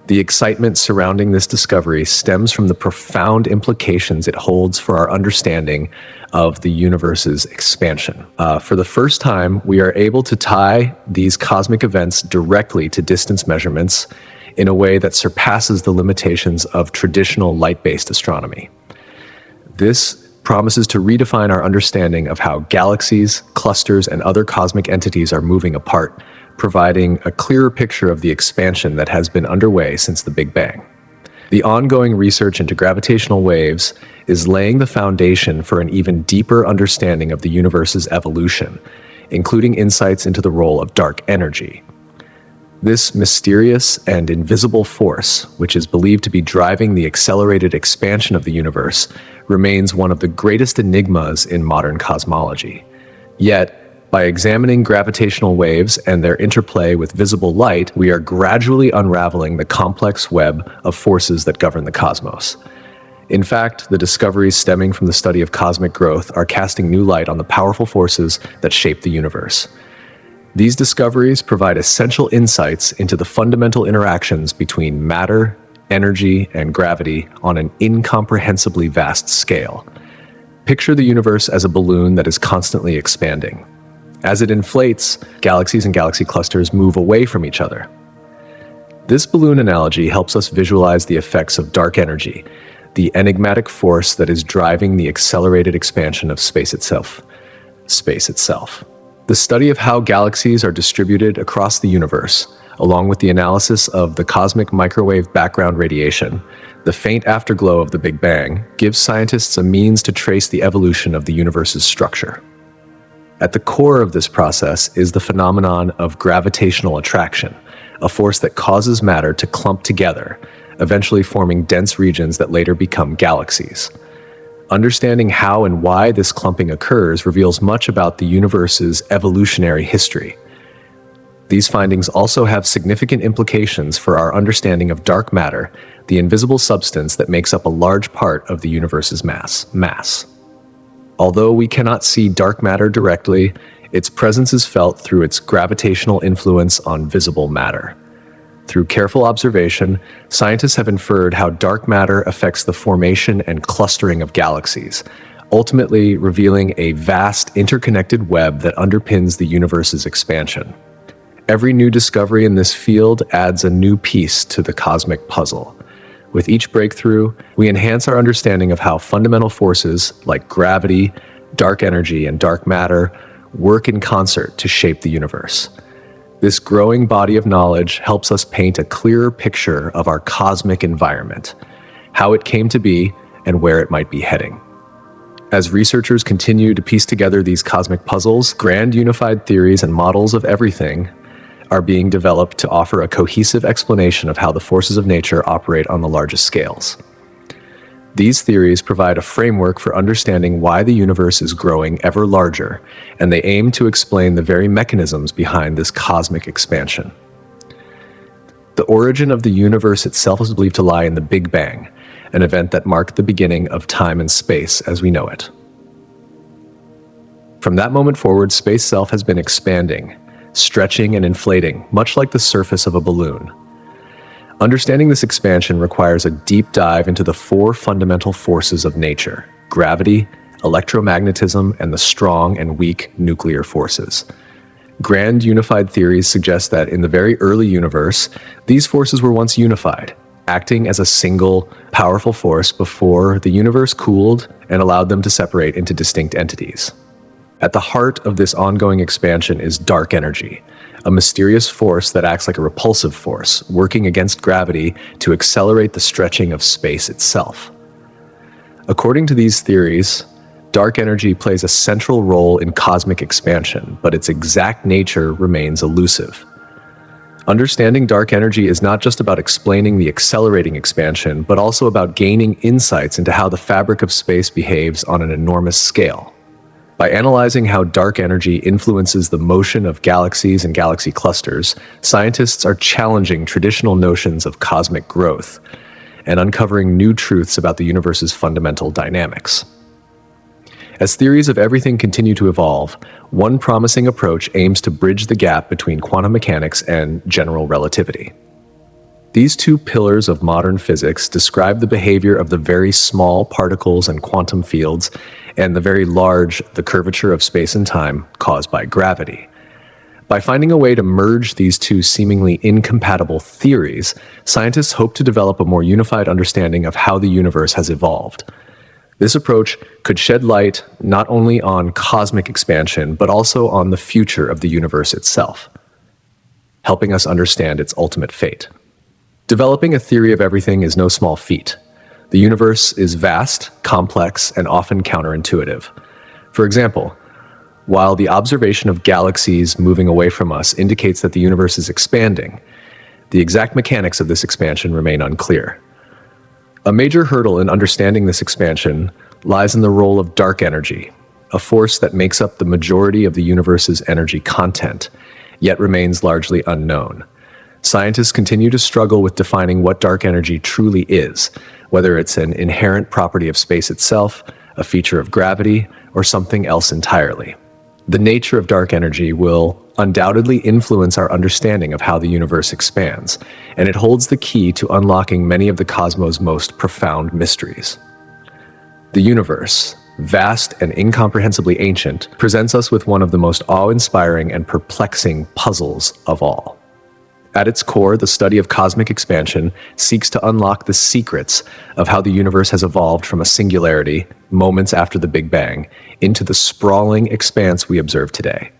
The excitement surrounding this discovery stems from the profound implications it holds for our understanding of the universe's expansion. For the first time, we are able to tie these cosmic events directly to distance measurements in a way that surpasses the limitations of traditional light-based astronomy. This promises to redefine our understanding of how galaxies, clusters, and other cosmic entities are moving apart, providing a clearer picture of the expansion that has been underway since the Big Bang. The ongoing research into gravitational waves is laying the foundation for an even deeper understanding of the universe's evolution, including insights into the role of dark energy. This mysterious and invisible force, which is believed to be driving the accelerated expansion of the universe, remains one of the greatest enigmas in modern cosmology. Yet, by examining gravitational waves and their interplay with visible light, we are gradually unraveling the complex web of forces that govern the cosmos. In fact, the discoveries stemming from the study of cosmic growth are casting new light on the powerful forces that shape the universe. These discoveries provide essential insights into the fundamental interactions between matter, energy, and gravity on an incomprehensibly vast scale. Picture the universe as a balloon that is constantly expanding. As it inflates, galaxies and galaxy clusters move away from each other. This balloon analogy helps us visualize the effects of dark energy, the enigmatic force that is driving the accelerated expansion of space itself. The study of how galaxies are distributed across the universe, along with the analysis of the cosmic microwave background radiation, the faint afterglow of the Big Bang, gives scientists a means to trace the evolution of the universe's structure. At the core of this process is the phenomenon of gravitational attraction, a force that causes matter to clump together, eventually forming dense regions that later become galaxies. Understanding how and why this clumping occurs reveals much about the universe's evolutionary history. These findings also have significant implications for our understanding of dark matter, the invisible substance that makes up a large part of the universe's mass. Although we cannot see dark matter directly, its presence is felt through its gravitational influence on visible matter. Through careful observation, scientists have inferred how dark matter affects the formation and clustering of galaxies, ultimately revealing a vast interconnected web that underpins the universe's expansion. Every new discovery in this field adds a new piece to the cosmic puzzle. With each breakthrough, we enhance our understanding of how fundamental forces like gravity, dark energy, and dark matter work in concert to shape the universe. This growing body of knowledge helps us paint a clearer picture of our cosmic environment, how it came to be, and where it might be heading. As researchers continue to piece together these cosmic puzzles, grand unified theories and models of everything are being developed to offer a cohesive explanation of how the forces of nature operate on the largest scales. These theories provide a framework for understanding why the universe is growing ever larger, and they aim to explain the very mechanisms behind this cosmic expansion. The origin of the universe itself is believed to lie in the Big Bang, an event that marked the beginning of time and space as we know it. From that moment forward, space itself has been expanding, stretching and inflating, much like the surface of a balloon. Understanding this expansion requires a deep dive into the four fundamental forces of nature: gravity, electromagnetism, and the strong and weak nuclear forces. Grand unified theories suggest that in the very early universe, these forces were once unified, acting as a single, powerful force before the universe cooled and allowed them to separate into distinct entities. At the heart of this ongoing expansion is dark energy, a mysterious force that acts like a repulsive force, working against gravity to accelerate the stretching of space itself. According to these theories, dark energy plays a central role in cosmic expansion, but its exact nature remains elusive. Understanding dark energy is not just about explaining the accelerating expansion, but also about gaining insights into how the fabric of space behaves on an enormous scale. By analyzing how dark energy influences the motion of galaxies and galaxy clusters, scientists are challenging traditional notions of cosmic growth and uncovering new truths about the universe's fundamental dynamics. As theories of everything continue to evolve, one promising approach aims to bridge the gap between quantum mechanics and general relativity. These two pillars of modern physics describe the behavior of the very small particles and quantum fields and the very large, the curvature of space and time caused by gravity. By finding a way to merge these two seemingly incompatible theories, scientists hope to develop a more unified understanding of how the universe has evolved. This approach could shed light not only on cosmic expansion, but also on the future of the universe itself, helping us understand its ultimate fate. Developing a theory of everything is no small feat. The universe is vast, complex, and often counterintuitive. For example, while the observation of galaxies moving away from us indicates that the universe is expanding, the exact mechanics of this expansion remain unclear. A major hurdle in understanding this expansion lies in the role of dark energy, a force that makes up the majority of the universe's energy content, yet remains largely unknown. Scientists continue to struggle with defining what dark energy truly is, whether it's an inherent property of space itself, a feature of gravity, or something else entirely. The nature of dark energy will undoubtedly influence our understanding of how the universe expands, and it holds the key to unlocking many of the cosmos' most profound mysteries. The universe, vast and incomprehensibly ancient, presents us with one of the most awe-inspiring and perplexing puzzles of all. At its core, the study of cosmic expansion seeks to unlock the secrets of how the universe has evolved from a singularity, moments after the Big Bang, into the sprawling expanse we observe today.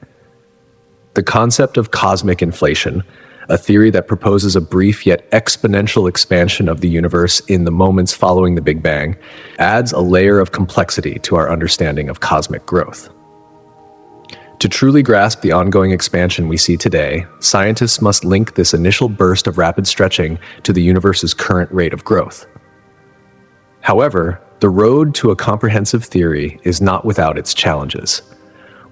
The concept of cosmic inflation, a theory that proposes a brief yet exponential expansion of the universe in the moments following the Big Bang, adds a layer of complexity to our understanding of cosmic growth. To truly grasp the ongoing expansion we see today, scientists must link this initial burst of rapid stretching to the universe's current rate of growth. However, the road to a comprehensive theory is not without its challenges.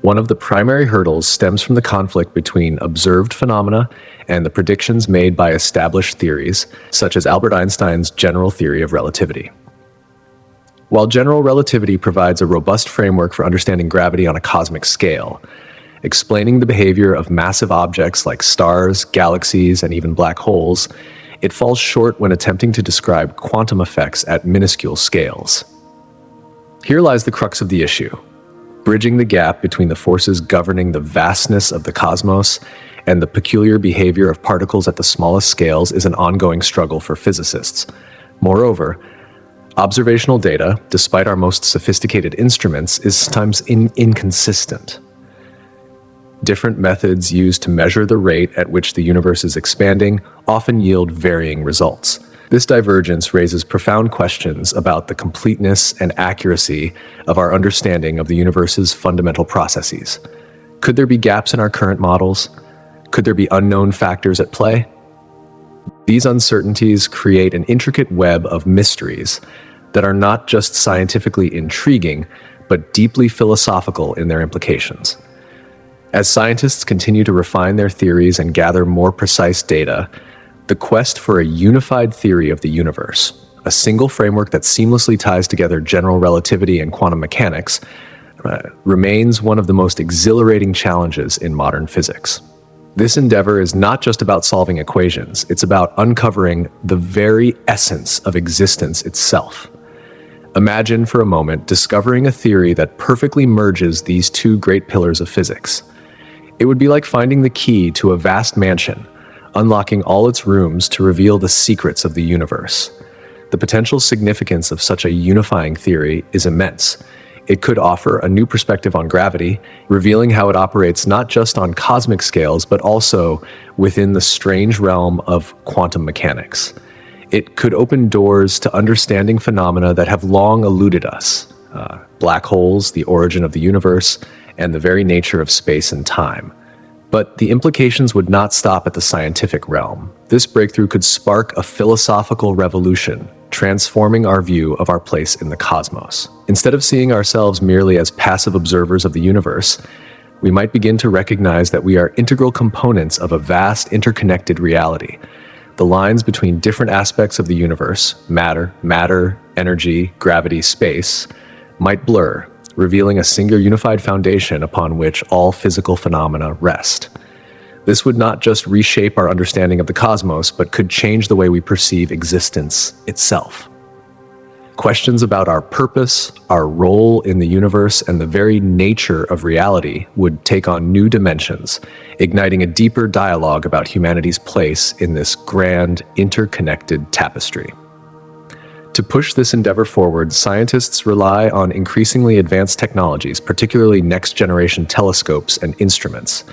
One of the primary hurdles stems from the conflict between observed phenomena and the predictions made by established theories, such as Albert Einstein's general theory of relativity. While general relativity provides a robust framework for understanding gravity on a cosmic scale, explaining the behavior of massive objects like stars, galaxies, and even black holes, it falls short when attempting to describe quantum effects at minuscule scales. Here lies the crux of the issue. Bridging the gap between the forces governing the vastness of the cosmos and the peculiar behavior of particles at the smallest scales is an ongoing struggle for physicists. Moreover, observational data, despite our most sophisticated instruments, is sometimes inconsistent. Different methods used to measure the rate at which the universe is expanding often yield varying results. This divergence raises profound questions about the completeness and accuracy of our understanding of the universe's fundamental processes. Could there be gaps in our current models? Could there be unknown factors at play? These uncertainties create an intricate web of mysteries that are not just scientifically intriguing, but deeply philosophical in their implications. As scientists continue to refine their theories and gather more precise data, the quest for a unified theory of the universe, a single framework that seamlessly ties together general relativity and quantum mechanics, remains one of the most exhilarating challenges in modern physics. This endeavor is not just about solving equations, it's about uncovering the very essence of existence itself. Imagine for a moment discovering a theory that perfectly merges these two great pillars of physics. It would be like finding the key to a vast mansion, unlocking all its rooms to reveal the secrets of the universe. The potential significance of such a unifying theory is immense. It could offer a new perspective on gravity, revealing how it operates not just on cosmic scales, but also within the strange realm of quantum mechanics. It could open doors to understanding phenomena that have long eluded us, black holes, the origin of the universe, and the very nature of space and time. But the implications would not stop at the scientific realm. This breakthrough could spark a philosophical revolution, transforming our view of our place in the cosmos. Instead of seeing ourselves merely as passive observers of the universe, we might begin to recognize that we are integral components of a vast interconnected reality. The lines between different aspects of the universe, matter, energy, gravity, space, might blur, revealing a single unified foundation upon which all physical phenomena rest. This would not just reshape our understanding of the cosmos, but could change the way we perceive existence itself. Questions about our purpose, our role in the universe, and the very nature of reality would take on new dimensions, igniting a deeper dialogue about humanity's place in this grand, interconnected tapestry. To push this endeavor forward, scientists rely on increasingly advanced technologies, particularly next-generation telescopes and instruments.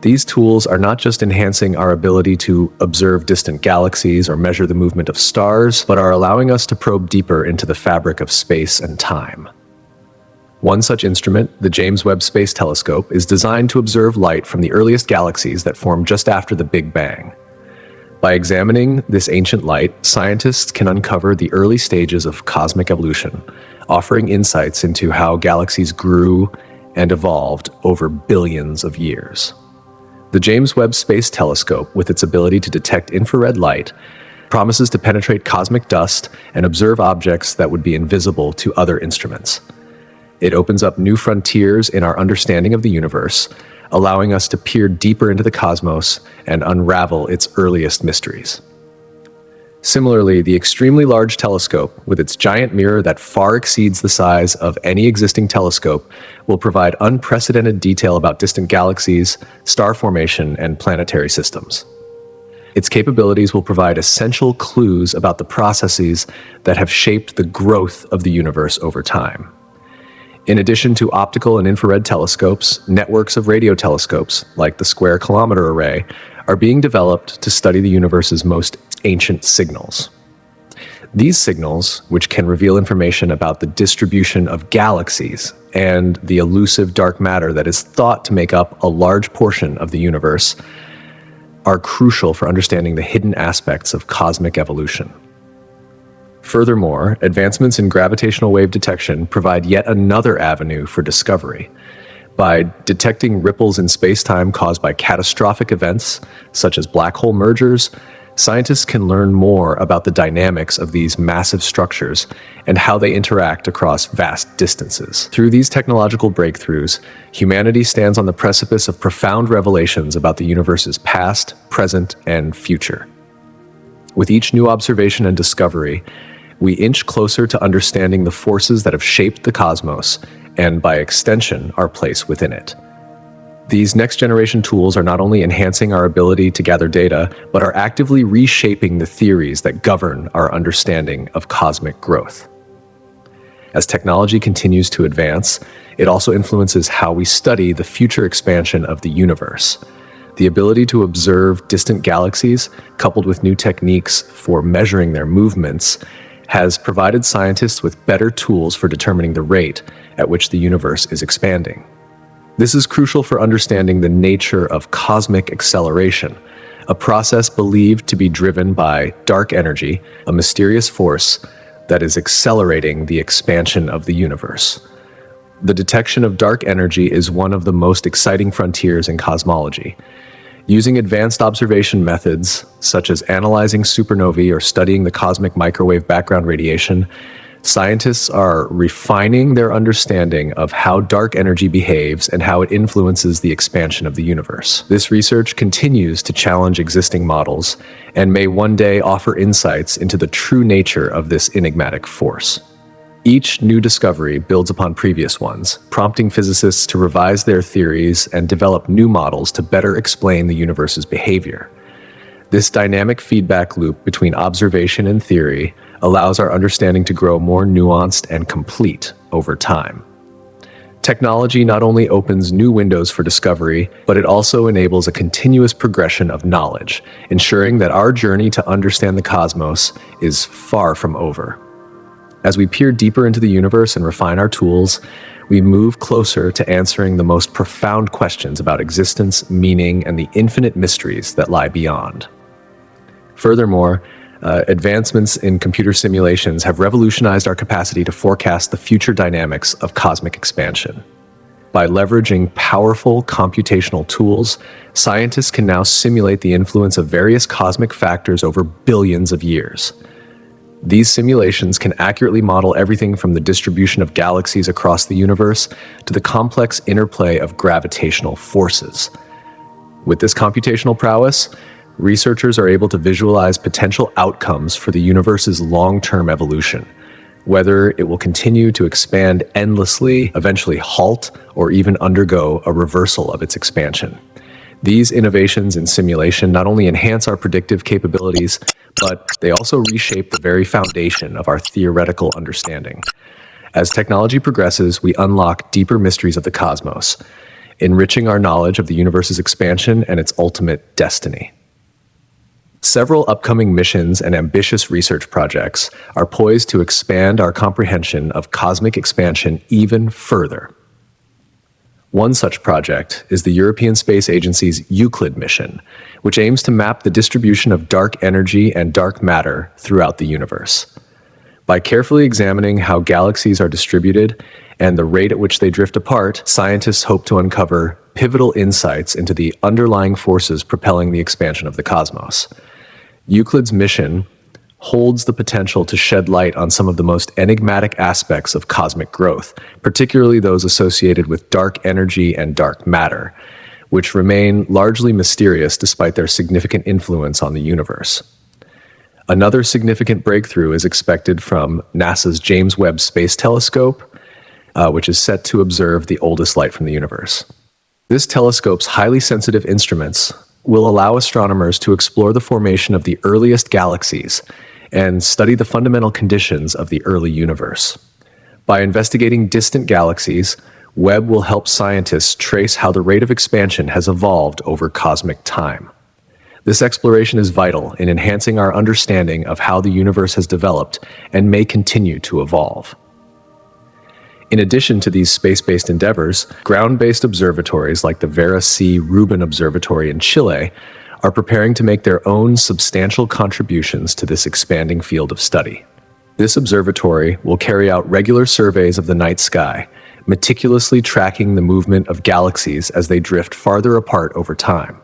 These tools are not just enhancing our ability to observe distant galaxies or measure the movement of stars, but are allowing us to probe deeper into the fabric of space and time. One such instrument, the James Webb Space Telescope, is designed to observe light from the earliest galaxies that formed just after the Big Bang. By examining this ancient light, scientists can uncover the early stages of cosmic evolution, offering insights into how galaxies grew and evolved over billions of years. The James Webb Space Telescope, with its ability to detect infrared light, promises to penetrate cosmic dust and observe objects that would be invisible to other instruments. It opens up new frontiers in our understanding of the universe, allowing us to peer deeper into the cosmos and unravel its earliest mysteries. Similarly, the extremely large telescope, with its giant mirror that far exceeds the size of any existing telescope, will provide unprecedented detail about distant galaxies, star formation, and planetary systems. Its capabilities will provide essential clues about the processes that have shaped the growth of the universe over time. In addition to optical and infrared telescopes, networks of radio telescopes, like the Square Kilometre Array, are being developed to study the universe's most ancient signals. These signals, which can reveal information about the distribution of galaxies and the elusive dark matter that is thought to make up a large portion of the universe, are crucial for understanding the hidden aspects of cosmic evolution. Furthermore, advancements in gravitational wave detection provide yet another avenue for discovery. By detecting ripples in space-time caused by catastrophic events, such as black hole mergers, scientists can learn more about the dynamics of these massive structures and how they interact across vast distances. Through these technological breakthroughs, humanity stands on the precipice of profound revelations about the universe's past, present, and future. With each new observation and discovery, we inch closer to understanding the forces that have shaped the cosmos and, by extension, our place within it. These next-generation tools are not only enhancing our ability to gather data, but are actively reshaping the theories that govern our understanding of cosmic growth. As technology continues to advance, it also influences how we study the future expansion of the universe. The ability to observe distant galaxies, coupled with new techniques for measuring their movements, has provided scientists with better tools for determining the rate at which the universe is expanding. This is crucial for understanding the nature of cosmic acceleration, a process believed to be driven by dark energy, a mysterious force that is accelerating the expansion of the universe. The detection of dark energy is one of the most exciting frontiers in cosmology. Using advanced observation methods, such as analyzing supernovae or studying the cosmic microwave background radiation, scientists are refining their understanding of how dark energy behaves and how it influences the expansion of the universe. This research continues to challenge existing models and may one day offer insights into the true nature of this enigmatic force. Each new discovery builds upon previous ones, prompting physicists to revise their theories and develop new models to better explain the universe's behavior. This dynamic feedback loop between observation and theory allows our understanding to grow more nuanced and complete over time. Technology not only opens new windows for discovery, but it also enables a continuous progression of knowledge, ensuring that our journey to understand the cosmos is far from over. As we peer deeper into the universe and refine our tools, we move closer to answering the most profound questions about existence, meaning, and the infinite mysteries that lie beyond. Furthermore, advancements in computer simulations have revolutionized our capacity to forecast the future dynamics of cosmic expansion. By leveraging powerful computational tools, scientists can now simulate the influence of various cosmic factors over billions of years. These simulations can accurately model everything from the distribution of galaxies across the universe to the complex interplay of gravitational forces. With this computational prowess, researchers are able to visualize potential outcomes for the universe's long-term evolution, whether it will continue to expand endlessly, eventually halt, or even undergo a reversal of its expansion. These innovations in simulation not only enhance our predictive capabilities, but they also reshape the very foundation of our theoretical understanding. As technology progresses, we unlock deeper mysteries of the cosmos, enriching our knowledge of the universe's expansion and its ultimate destiny. Several upcoming missions and ambitious research projects are poised to expand our comprehension of cosmic expansion even further. One such project is the European Space Agency's Euclid mission, which aims to map the distribution of dark energy and dark matter throughout the universe. By carefully examining how galaxies are distributed and the rate at which they drift apart, scientists hope to uncover pivotal insights into the underlying forces propelling the expansion of the cosmos. Euclid's mission holds the potential to shed light on some of the most enigmatic aspects of cosmic growth, particularly those associated with dark energy and dark matter, which remain largely mysterious despite their significant influence on the universe. Another significant breakthrough is expected from NASA's James Webb Space Telescope, which is set to observe the oldest light from the universe. This telescope's highly sensitive instruments will allow astronomers to explore the formation of the earliest galaxies and study the fundamental conditions of the early universe. By investigating distant galaxies, Webb will help scientists trace how the rate of expansion has evolved over cosmic time. This exploration is vital in enhancing our understanding of how the universe has developed and may continue to evolve. In addition to these space-based endeavors, ground-based observatories like the Vera C. Rubin Observatory in Chile are preparing to make their own substantial contributions to this expanding field of study. This observatory will carry out regular surveys of the night sky, meticulously tracking the movement of galaxies as they drift farther apart over time.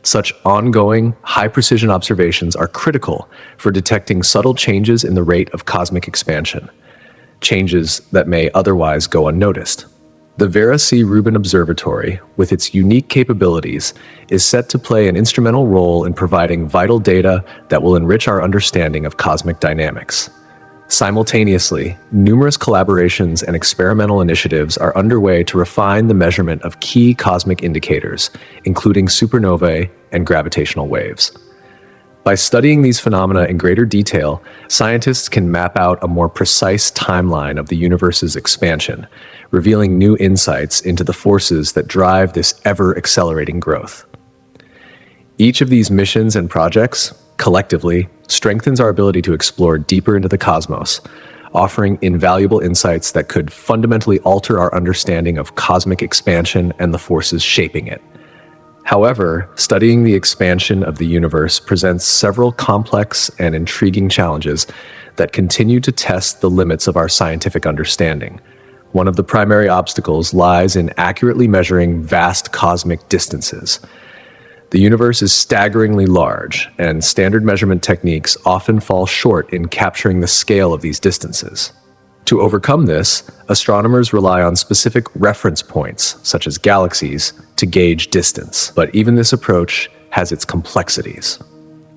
Such ongoing, high-precision observations are critical for detecting subtle changes in the rate of cosmic expansion, changes that may otherwise go unnoticed. The Vera C. Rubin Observatory, with its unique capabilities, is set to play an instrumental role in providing vital data that will enrich our understanding of cosmic dynamics. Simultaneously, numerous collaborations and experimental initiatives are underway to refine the measurement of key cosmic indicators, including supernovae and gravitational waves. By studying these phenomena in greater detail, scientists can map out a more precise timeline of the universe's expansion, revealing new insights into the forces that drive this ever-accelerating growth. Each of these missions and projects, collectively, strengthens our ability to explore deeper into the cosmos, offering invaluable insights that could fundamentally alter our understanding of cosmic expansion and the forces shaping it. However, studying the expansion of the universe presents several complex and intriguing challenges that continue to test the limits of our scientific understanding. One of the primary obstacles lies in accurately measuring vast cosmic distances. The universe is staggeringly large, and standard measurement techniques often fall short in capturing the scale of these distances. To overcome this, astronomers rely on specific reference points, such as galaxies, to gauge distance. But even this approach has its complexities.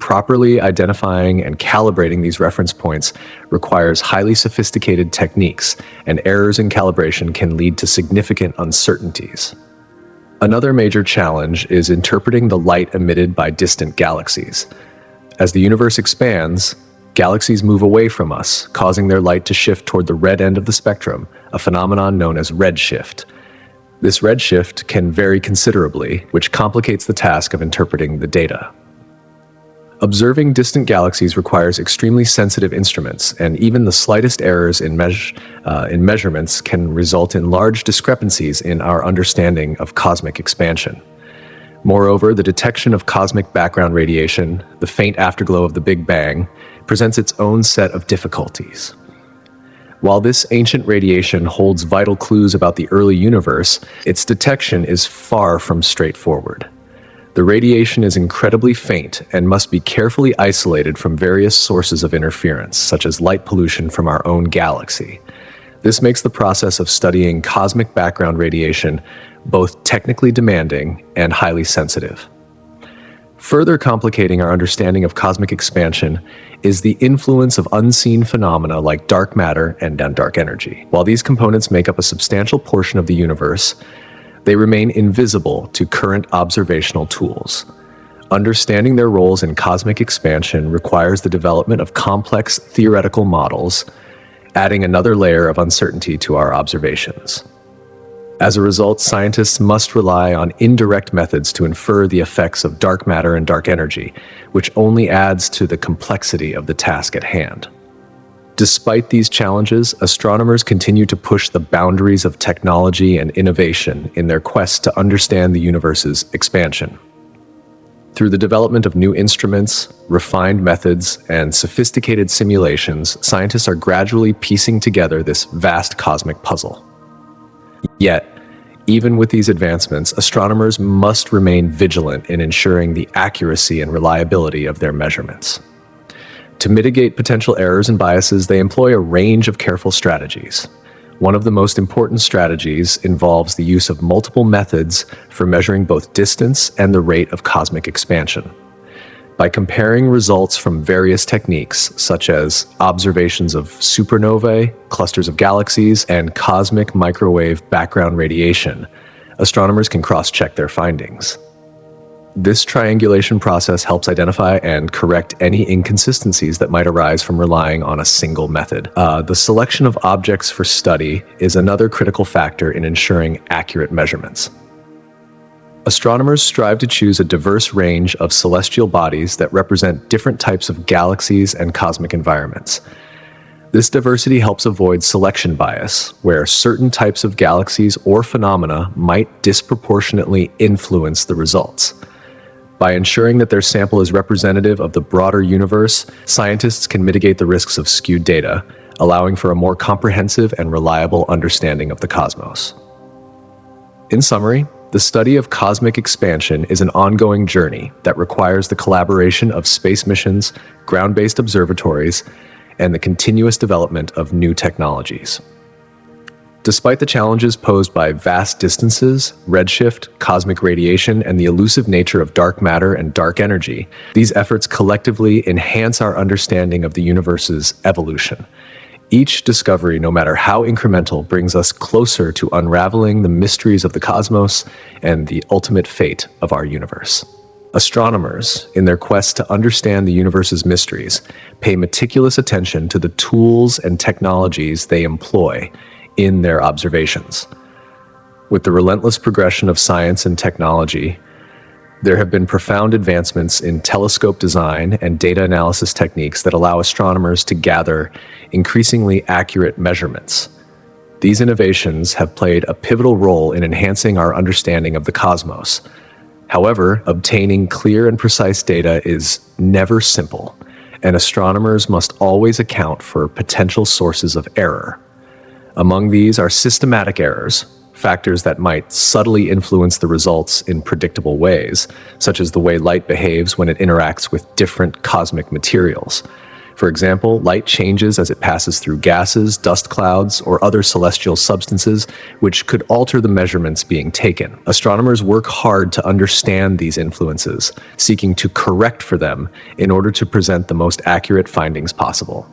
Properly identifying and calibrating these reference points requires highly sophisticated techniques, and errors in calibration can lead to significant uncertainties. Another major challenge is interpreting the light emitted by distant galaxies. As the universe expands, galaxies move away from us, causing their light to shift toward the red end of the spectrum, a phenomenon known as redshift. This redshift can vary considerably, which complicates the task of interpreting the data. Observing distant galaxies requires extremely sensitive instruments, and even the slightest errors in measurements can result in large discrepancies in our understanding of cosmic expansion. Moreover, the detection of cosmic background radiation, the faint afterglow of the Big Bang, presents its own set of difficulties. While this ancient radiation holds vital clues about the early universe, its detection is far from straightforward. The radiation is incredibly faint and must be carefully isolated from various sources of interference, such as light pollution from our own galaxy. This makes the process of studying cosmic background radiation both technically demanding and highly sensitive. Further complicating our understanding of cosmic expansion is the influence of unseen phenomena like dark matter and dark energy. While these components make up a substantial portion of the universe, they remain invisible to current observational tools. Understanding their roles in cosmic expansion requires the development of complex theoretical models, adding another layer of uncertainty to our observations. As a result, scientists must rely on indirect methods to infer the effects of dark matter and dark energy, which only adds to the complexity of the task at hand. Despite these challenges, astronomers continue to push the boundaries of technology and innovation in their quest to understand the universe's expansion. Through the development of new instruments, refined methods, and sophisticated simulations, scientists are gradually piecing together this vast cosmic puzzle. Yet, Even with these advancements, astronomers must remain vigilant in ensuring the accuracy and reliability of their measurements. To mitigate potential errors and biases, they employ a range of careful strategies. One of the most important strategies involves the use of multiple methods for measuring both distance and the rate of cosmic expansion. By comparing results from various techniques, such as observations of supernovae, clusters of galaxies, and cosmic microwave background radiation, astronomers can cross-check their findings. This triangulation process helps identify and correct any inconsistencies that might arise from relying on a single method. The selection of objects for study is another critical factor in ensuring accurate measurements. Astronomers strive to choose a diverse range of celestial bodies that represent different types of galaxies and cosmic environments. This diversity helps avoid selection bias, where certain types of galaxies or phenomena might disproportionately influence the results. By ensuring that their sample is representative of the broader universe, scientists can mitigate the risks of skewed data, allowing for a more comprehensive and reliable understanding of the cosmos. In summary, the study of cosmic expansion is an ongoing journey that requires the collaboration of space missions, ground-based observatories, and the continuous development of new technologies. Despite the challenges posed by vast distances, redshift, cosmic radiation, and the elusive nature of dark matter and dark energy, these efforts collectively enhance our understanding of the universe's evolution. Each discovery, no matter how incremental, brings us closer to unraveling the mysteries of the cosmos and the ultimate fate of our universe. Astronomers, in their quest to understand the universe's mysteries, pay meticulous attention to the tools and technologies they employ in their observations. With the relentless progression of science and technology, there have been profound advancements in telescope design and data analysis techniques that allow astronomers to gather increasingly accurate measurements. These innovations have played a pivotal role in enhancing our understanding of the cosmos. However, obtaining clear and precise data is never simple, and astronomers must always account for potential sources of error. Among these are systematic errors, factors that might subtly influence the results in predictable ways, such as the way light behaves when it interacts with different cosmic materials. For example, light changes as it passes through gases, dust clouds, or other celestial substances, which could alter the measurements being taken. Astronomers work hard to understand these influences, seeking to correct for them in order to present the most accurate findings possible.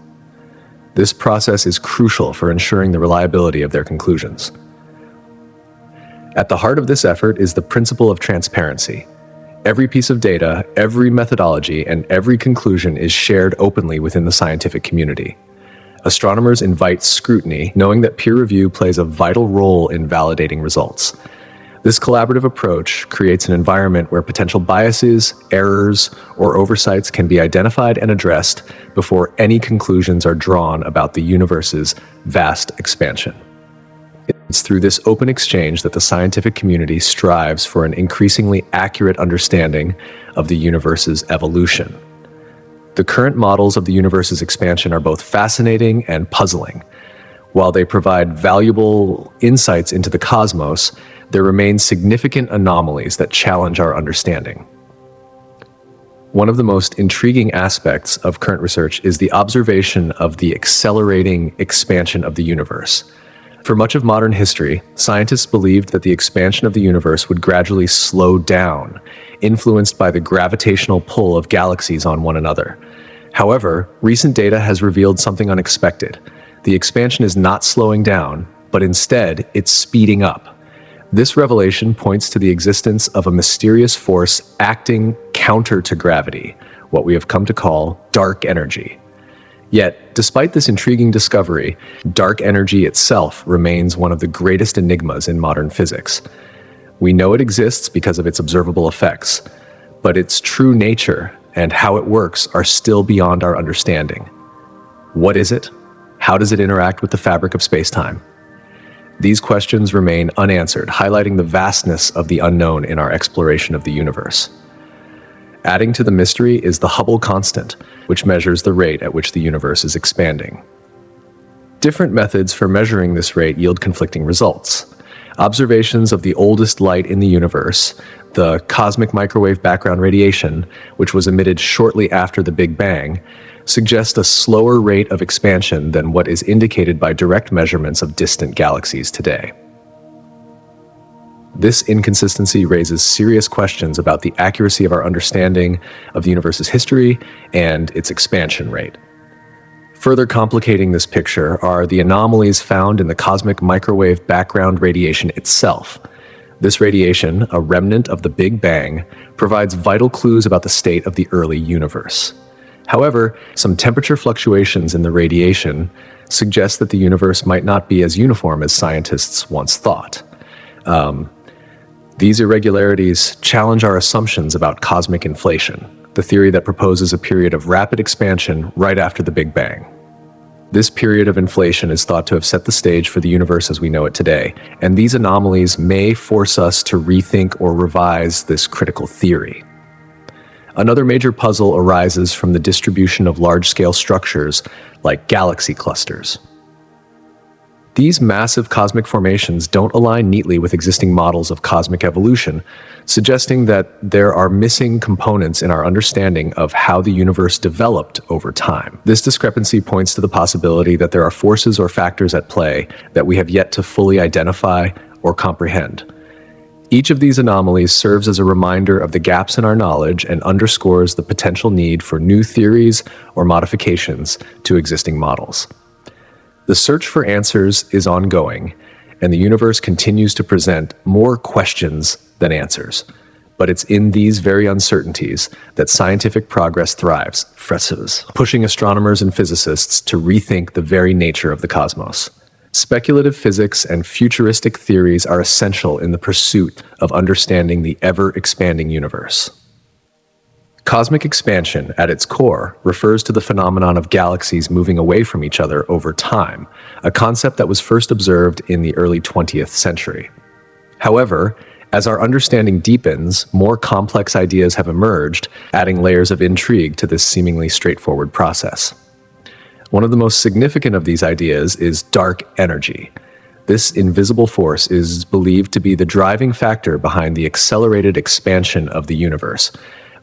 This process is crucial for ensuring the reliability of their conclusions. At the heart of this effort is the principle of transparency. Every piece of data, every methodology, and every conclusion is shared openly within the scientific community. Astronomers invite scrutiny, knowing that peer review plays a vital role in validating results. This collaborative approach creates an environment where potential biases, errors, or oversights can be identified and addressed before any conclusions are drawn about the universe's vast expansion. It's through this open exchange that the scientific community strives for an increasingly accurate understanding of the universe's evolution. The current models of the universe's expansion are both fascinating and puzzling. While they provide valuable insights into the cosmos, there remain significant anomalies that challenge our understanding. One of the most intriguing aspects of current research is the observation of the accelerating expansion of the universe. For much of modern history, scientists believed that the expansion of the universe would gradually slow down, influenced by the gravitational pull of galaxies on one another. However, recent data has revealed something unexpected. The expansion is not slowing down, but instead, it's speeding up. This revelation points to the existence of a mysterious force acting counter to gravity, what we have come to call dark energy. Yet, despite this intriguing discovery, dark energy itself remains one of the greatest enigmas in modern physics. We know it exists because of its observable effects, but its true nature and how it works are still beyond our understanding. What is it? How does it interact with the fabric of space-time? These questions remain unanswered, highlighting the vastness of the unknown in our exploration of the universe. Adding to the mystery is the Hubble constant, which measures the rate at which the universe is expanding. Different methods for measuring this rate yield conflicting results. Observations of the oldest light in the universe, the cosmic microwave background radiation, which was emitted shortly after the Big Bang, suggest a slower rate of expansion than what is indicated by direct measurements of distant galaxies today. This inconsistency raises serious questions about the accuracy of our understanding of the universe's history and its expansion rate. Further complicating this picture are the anomalies found in the cosmic microwave background radiation itself. This radiation, a remnant of the Big Bang, provides vital clues about the state of the early universe. However, some temperature fluctuations in the radiation suggest that the universe might not be as uniform as scientists once thought. These irregularities challenge our assumptions about cosmic inflation, the theory that proposes a period of rapid expansion right after the Big Bang. This period of inflation is thought to have set the stage for the universe as we know it today, and these anomalies may force us to rethink or revise this critical theory. Another major puzzle arises from the distribution of large-scale structures like galaxy clusters. These massive cosmic formations don't align neatly with existing models of cosmic evolution, suggesting that there are missing components in our understanding of how the universe developed over time. This discrepancy points to the possibility that there are forces or factors at play that we have yet to fully identify or comprehend. Each of these anomalies serves as a reminder of the gaps in our knowledge and underscores the potential need for new theories or modifications to existing models. The search for answers is ongoing, and the universe continues to present more questions than answers. But it's in these very uncertainties that scientific progress thrives, pushing astronomers and physicists to rethink the very nature of the cosmos. Speculative physics and futuristic theories are essential in the pursuit of understanding the ever-expanding universe. Cosmic expansion, at its core, refers to the phenomenon of galaxies moving away from each other over time, a concept that was first observed in the early 20th century. However, as our understanding deepens, more complex ideas have emerged, adding layers of intrigue to this seemingly straightforward process. One of the most significant of these ideas is dark energy. This invisible force is believed to be the driving factor behind the accelerated expansion of the universe,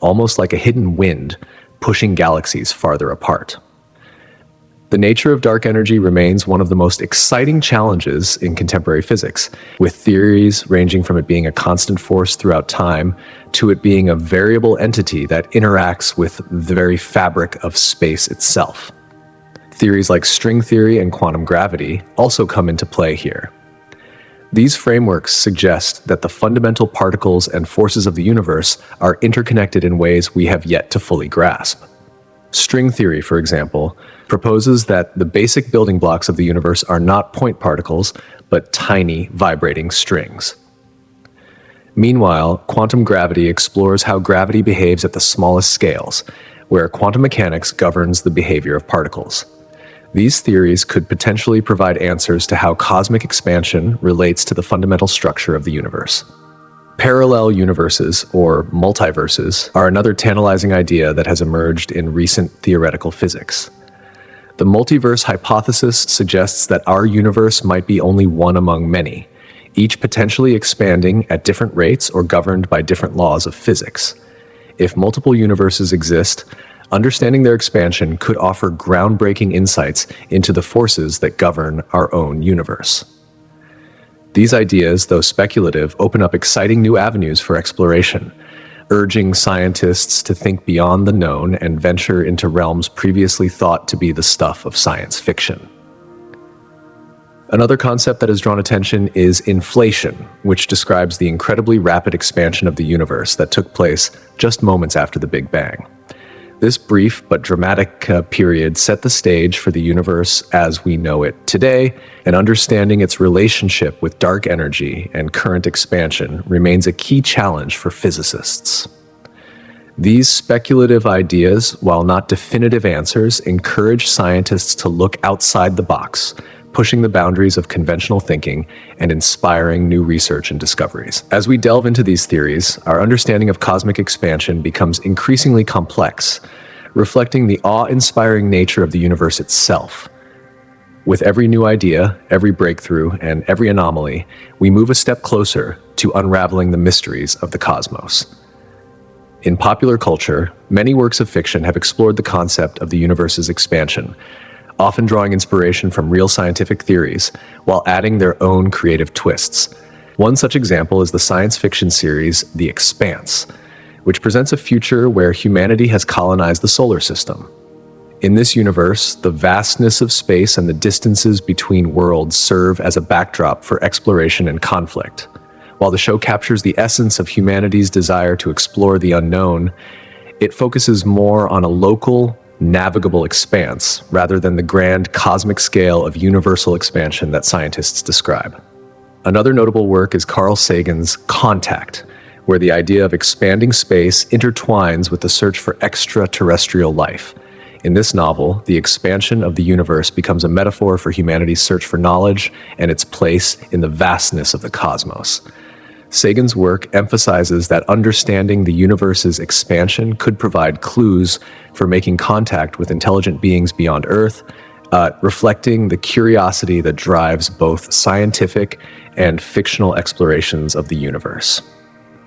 almost like a hidden wind, pushing galaxies farther apart. The nature of dark energy remains one of the most exciting challenges in contemporary physics, with theories ranging from it being a constant force throughout time to it being a variable entity that interacts with the very fabric of space itself. Theories like string theory and quantum gravity also come into play here. These frameworks suggest that the fundamental particles and forces of the universe are interconnected in ways we have yet to fully grasp. String theory, for example, proposes that the basic building blocks of the universe are not point particles, but tiny, vibrating strings. Meanwhile, quantum gravity explores how gravity behaves at the smallest scales, where quantum mechanics governs the behavior of particles. These theories could potentially provide answers to how cosmic expansion relates to the fundamental structure of the universe. Parallel universes, or multiverses, are another tantalizing idea that has emerged in recent theoretical physics. The multiverse hypothesis suggests that our universe might be only one among many, each potentially expanding at different rates or governed by different laws of physics. If multiple universes exist, understanding their expansion could offer groundbreaking insights into the forces that govern our own universe. These ideas, though speculative, open up exciting new avenues for exploration, urging scientists to think beyond the known and venture into realms previously thought to be the stuff of science fiction. Another concept that has drawn attention is inflation, which describes the incredibly rapid expansion of the universe that took place just moments after the Big Bang. This brief but dramatic period set the stage for the universe as we know it today, and understanding its relationship with dark energy and current expansion remains a key challenge for physicists. These speculative ideas, while not definitive answers, encourage scientists to look outside the box, pushing the boundaries of conventional thinking and inspiring new research and discoveries. As we delve into these theories, our understanding of cosmic expansion becomes increasingly complex, reflecting the awe-inspiring nature of the universe itself. With every new idea, every breakthrough, and every anomaly, we move a step closer to unraveling the mysteries of the cosmos. In popular culture, many works of fiction have explored the concept of the universe's expansion, often drawing inspiration from real scientific theories while adding their own creative twists. One such example is the science fiction series The Expanse, which presents a future where humanity has colonized the solar system. In this universe, the vastness of space and the distances between worlds serve as a backdrop for exploration and conflict. While the show captures the essence of humanity's desire to explore the unknown, it focuses more on a local, navigable expanse rather than the grand cosmic scale of universal expansion that scientists describe. Another notable work is Carl Sagan's Contact, where the idea of expanding space intertwines with the search for extraterrestrial life. In this novel, the expansion of the universe becomes a metaphor for humanity's search for knowledge and its place in the vastness of the cosmos. Sagan's work emphasizes that understanding the universe's expansion could provide clues for making contact with intelligent beings beyond Earth, reflecting the curiosity that drives both scientific and fictional explorations of the universe.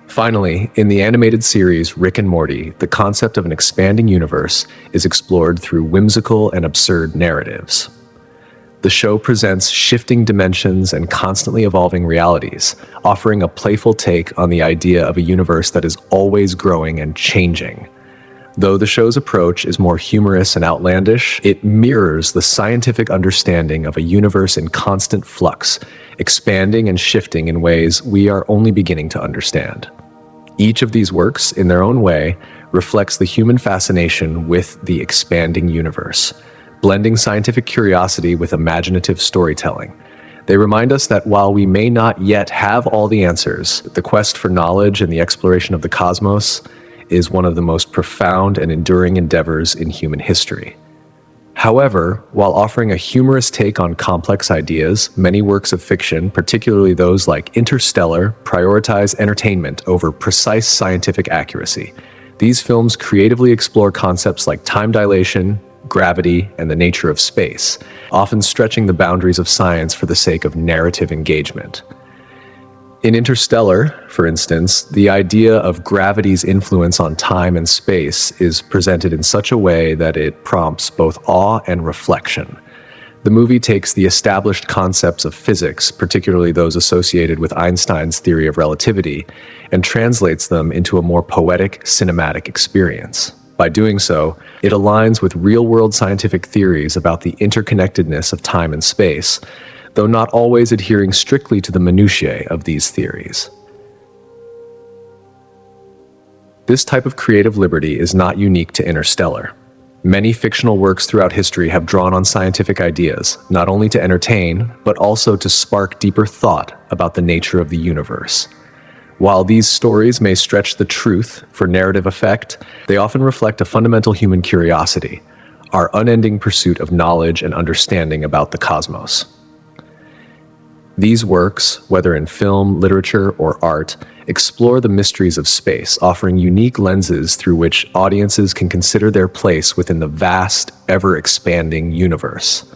Finally, in the animated series Rick and Morty, the concept of an expanding universe is explored through whimsical and absurd narratives. The show presents shifting dimensions and constantly evolving realities, offering a playful take on the idea of a universe that is always growing and changing. Though the show's approach is more humorous and outlandish, it mirrors the scientific understanding of a universe in constant flux, expanding and shifting in ways we are only beginning to understand. Each of these works, in their own way, reflects the human fascination with the expanding universe, blending scientific curiosity with imaginative storytelling. They remind us that while we may not yet have all the answers, the quest for knowledge and the exploration of the cosmos is one of the most profound and enduring endeavors in human history. However, while offering a humorous take on complex ideas, many works of fiction, particularly those like Interstellar, prioritize entertainment over precise scientific accuracy. These films creatively explore concepts like time dilation, gravity, and the nature of space, often stretching the boundaries of science for the sake of narrative engagement. In Interstellar, for instance, the idea of gravity's influence on time and space is presented in such a way that it prompts both awe and reflection. The movie takes the established concepts of physics, particularly those associated with Einstein's theory of relativity, and translates them into a more poetic, cinematic experience. By doing so, it aligns with real-world scientific theories about the interconnectedness of time and space, though not always adhering strictly to the minutiae of these theories. This type of creative liberty is not unique to Interstellar. Many fictional works throughout history have drawn on scientific ideas, not only to entertain, but also to spark deeper thought about the nature of the universe. While these stories may stretch the truth for narrative effect, they often reflect a fundamental human curiosity, our unending pursuit of knowledge and understanding about the cosmos. These works, whether in film, literature, or art, explore the mysteries of space, offering unique lenses through which audiences can consider their place within the vast, ever-expanding universe.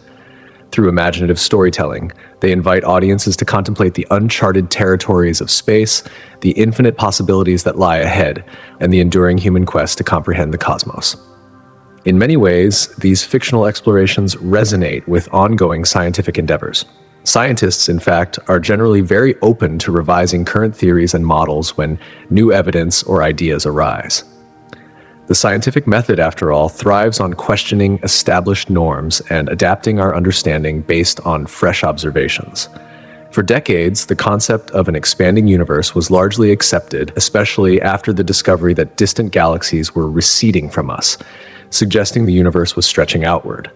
Through imaginative storytelling, they invite audiences to contemplate the uncharted territories of space, the infinite possibilities that lie ahead, and the enduring human quest to comprehend the cosmos. In many ways, these fictional explorations resonate with ongoing scientific endeavors. Scientists, in fact, are generally very open to revising current theories and models when new evidence or ideas arise. The scientific method, after all, thrives on questioning established norms and adapting our understanding based on fresh observations. For decades, the concept of an expanding universe was largely accepted, especially after the discovery that distant galaxies were receding from us, suggesting the universe was stretching outward.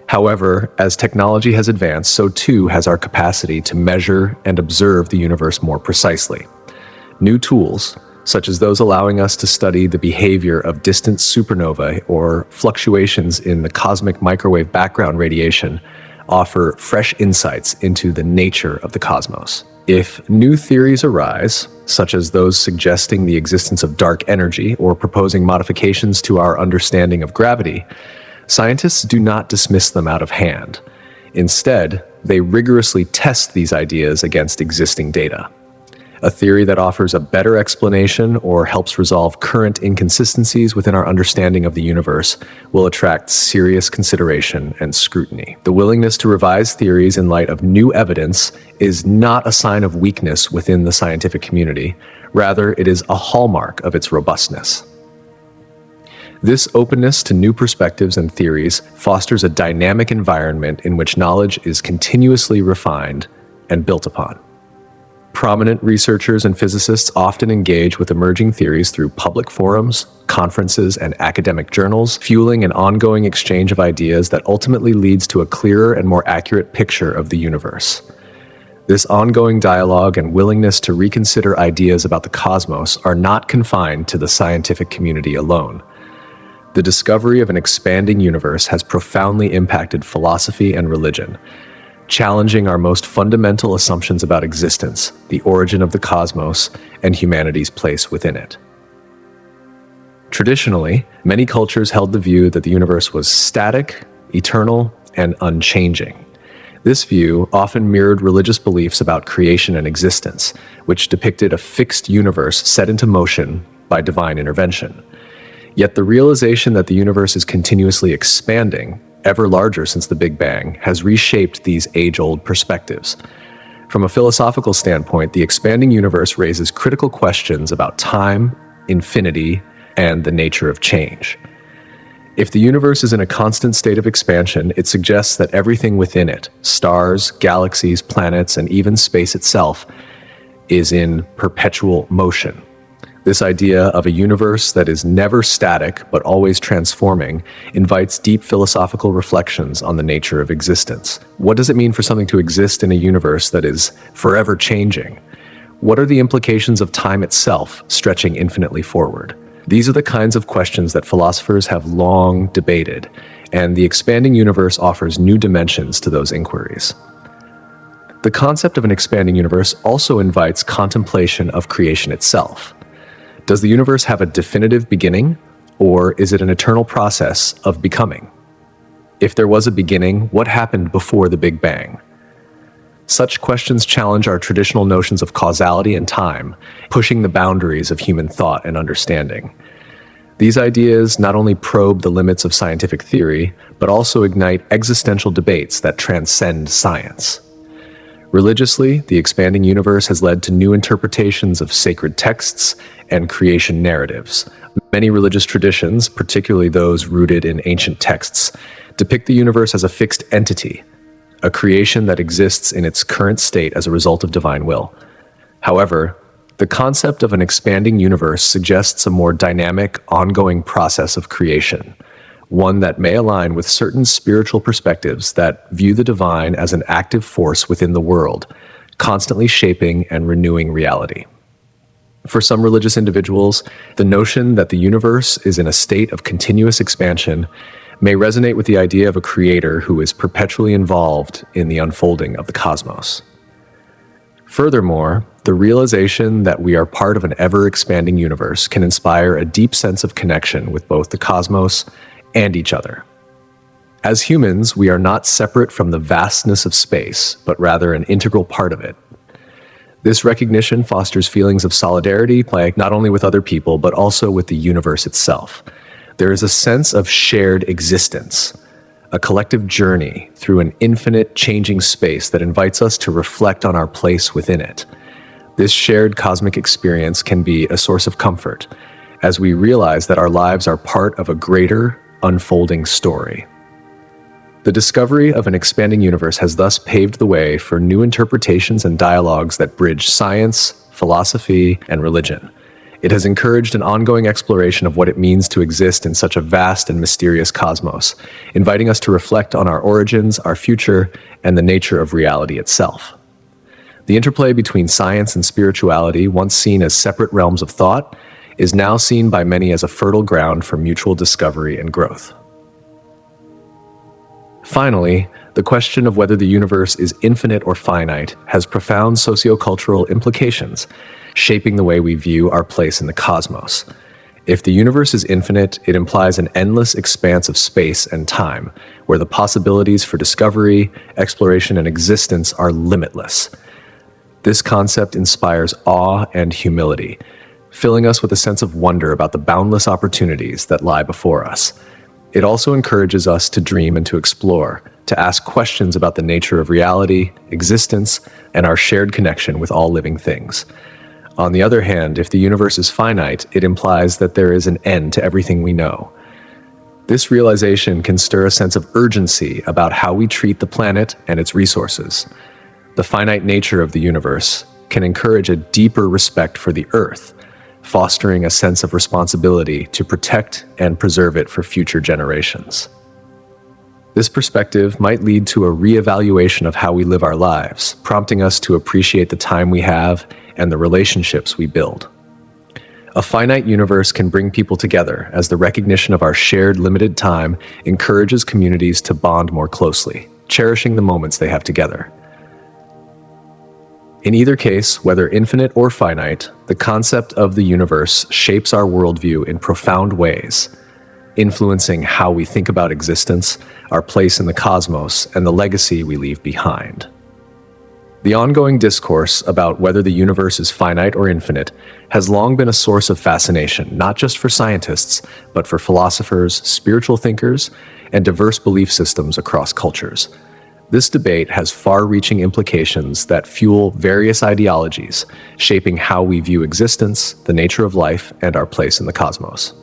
However, as technology has advanced, so too has our capacity to measure and observe the universe more precisely. New tools, such as those allowing us to study the behavior of distant supernovae or fluctuations in the cosmic microwave background radiation, offer fresh insights into the nature of the cosmos. If new theories arise, such as those suggesting the existence of dark energy or proposing modifications to our understanding of gravity, scientists do not dismiss them out of hand. Instead, they rigorously test these ideas against existing data. A theory that offers a better explanation or helps resolve current inconsistencies within our understanding of the universe will attract serious consideration and scrutiny. The willingness to revise theories in light of new evidence is not a sign of weakness within the scientific community. Rather, it is a hallmark of its robustness. This openness to new perspectives and theories fosters a dynamic environment in which knowledge is continuously refined and built upon. Prominent researchers and physicists often engage with emerging theories through public forums, conferences, and academic journals, fueling an ongoing exchange of ideas that ultimately leads to a clearer and more accurate picture of the universe. This ongoing dialogue and willingness to reconsider ideas about the cosmos are not confined to the scientific community alone. The discovery of an expanding universe has profoundly impacted philosophy and religion, challenging our most fundamental assumptions about existence, the origin of the cosmos, and humanity's place within it. Traditionally, many cultures held the view that the universe was static, eternal, and unchanging. This view often mirrored religious beliefs about creation and existence, which depicted a fixed universe set into motion by divine intervention. Yet the realization that the universe is continuously expanding, ever larger since the Big Bang, has reshaped these age-old perspectives. From a philosophical standpoint, the expanding universe raises critical questions about time, infinity, and the nature of change. If the universe is in a constant state of expansion, it suggests that everything within it, stars, galaxies, planets, and even space itself, is in perpetual motion. This idea of a universe that is never static but always transforming invites deep philosophical reflections on the nature of existence. What does it mean for something to exist in a universe that is forever changing? What are the implications of time itself stretching infinitely forward? These are the kinds of questions that philosophers have long debated, and the expanding universe offers new dimensions to those inquiries. The concept of an expanding universe also invites contemplation of creation itself. Does the universe have a definitive beginning, or is it an eternal process of becoming? If there was a beginning, what happened before the Big Bang? Such questions challenge our traditional notions of causality and time, pushing the boundaries of human thought and understanding. These ideas not only probe the limits of scientific theory, but also ignite existential debates that transcend science. Religiously, the expanding universe has led to new interpretations of sacred texts and creation narratives. Many religious traditions, particularly those rooted in ancient texts, depict the universe as a fixed entity, a creation that exists in its current state as a result of divine will. However, the concept of an expanding universe suggests a more dynamic, ongoing process of creation, one that may align with certain spiritual perspectives that view the divine as an active force within the world, constantly shaping and renewing reality. For some religious individuals, the notion that the universe is in a state of continuous expansion may resonate with the idea of a creator who is perpetually involved in the unfolding of the cosmos. Furthermore, the realization that we are part of an ever-expanding universe can inspire a deep sense of connection with both the cosmos and each other. As humans, we are not separate from the vastness of space, but rather an integral part of it. This recognition fosters feelings of solidarity, not only with other people, but also with the universe itself. There is a sense of shared existence, a collective journey through an infinite, changing space that invites us to reflect on our place within it. This shared cosmic experience can be a source of comfort, as we realize that our lives are part of a greater, unfolding story. The discovery of an expanding universe has thus paved the way for new interpretations and dialogues that bridge science, philosophy, and religion. It has encouraged an ongoing exploration of what it means to exist in such a vast and mysterious cosmos, inviting us to reflect on our origins, our future, and the nature of reality itself. The interplay between science and spirituality, once seen as separate realms of thought, is now seen by many as a fertile ground for mutual discovery and growth. Finally, the question of whether the universe is infinite or finite has profound sociocultural implications, shaping the way we view our place in the cosmos. If the universe is infinite, it implies an endless expanse of space and time, where the possibilities for discovery, exploration, and existence are limitless. This concept inspires awe and humility, filling us with a sense of wonder about the boundless opportunities that lie before us. It also encourages us to dream and to explore, to ask questions about the nature of reality, existence, and our shared connection with all living things. On the other hand, if the universe is finite, it implies that there is an end to everything we know. This realization can stir a sense of urgency about how we treat the planet and its resources. The finite nature of the universe can encourage a deeper respect for the Earth, fostering a sense of responsibility to protect and preserve it for future generations. This perspective might lead to a reevaluation of how we live our lives, prompting us to appreciate the time we have and the relationships we build. A finite universe can bring people together, as the recognition of our shared limited time encourages communities to bond more closely, cherishing the moments they have together. In either case, whether infinite or finite, the concept of the universe shapes our worldview in profound ways, influencing how we think about existence, our place in the cosmos, and the legacy we leave behind. The ongoing discourse about whether the universe is finite or infinite has long been a source of fascination, not just for scientists, but for philosophers, spiritual thinkers, and diverse belief systems across cultures. This debate has far-reaching implications that fuel various ideologies, shaping how we view existence, the nature of life, and our place in the cosmos.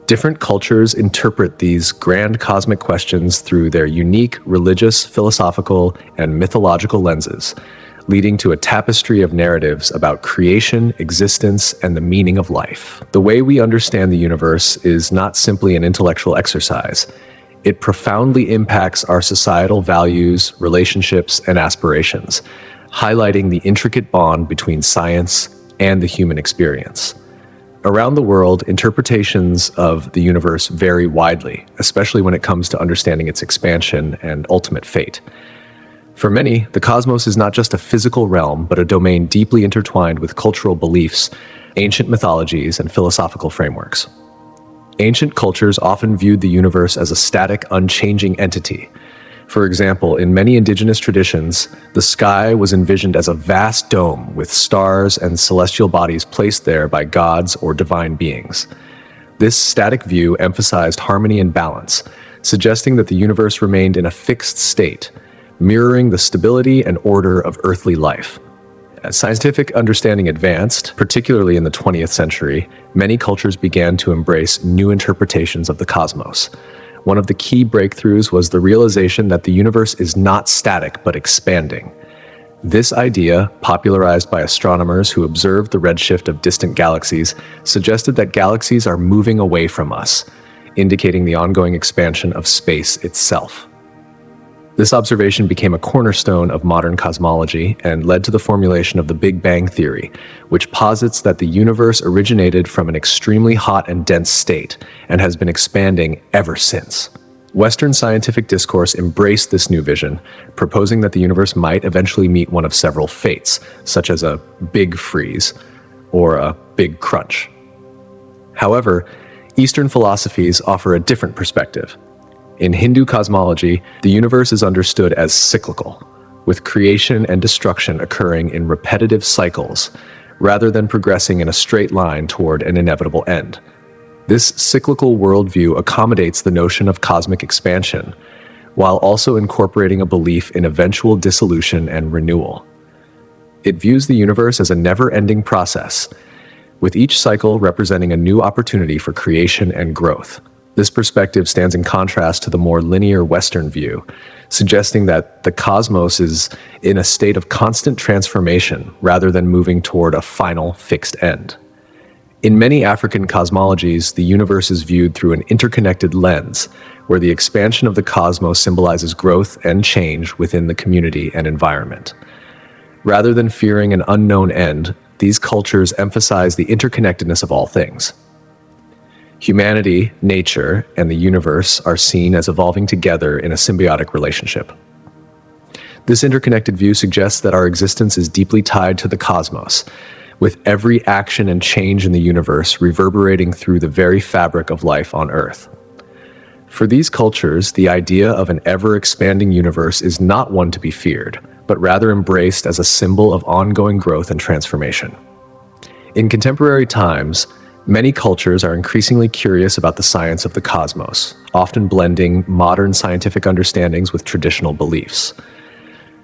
Different cultures interpret these grand cosmic questions through their unique religious, philosophical, and mythological lenses, leading to a tapestry of narratives about creation, existence, and the meaning of life. The way we understand the universe is not simply an intellectual exercise. It profoundly impacts our societal values, relationships, and aspirations, highlighting the intricate bond between science and the human experience. Around the world, interpretations of the universe vary widely, especially when it comes to understanding its expansion and ultimate fate. For many, the cosmos is not just a physical realm, but a domain deeply intertwined with cultural beliefs, ancient mythologies, and philosophical frameworks. Ancient cultures often viewed the universe as a static, unchanging entity. For example, in many indigenous traditions, the sky was envisioned as a vast dome with stars and celestial bodies placed there by gods or divine beings. This static view emphasized harmony and balance, suggesting that the universe remained in a fixed state, mirroring the stability and order of earthly life. As scientific understanding advanced, particularly in the 20th century, many cultures began to embrace new interpretations of the cosmos. One of the key breakthroughs was the realization that the universe is not static but expanding. This idea, popularized by astronomers who observed the redshift of distant galaxies, suggested that galaxies are moving away from us, indicating the ongoing expansion of space itself. This observation became a cornerstone of modern cosmology and led to the formulation of the Big Bang theory, which posits that the universe originated from an extremely hot and dense state and has been expanding ever since. Western scientific discourse embraced this new vision, proposing that the universe might eventually meet one of several fates, such as a big freeze or a big crunch. However, Eastern philosophies offer a different perspective. In Hindu cosmology, the universe is understood as cyclical, with creation and destruction occurring in repetitive cycles, rather than progressing in a straight line toward an inevitable end. This cyclical worldview accommodates the notion of cosmic expansion, while also incorporating a belief in eventual dissolution and renewal. It views the universe as a never-ending process, with each cycle representing a new opportunity for creation and growth. This perspective stands in contrast to the more linear Western view, suggesting that the cosmos is in a state of constant transformation rather than moving toward a final fixed end. In many African cosmologies, the universe is viewed through an interconnected lens, where the expansion of the cosmos symbolizes growth and change within the community and environment. Rather than fearing an unknown end, these cultures emphasize the interconnectedness of all things. Humanity, nature, and the universe are seen as evolving together in a symbiotic relationship. This interconnected view suggests that our existence is deeply tied to the cosmos, with every action and change in the universe reverberating through the very fabric of life on Earth. For these cultures, the idea of an ever-expanding universe is not one to be feared, but rather embraced as a symbol of ongoing growth and transformation. In contemporary times, many cultures are increasingly curious about the science of the cosmos, often blending modern scientific understandings with traditional beliefs.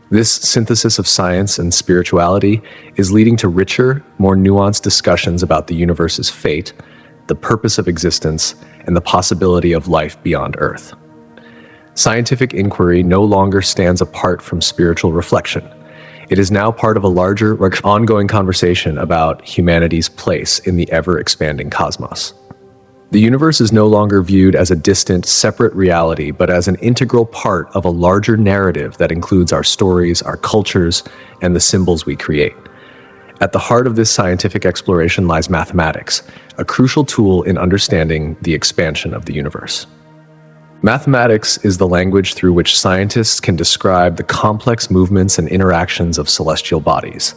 This synthesis of science and spirituality is leading to richer, more nuanced discussions about the universe's fate, the purpose of existence, and the possibility of life beyond Earth. Scientific inquiry no longer stands apart from spiritual reflection. It is now part of a larger, ongoing conversation about humanity's place in the ever-expanding cosmos. The universe is no longer viewed as a distant, separate reality, but as an integral part of a larger narrative that includes our stories, our cultures, and the symbols we create. At the heart of this scientific exploration lies mathematics, a crucial tool in understanding the expansion of the universe. Mathematics is the language through which scientists can describe the complex movements and interactions of celestial bodies.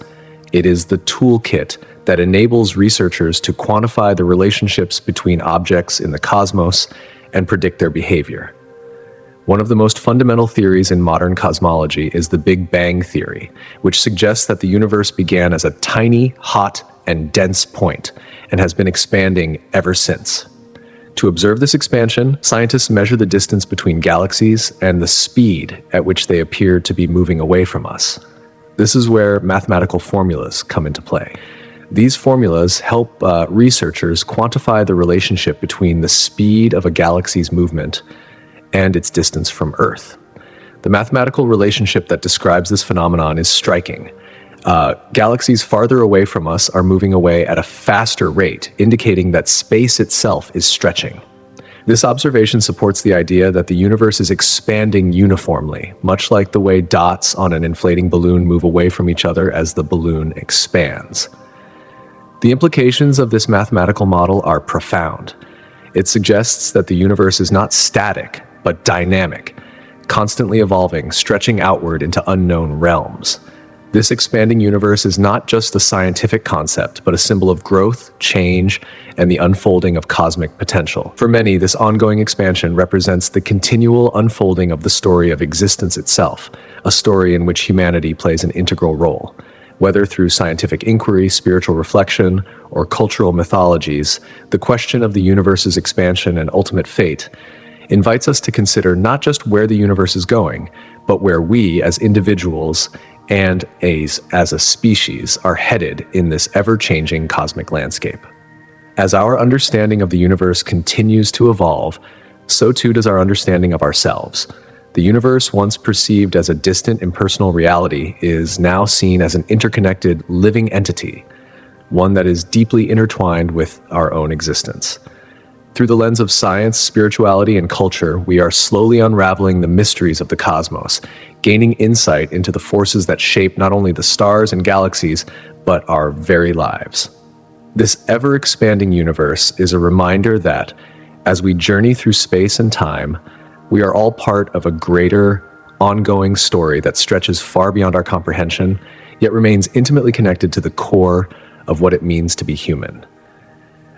It is the toolkit that enables researchers to quantify the relationships between objects in the cosmos and predict their behavior. One of the most fundamental theories in modern cosmology is the Big Bang theory, which suggests that the universe began as a tiny, hot, and dense point, and has been expanding ever since. To observe this expansion, scientists measure the distance between galaxies and the speed at which they appear to be moving away from us. This is where mathematical formulas come into play. These formulas help researchers quantify the relationship between the speed of a galaxy's movement and its distance from Earth. The mathematical relationship that describes this phenomenon is striking. Galaxies farther away from us are moving away at a faster rate, indicating that space itself is stretching. This observation supports the idea that the universe is expanding uniformly, much like the way dots on an inflating balloon move away from each other as the balloon expands. The implications of this mathematical model are profound. It suggests that the universe is not static, but dynamic, constantly evolving, stretching outward into unknown realms. This expanding universe is not just a scientific concept, but a symbol of growth, change, and the unfolding of cosmic potential. For many, this ongoing expansion represents the continual unfolding of the story of existence itself, a story in which humanity plays an integral role. Whether through scientific inquiry, spiritual reflection, or cultural mythologies, the question of the universe's expansion and ultimate fate invites us to consider not just where the universe is going, but where we, as individuals and as a species, are headed in this ever-changing cosmic landscape. As our understanding of the universe continues to evolve, so too does our understanding of ourselves. The universe, once perceived as a distant, impersonal reality, is now seen as an interconnected, living entity, one that is deeply intertwined with our own existence. Through the lens of science, spirituality, and culture, we are slowly unraveling the mysteries of the cosmos, gaining insight into the forces that shape not only the stars and galaxies, but our very lives. This ever-expanding universe is a reminder that, as we journey through space and time, we are all part of a greater, ongoing story that stretches far beyond our comprehension, yet remains intimately connected to the core of what it means to be human.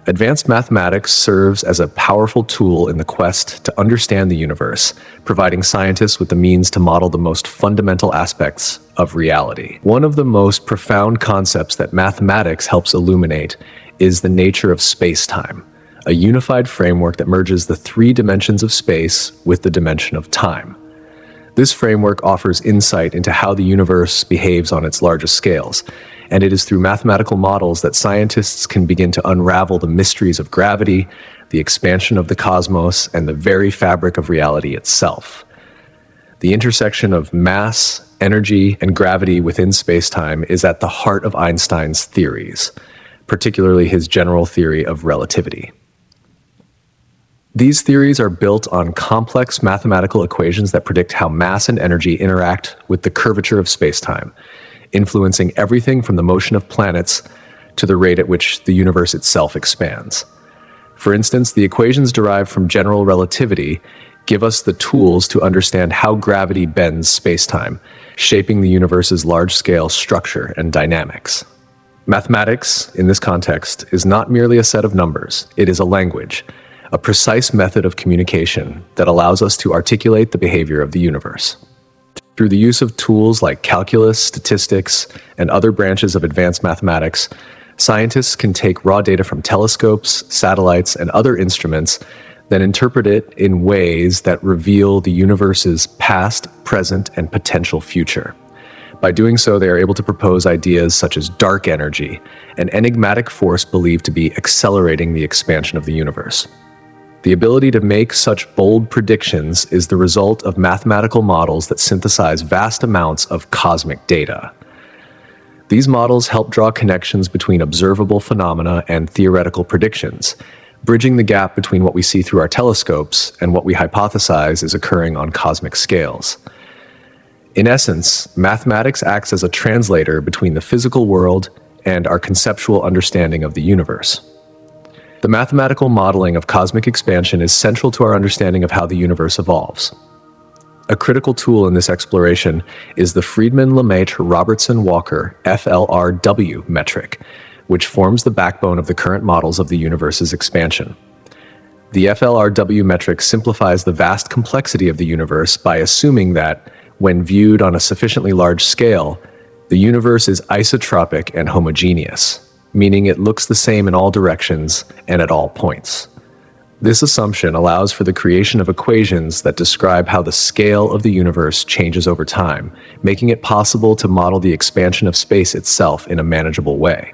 Advanced mathematics serves as a powerful tool in the quest to understand the universe, providing scientists with the means to model the most fundamental aspects of reality. One of the most profound concepts that mathematics helps illuminate is the nature of space-time, a unified framework that merges the three dimensions of space with the dimension of time. This framework offers insight into how the universe behaves on its largest scales, and it is through mathematical models that scientists can begin to unravel the mysteries of gravity, the expansion of the cosmos, and the very fabric of reality itself. The intersection of mass, energy, and gravity within space-time is at the heart of Einstein's theories, particularly his general theory of relativity. These theories are built on complex mathematical equations that predict how mass and energy interact with the curvature of spacetime, influencing everything from the motion of planets to the rate at which the universe itself expands. For instance, the equations derived from general relativity give us the tools to understand how gravity bends spacetime, shaping the universe's large-scale structure and dynamics. Mathematics, in this context, is not merely a set of numbers. It is a language, a precise method of communication that allows us to articulate the behavior of the universe. Through the use of tools like calculus, statistics, and other branches of advanced mathematics, scientists can take raw data from telescopes, satellites, and other instruments, then interpret it in ways that reveal the universe's past, present, and potential future. By doing so, they are able to propose ideas such as dark energy, an enigmatic force believed to be accelerating the expansion of the universe. The ability to make such bold predictions is the result of mathematical models that synthesize vast amounts of cosmic data. These models help draw connections between observable phenomena and theoretical predictions, bridging the gap between what we see through our telescopes and what we hypothesize is occurring on cosmic scales. In essence, mathematics acts as a translator between the physical world and our conceptual understanding of the universe. The mathematical modeling of cosmic expansion is central to our understanding of how the universe evolves. A critical tool in this exploration is the Friedmann-Lemaitre-Robertson-Walker FLRW metric, which forms the backbone of the current models of the universe's expansion. The FLRW metric simplifies the vast complexity of the universe by assuming that, when viewed on a sufficiently large scale, the universe is isotropic and homogeneous, meaning it looks the same in all directions and at all points. This assumption allows for the creation of equations that describe how the scale of the universe changes over time, making it possible to model the expansion of space itself in a manageable way.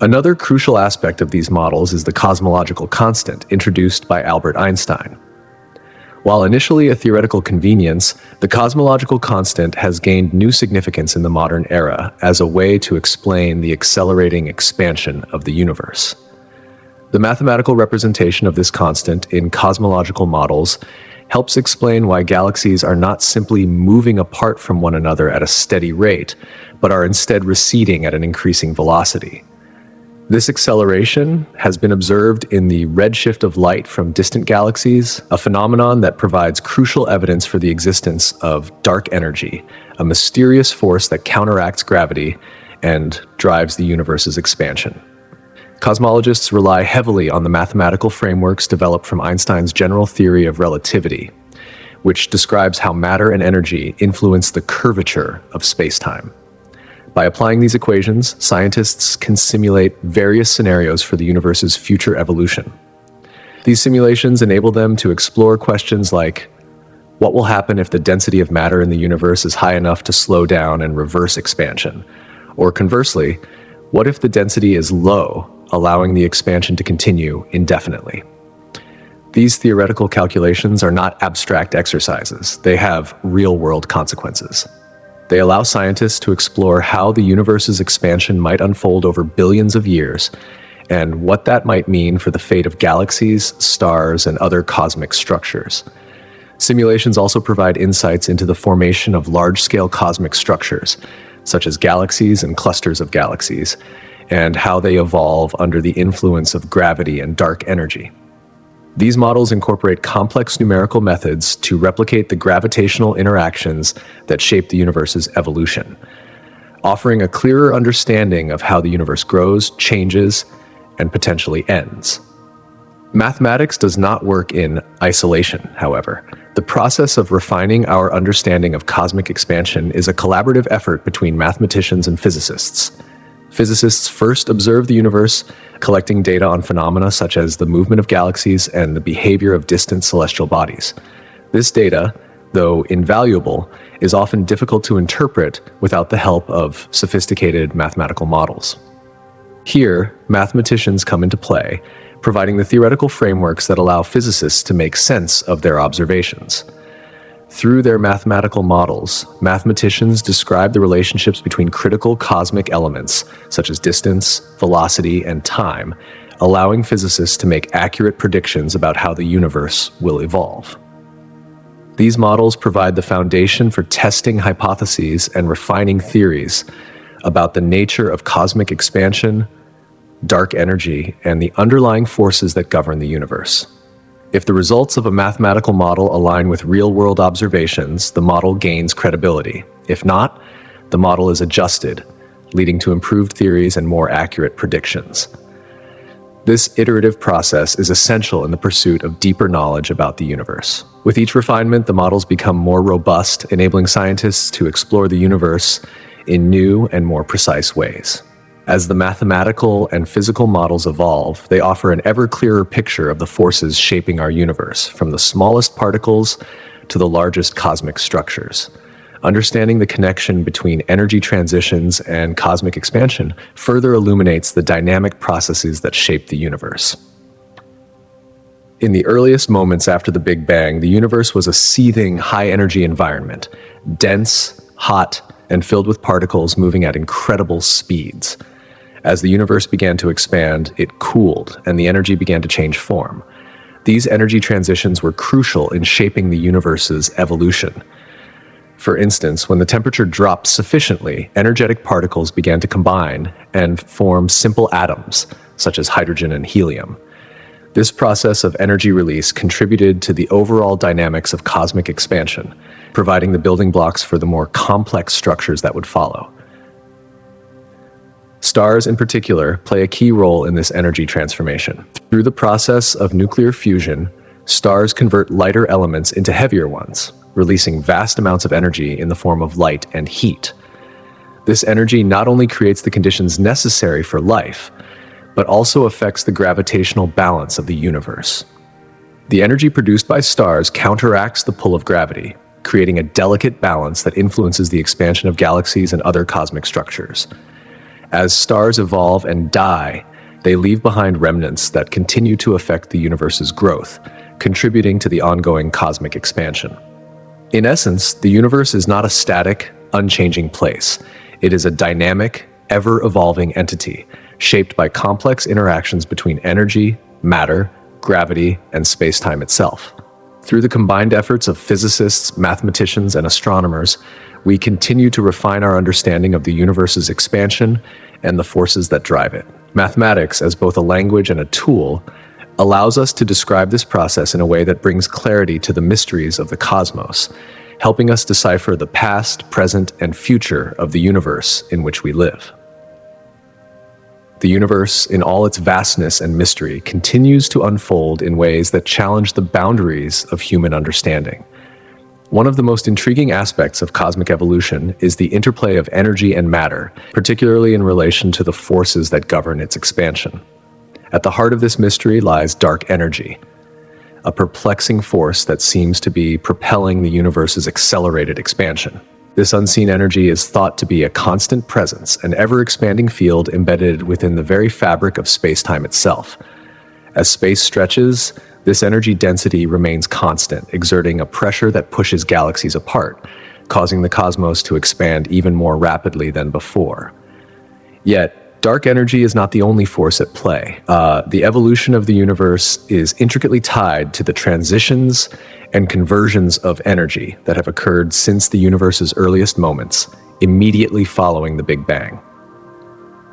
Another crucial aspect of these models is the cosmological constant introduced by Albert Einstein. While initially a theoretical convenience, the cosmological constant has gained new significance in the modern era as a way to explain the accelerating expansion of the universe. The mathematical representation of this constant in cosmological models helps explain why galaxies are not simply moving apart from one another at a steady rate, but are instead receding at an increasing velocity. This acceleration has been observed in the redshift of light from distant galaxies, a phenomenon that provides crucial evidence for the existence of dark energy, a mysterious force that counteracts gravity and drives the universe's expansion. Cosmologists rely heavily on the mathematical frameworks developed from Einstein's general theory of relativity, which describes how matter and energy influence the curvature of space-time. By applying these equations, scientists can simulate various scenarios for the universe's future evolution. These simulations enable them to explore questions like, what will happen if the density of matter in the universe is high enough to slow down and reverse expansion? Or conversely, what if the density is low, allowing the expansion to continue indefinitely? These theoretical calculations are not abstract exercises. They have real-world consequences. They allow scientists to explore how the universe's expansion might unfold over billions of years, and what that might mean for the fate of galaxies, stars, and other cosmic structures. Simulations also provide insights into the formation of large-scale cosmic structures, such as galaxies and clusters of galaxies, and how they evolve under the influence of gravity and dark energy. These models incorporate complex numerical methods to replicate the gravitational interactions that shape the universe's evolution, offering a clearer understanding of how the universe grows, changes, and potentially ends. Mathematics does not work in isolation, however. The process of refining our understanding of cosmic expansion is a collaborative effort between mathematicians and physicists. Physicists first observe the universe, collecting data on phenomena such as the movement of galaxies and the behavior of distant celestial bodies. This data, though invaluable, is often difficult to interpret without the help of sophisticated mathematical models. Here, mathematicians come into play, providing the theoretical frameworks that allow physicists to make sense of their observations. Through their mathematical models, mathematicians describe the relationships between critical cosmic elements, such as distance, velocity, and time, allowing physicists to make accurate predictions about how the universe will evolve. These models provide the foundation for testing hypotheses and refining theories about the nature of cosmic expansion, dark energy, and the underlying forces that govern the universe. If the results of a mathematical model align with real-world observations, the model gains credibility. If not, the model is adjusted, leading to improved theories and more accurate predictions. This iterative process is essential in the pursuit of deeper knowledge about the universe. With each refinement, the models become more robust, enabling scientists to explore the universe in new and more precise ways. As the mathematical and physical models evolve, they offer an ever clearer picture of the forces shaping our universe, from the smallest particles to the largest cosmic structures. Understanding the connection between energy transitions and cosmic expansion further illuminates the dynamic processes that shape the universe. In the earliest moments after the Big Bang, the universe was a seething, high-energy environment, dense, hot, and filled with particles moving at incredible speeds. As the universe began to expand, it cooled, and the energy began to change form. These energy transitions were crucial in shaping the universe's evolution. For instance, when the temperature dropped sufficiently, energetic particles began to combine and form simple atoms, such as hydrogen and helium. This process of energy release contributed to the overall dynamics of cosmic expansion, providing the building blocks for the more complex structures that would follow. Stars, in particular, play a key role in this energy transformation. Through the process of nuclear fusion, stars convert lighter elements into heavier ones, releasing vast amounts of energy in the form of light and heat. This energy not only creates the conditions necessary for life, but also affects the gravitational balance of the universe. The energy produced by stars counteracts the pull of gravity, creating a delicate balance that influences the expansion of galaxies and other cosmic structures. As stars evolve and die, they leave behind remnants that continue to affect the universe's growth, contributing to the ongoing cosmic expansion. In essence, the universe is not a static, unchanging place. It is a dynamic, ever-evolving entity, shaped by complex interactions between energy, matter, gravity, and space-time itself. Through the combined efforts of physicists, mathematicians, and astronomers, we continue to refine our understanding of the universe's expansion and the forces that drive it. Mathematics, as both a language and a tool, allows us to describe this process in a way that brings clarity to the mysteries of the cosmos, helping us decipher the past, present, and future of the universe in which we live. The universe, in all its vastness and mystery, continues to unfold in ways that challenge the boundaries of human understanding. One of the most intriguing aspects of cosmic evolution is the interplay of energy and matter, particularly in relation to the forces that govern its expansion. At the heart of this mystery lies dark energy, a perplexing force that seems to be propelling the universe's accelerated expansion. This unseen energy is thought to be a constant presence, an ever-expanding field embedded within the very fabric of space-time itself. As space stretches, this energy density remains constant, exerting a pressure that pushes galaxies apart, causing the cosmos to expand even more rapidly than before. Yet, dark energy is not the only force at play. The evolution of the universe is intricately tied to the transitions and conversions of energy that have occurred since the universe's earliest moments, immediately following the Big Bang.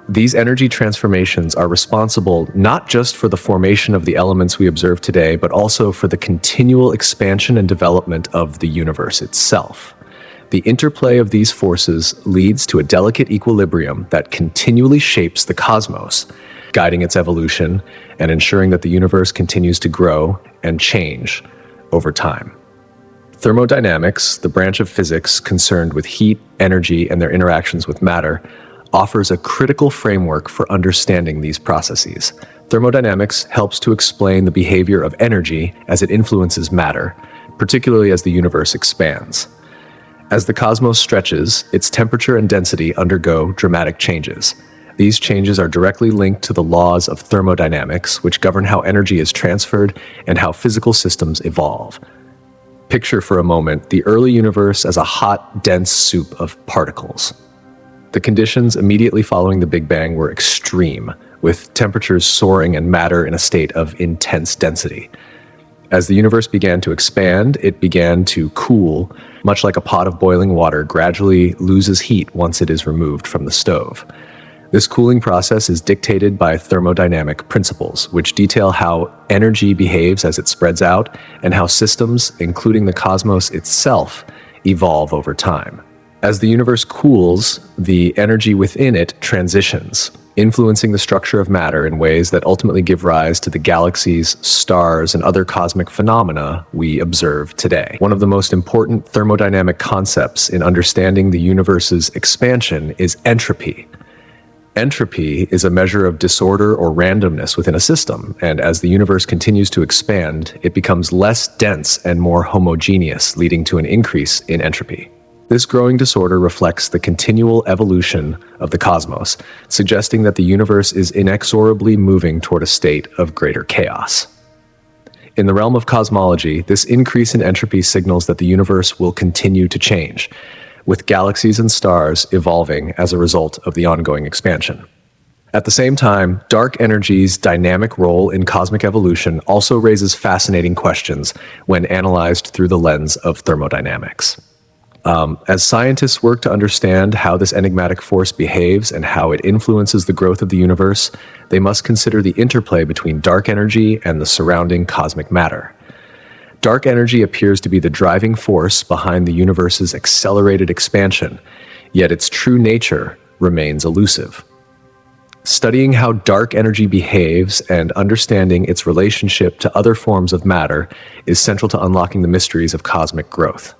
These energy transformations are responsible not just for the formation of the elements we observe today, but also for the continual expansion and development of the universe itself. The interplay of these forces leads to a delicate equilibrium that continually shapes the cosmos, guiding its evolution and ensuring that the universe continues to grow and change over time. Thermodynamics, the branch of physics concerned with heat, energy, and their interactions with matter, offers a critical framework for understanding these processes. Thermodynamics helps to explain the behavior of energy as it influences matter, particularly as the universe expands. As the cosmos stretches, its temperature and density undergo dramatic changes. These changes are directly linked to the laws of thermodynamics, which govern how energy is transferred and how physical systems evolve. Picture for a moment the early universe as a hot, dense soup of particles. The conditions immediately following the Big Bang were extreme, with temperatures soaring and matter in a state of intense density. As the universe began to expand, it began to cool, much like a pot of boiling water gradually loses heat once it is removed from the stove. This cooling process is dictated by thermodynamic principles, which detail how energy behaves as it spreads out and how systems, including the cosmos itself, evolve over time. As the universe cools, the energy within it transitions, influencing the structure of matter in ways that ultimately give rise to the galaxies, stars, and other cosmic phenomena we observe today. One of the most important thermodynamic concepts in understanding the universe's expansion is entropy. Entropy is a measure of disorder or randomness within a system, and as the universe continues to expand, it becomes less dense and more homogeneous, leading to an increase in entropy. This growing disorder reflects the continual evolution of the cosmos, suggesting that the universe is inexorably moving toward a state of greater chaos. In the realm of cosmology, this increase in entropy signals that the universe will continue to change, with galaxies and stars evolving as a result of the ongoing expansion. At the same time, dark energy's dynamic role in cosmic evolution also raises fascinating questions when analyzed through the lens of thermodynamics. As scientists work to understand how this enigmatic force behaves and how it influences the growth of the universe, they must consider the interplay between dark energy and the surrounding cosmic matter. Dark energy appears to be the driving force behind the universe's accelerated expansion, yet its true nature remains elusive. Studying how dark energy behaves and understanding its relationship to other forms of matter is central to unlocking the mysteries of cosmic growth.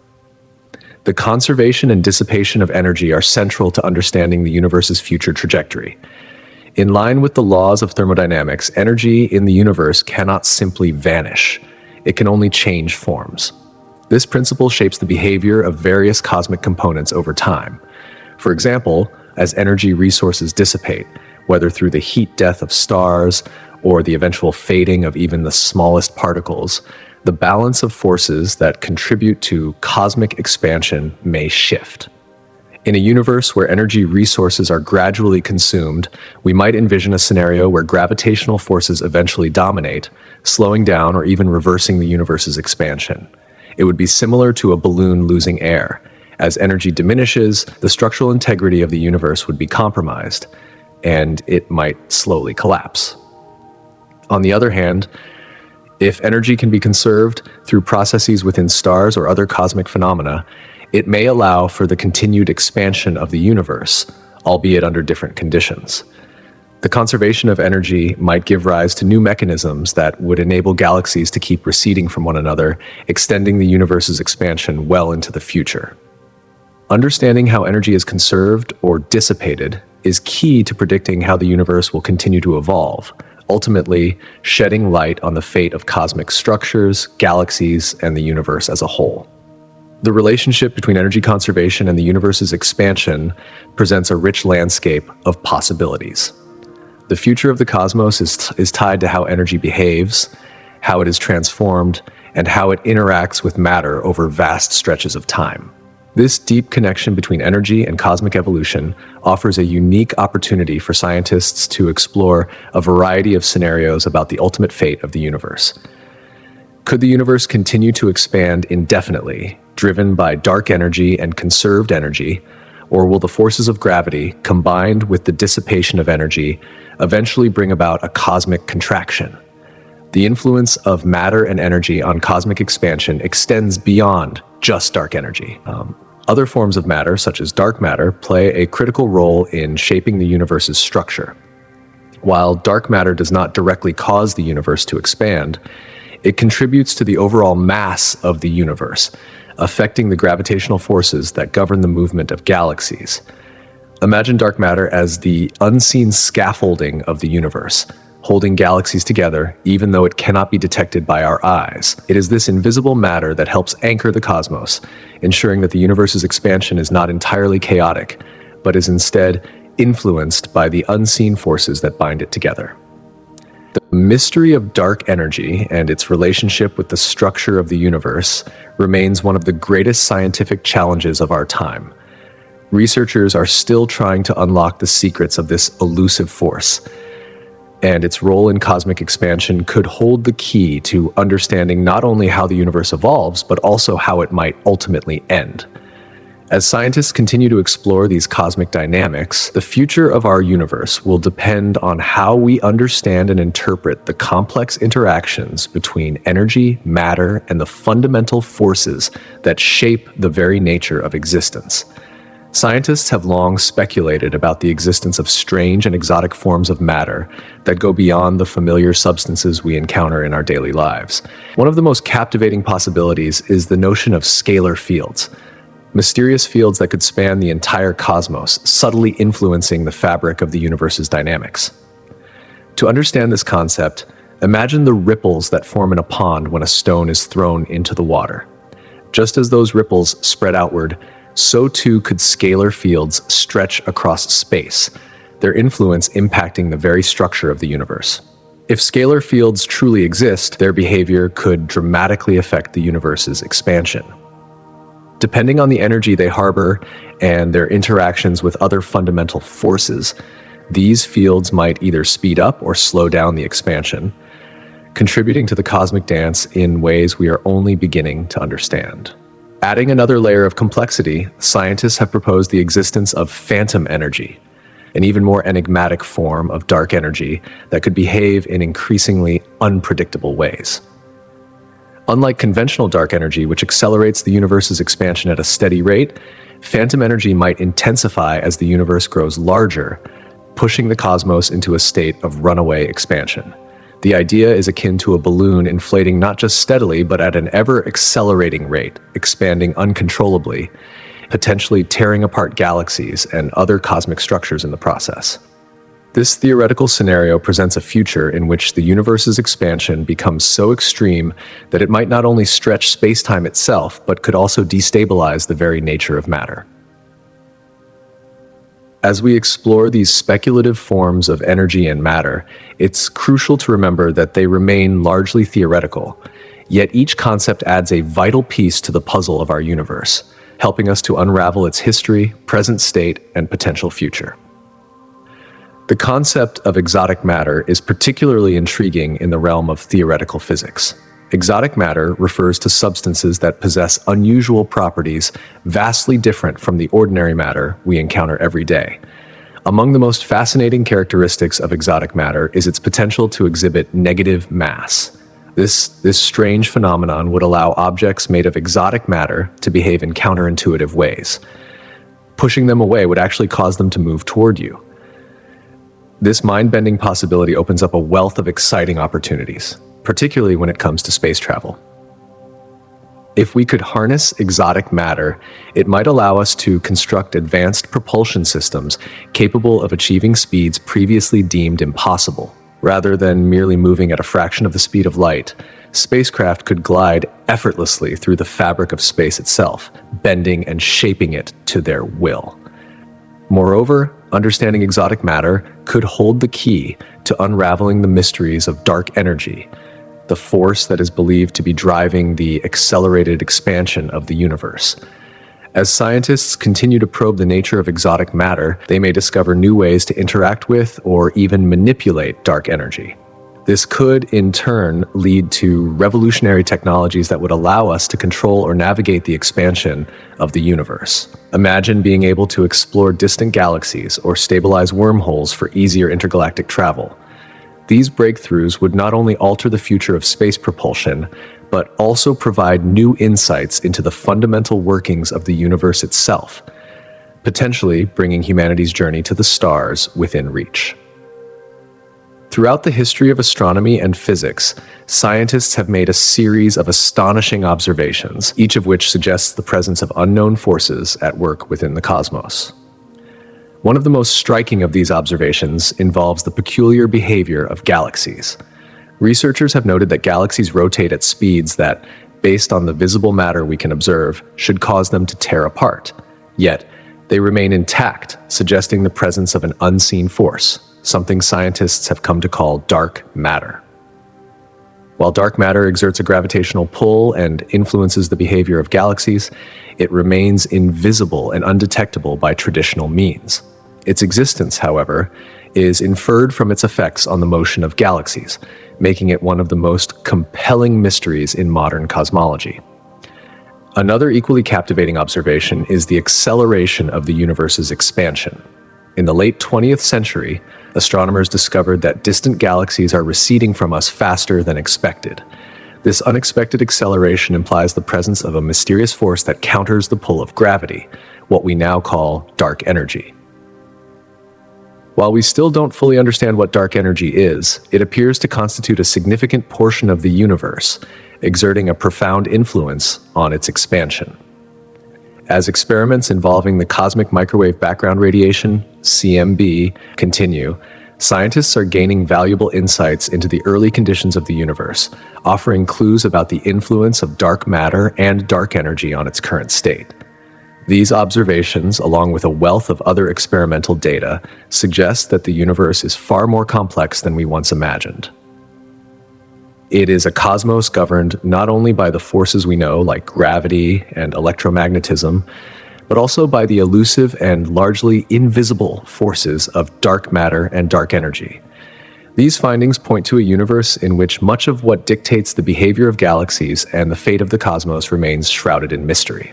The conservation and dissipation of energy are central to understanding the universe's future trajectory. In line with the laws of thermodynamics, energy in the universe cannot simply vanish. It can only change forms. This principle shapes the behavior of various cosmic components over time. For example, as energy resources dissipate, whether through the heat death of stars or the eventual fading of even the smallest particles, the balance of forces that contribute to cosmic expansion may shift. In a universe where energy resources are gradually consumed, we might envision a scenario where gravitational forces eventually dominate, slowing down or even reversing the universe's expansion. It would be similar to a balloon losing air. As energy diminishes, the structural integrity of the universe would be compromised, and it might slowly collapse. On the other hand, if energy can be conserved through processes within stars or other cosmic phenomena, it may allow for the continued expansion of the universe, albeit under different conditions. The conservation of energy might give rise to new mechanisms that would enable galaxies to keep receding from one another, extending the universe's expansion well into the future. Understanding how energy is conserved or dissipated is key to predicting how the universe will continue to evolve, ultimately shedding light on the fate of cosmic structures, galaxies, and the universe as a whole. The relationship between energy conservation and the universe's expansion presents a rich landscape of possibilities. The future of the cosmos is tied to how energy behaves, how it is transformed, and how it interacts with matter over vast stretches of time. This deep connection between energy and cosmic evolution offers a unique opportunity for scientists to explore a variety of scenarios about the ultimate fate of the universe. Could the universe continue to expand indefinitely, driven by dark energy and conserved energy, or will the forces of gravity, combined with the dissipation of energy, eventually bring about a cosmic contraction? The influence of matter and energy on cosmic expansion extends beyond just dark energy. Other forms of matter, such as dark matter, play a critical role in shaping the universe's structure. While dark matter does not directly cause the universe to expand, it contributes to the overall mass of the universe, affecting the gravitational forces that govern the movement of galaxies. Imagine dark matter as the unseen scaffolding of the universe, holding galaxies together even though it cannot be detected by our eyes. It is this invisible matter that helps anchor the cosmos, ensuring that the universe's expansion is not entirely chaotic, but is instead influenced by the unseen forces that bind it together. The mystery of dark energy and its relationship with the structure of the universe remains one of the greatest scientific challenges of our time. Researchers are still trying to unlock the secrets of this elusive force, and its role in cosmic expansion could hold the key to understanding not only how the universe evolves, but also how it might ultimately end. As scientists continue to explore these cosmic dynamics, the future of our universe will depend on how we understand and interpret the complex interactions between energy, matter, and the fundamental forces that shape the very nature of existence. Scientists have long speculated about the existence of strange and exotic forms of matter that go beyond the familiar substances we encounter in our daily lives. One of the most captivating possibilities is the notion of scalar fields, mysterious fields that could span the entire cosmos, subtly influencing the fabric of the universe's dynamics. To understand this concept, imagine the ripples that form in a pond when a stone is thrown into the water. Just as those ripples spread outward, so too could scalar fields stretch across space, their influence impacting the very structure of the universe. If scalar fields truly exist, their behavior could dramatically affect the universe's expansion. Depending on the energy they harbor and their interactions with other fundamental forces, these fields might either speed up or slow down the expansion, contributing to the cosmic dance in ways we are only beginning to understand. Adding another layer of complexity, scientists have proposed the existence of phantom energy, an even more enigmatic form of dark energy that could behave in increasingly unpredictable ways. Unlike conventional dark energy, which accelerates the universe's expansion at a steady rate, phantom energy might intensify as the universe grows larger, pushing the cosmos into a state of runaway expansion. The idea is akin to a balloon inflating not just steadily, but at an ever-accelerating rate, expanding uncontrollably, potentially tearing apart galaxies and other cosmic structures in the process. This theoretical scenario presents a future in which the universe's expansion becomes so extreme that it might not only stretch space-time itself, but could also destabilize the very nature of matter. As we explore these speculative forms of energy and matter, it's crucial to remember that they remain largely theoretical, yet each concept adds a vital piece to the puzzle of our universe, helping us to unravel its history, present state, and potential future. The concept of exotic matter is particularly intriguing in the realm of theoretical physics. Exotic matter refers to substances that possess unusual properties vastly different from the ordinary matter we encounter every day. Among the most fascinating characteristics of exotic matter is its potential to exhibit negative mass. This strange phenomenon would allow objects made of exotic matter to behave in counterintuitive ways. Pushing them away would actually cause them to move toward you. This mind-bending possibility opens up a wealth of exciting opportunities, particularly when it comes to space travel. If we could harness exotic matter, it might allow us to construct advanced propulsion systems capable of achieving speeds previously deemed impossible. Rather than merely moving at a fraction of the speed of light, spacecraft could glide effortlessly through the fabric of space itself, bending and shaping it to their will. Moreover, understanding exotic matter could hold the key to unraveling the mysteries of dark energy, the force that is believed to be driving the accelerated expansion of the universe. As scientists continue to probe the nature of exotic matter, they may discover new ways to interact with or even manipulate dark energy. This could, in turn, lead to revolutionary technologies that would allow us to control or navigate the expansion of the universe. Imagine being able to explore distant galaxies or stabilize wormholes for easier intergalactic travel. These breakthroughs would not only alter the future of space propulsion, but also provide new insights into the fundamental workings of the universe itself, potentially bringing humanity's journey to the stars within reach. Throughout the history of astronomy and physics, scientists have made a series of astonishing observations, each of which suggests the presence of unknown forces at work within the cosmos. One of the most striking of these observations involves the peculiar behavior of galaxies. Researchers have noted that galaxies rotate at speeds that, based on the visible matter we can observe, should cause them to tear apart. Yet, they remain intact, suggesting the presence of an unseen force, something scientists have come to call dark matter. While dark matter exerts a gravitational pull and influences the behavior of galaxies, it remains invisible and undetectable by traditional means. Its existence, however, is inferred from its effects on the motion of galaxies, making it one of the most compelling mysteries in modern cosmology. Another equally captivating observation is the acceleration of the universe's expansion. In the late 20th century, astronomers discovered that distant galaxies are receding from us faster than expected. This unexpected acceleration implies the presence of a mysterious force that counters the pull of gravity, what we now call dark energy. While we still don't fully understand what dark energy is, it appears to constitute a significant portion of the universe, exerting a profound influence on its expansion. As experiments involving the cosmic microwave background radiation, CMB, continue, scientists are gaining valuable insights into the early conditions of the universe, offering clues about the influence of dark matter and dark energy on its current state. These observations, along with a wealth of other experimental data, suggest that the universe is far more complex than we once imagined. It is a cosmos governed not only by the forces we know, like gravity and electromagnetism, but also by the elusive and largely invisible forces of dark matter and dark energy. These findings point to a universe in which much of what dictates the behavior of galaxies and the fate of the cosmos remains shrouded in mystery.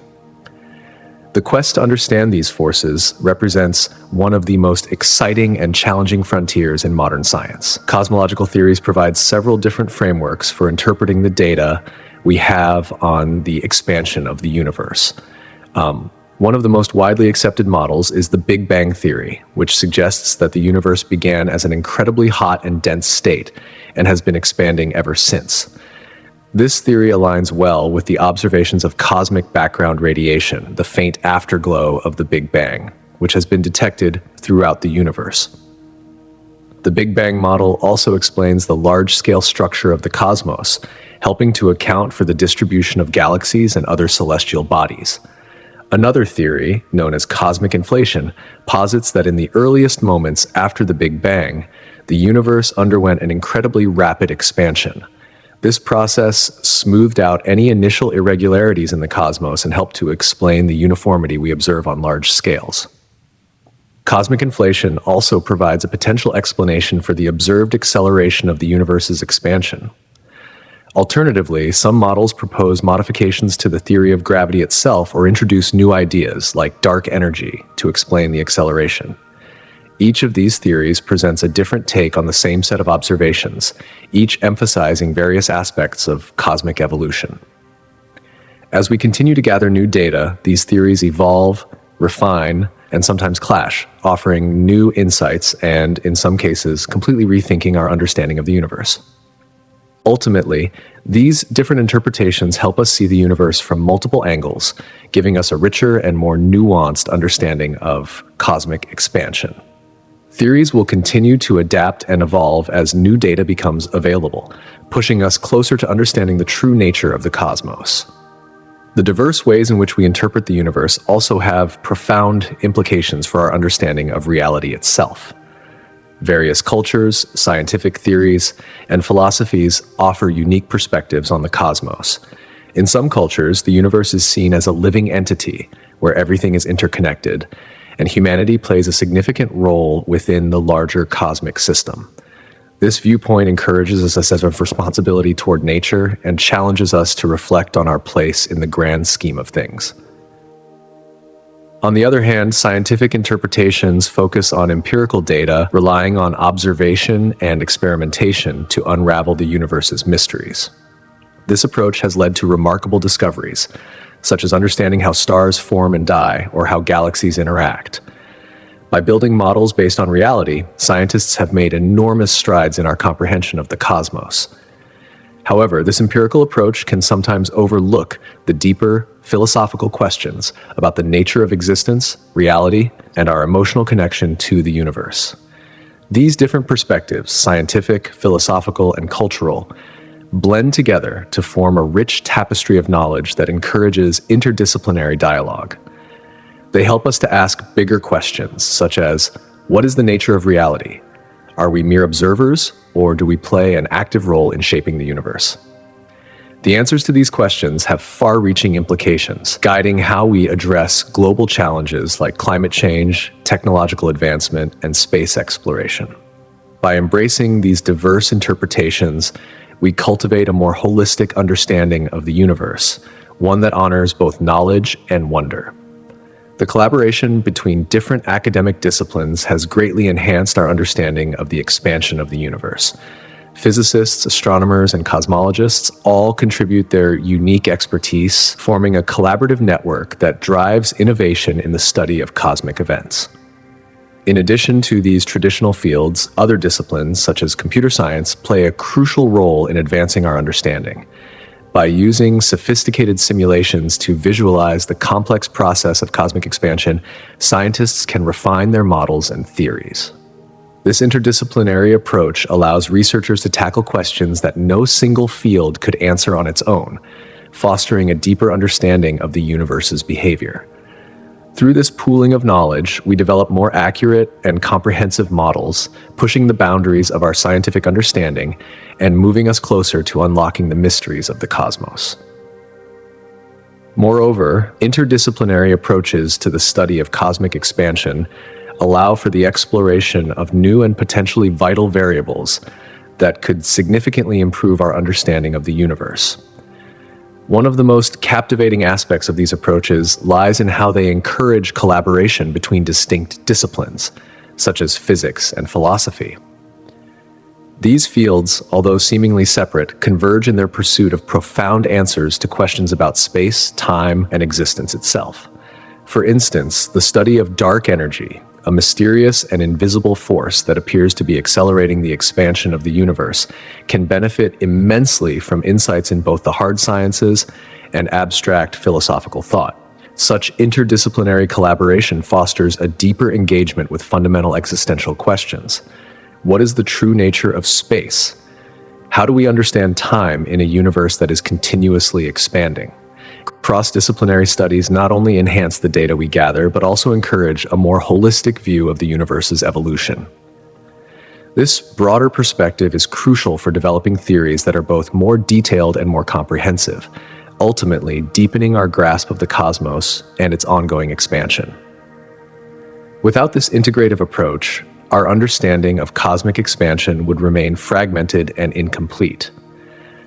The quest to understand these forces represents one of the most exciting and challenging frontiers in modern science. Cosmological theories provide several different frameworks for interpreting the data we have on the expansion of the universe. One of the most widely accepted models is the Big Bang theory, which suggests that the universe began as an incredibly hot and dense state and has been expanding ever since. This theory aligns well with the observations of cosmic background radiation, the faint afterglow of the Big Bang, which has been detected throughout the universe. The Big Bang model also explains the large-scale structure of the cosmos, helping to account for the distribution of galaxies and other celestial bodies. Another theory, known as cosmic inflation, posits that in the earliest moments after the Big Bang, the universe underwent an incredibly rapid expansion. This process smoothed out any initial irregularities in the cosmos and helped to explain the uniformity we observe on large scales. Cosmic inflation also provides a potential explanation for the observed acceleration of the universe's expansion. Alternatively, some models propose modifications to the theory of gravity itself or introduce new ideas, like dark energy, to explain the acceleration. Each of these theories presents a different take on the same set of observations, each emphasizing various aspects of cosmic evolution. As we continue to gather new data, these theories evolve, refine, and sometimes clash, offering new insights and, in some cases, completely rethinking our understanding of the universe. Ultimately, these different interpretations help us see the universe from multiple angles, giving us a richer and more nuanced understanding of cosmic expansion. Theories will continue to adapt and evolve as new data becomes available, pushing us closer to understanding the true nature of the cosmos. The diverse ways in which we interpret the universe also have profound implications for our understanding of reality itself. Various cultures, scientific theories, and philosophies offer unique perspectives on the cosmos. In some cultures, the universe is seen as a living entity where everything is interconnected, and humanity plays a significant role within the larger cosmic system. This viewpoint encourages a sense of responsibility toward nature and challenges us to reflect on our place in the grand scheme of things. On the other hand, scientific interpretations focus on empirical data, relying on observation and experimentation to unravel the universe's mysteries. This approach has led to remarkable discoveries, such as understanding how stars form and die, or how galaxies interact. By building models based on reality, scientists have made enormous strides in our comprehension of the cosmos. However, this empirical approach can sometimes overlook the deeper philosophical questions about the nature of existence, reality, and our emotional connection to the universe. These different perspectives, scientific, philosophical, and cultural, blend together to form a rich tapestry of knowledge that encourages interdisciplinary dialogue. They help us to ask bigger questions, such as, what is the nature of reality? Are we mere observers, or do we play an active role in shaping the universe? The answers to these questions have far-reaching implications, guiding how we address global challenges like climate change, technological advancement, and space exploration. By embracing these diverse interpretations, we cultivate a more holistic understanding of the universe, one that honors both knowledge and wonder. The collaboration between different academic disciplines has greatly enhanced our understanding of the expansion of the universe. Physicists, astronomers, and cosmologists all contribute their unique expertise, forming a collaborative network that drives innovation in the study of cosmic events. In addition to these traditional fields, other disciplines, such as computer science, play a crucial role in advancing our understanding. By using sophisticated simulations to visualize the complex process of cosmic expansion, scientists can refine their models and theories. This interdisciplinary approach allows researchers to tackle questions that no single field could answer on its own, fostering a deeper understanding of the universe's behavior. Through this pooling of knowledge, we develop more accurate and comprehensive models, pushing the boundaries of our scientific understanding and moving us closer to unlocking the mysteries of the cosmos. Moreover, interdisciplinary approaches to the study of cosmic expansion allow for the exploration of new and potentially vital variables that could significantly improve our understanding of the universe. One of the most captivating aspects of these approaches lies in how they encourage collaboration between distinct disciplines, such as physics and philosophy. These fields, although seemingly separate, converge in their pursuit of profound answers to questions about space, time, and existence itself. For instance, the study of dark energy, a mysterious and invisible force that appears to be accelerating the expansion of the universe, can benefit immensely from insights in both the hard sciences and abstract philosophical thought. Such interdisciplinary collaboration fosters a deeper engagement with fundamental existential questions. What is the true nature of space? How do we understand time in a universe that is continuously expanding? Cross-disciplinary studies not only enhance the data we gather, but also encourage a more holistic view of the universe's evolution. This broader perspective is crucial for developing theories that are both more detailed and more comprehensive, ultimately deepening our grasp of the cosmos and its ongoing expansion. Without this integrative approach, our understanding of cosmic expansion would remain fragmented and incomplete,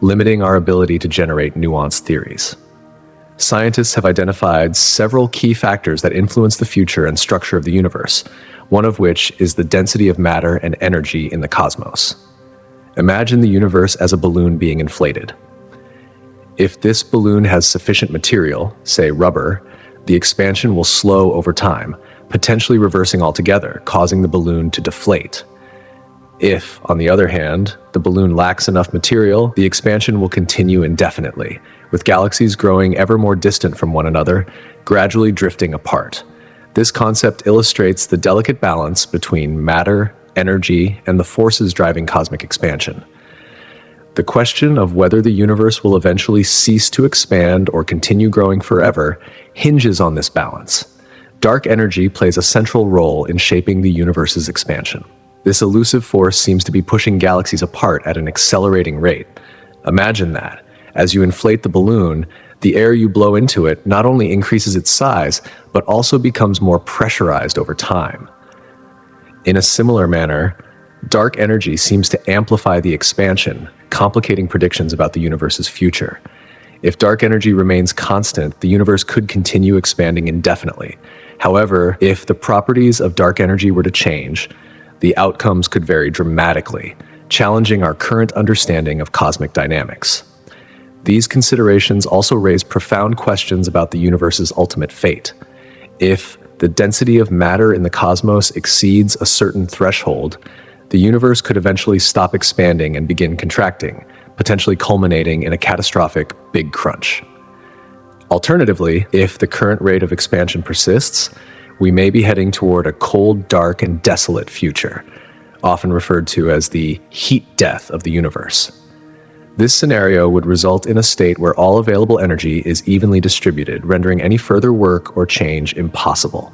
limiting our ability to generate nuanced theories. Scientists have identified several key factors that influence the future and structure of the universe, one of which is the density of matter and energy in the cosmos. Imagine the universe as a balloon being inflated. If this balloon has sufficient material, say rubber, the expansion will slow over time, potentially reversing altogether, causing the balloon to deflate. If, on the other hand, the balloon lacks enough material, the expansion will continue indefinitely, with galaxies growing ever more distant from one another, gradually drifting apart. This concept illustrates the delicate balance between matter, energy, and the forces driving cosmic expansion. The question of whether the universe will eventually cease to expand or continue growing forever hinges on this balance. Dark energy plays a central role in shaping the universe's expansion. This elusive force seems to be pushing galaxies apart at an accelerating rate. Imagine that. As you inflate the balloon, the air you blow into it not only increases its size, but also becomes more pressurized over time. In a similar manner, dark energy seems to amplify the expansion, complicating predictions about the universe's future. If dark energy remains constant, the universe could continue expanding indefinitely. However, if the properties of dark energy were to change, the outcomes could vary dramatically, challenging our current understanding of cosmic dynamics. These considerations also raise profound questions about the universe's ultimate fate. If the density of matter in the cosmos exceeds a certain threshold, the universe could eventually stop expanding and begin contracting, potentially culminating in a catastrophic Big Crunch. Alternatively, if the current rate of expansion persists, we may be heading toward a cold, dark, and desolate future, often referred to as the heat death of the universe. This scenario would result in a state where all available energy is evenly distributed, rendering any further work or change impossible.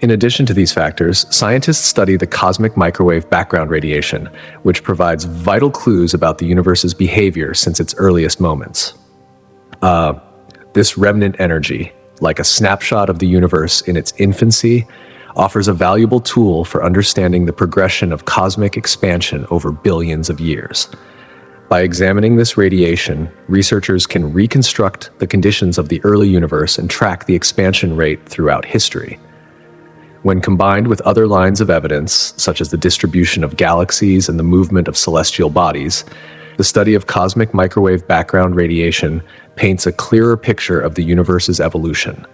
In addition to these factors, scientists study the cosmic microwave background radiation, which provides vital clues about the universe's behavior since its earliest moments. This remnant energy, like a snapshot of the universe in its infancy, offers a valuable tool for understanding the progression of cosmic expansion over billions of years. By examining this radiation, researchers can reconstruct the conditions of the early universe and track the expansion rate throughout history. When combined with other lines of evidence, such as the distribution of galaxies and the movement of celestial bodies, the study of cosmic microwave background radiation paints a clearer picture of the universe's evolution.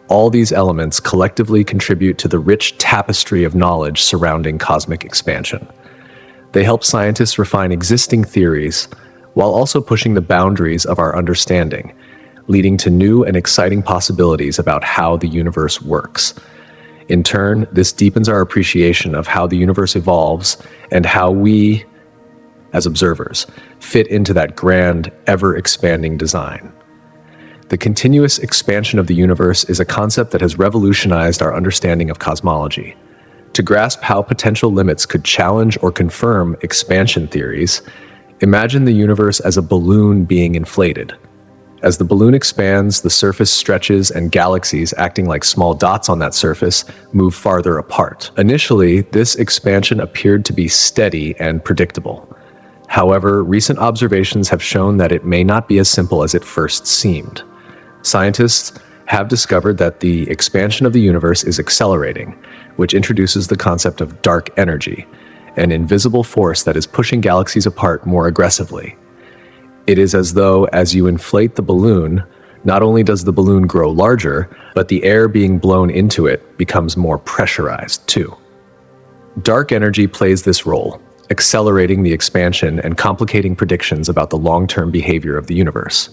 All these elements collectively contribute to the rich tapestry of knowledge surrounding cosmic expansion. They help scientists refine existing theories while also pushing the boundaries of our understanding, leading to new and exciting possibilities about how the universe works. In turn, this deepens our appreciation of how the universe evolves and how we, as observers, fit into that grand, ever-expanding design. The continuous expansion of the universe is a concept that has revolutionized our understanding of cosmology. To grasp how potential limits could challenge or confirm expansion theories, imagine the universe as a balloon being inflated. As the balloon expands, the surface stretches and galaxies acting like small dots on that surface move farther apart. Initially, this expansion appeared to be steady and predictable. However, recent observations have shown that it may not be as simple as it first seemed. Scientists have discovered that the expansion of the universe is accelerating, which introduces the concept of dark energy, an invisible force that is pushing galaxies apart more aggressively. It is as though, as you inflate the balloon, not only does the balloon grow larger, but the air being blown into it becomes more pressurized too. Dark energy plays this role, accelerating the expansion and complicating predictions about the long-term behavior of the universe.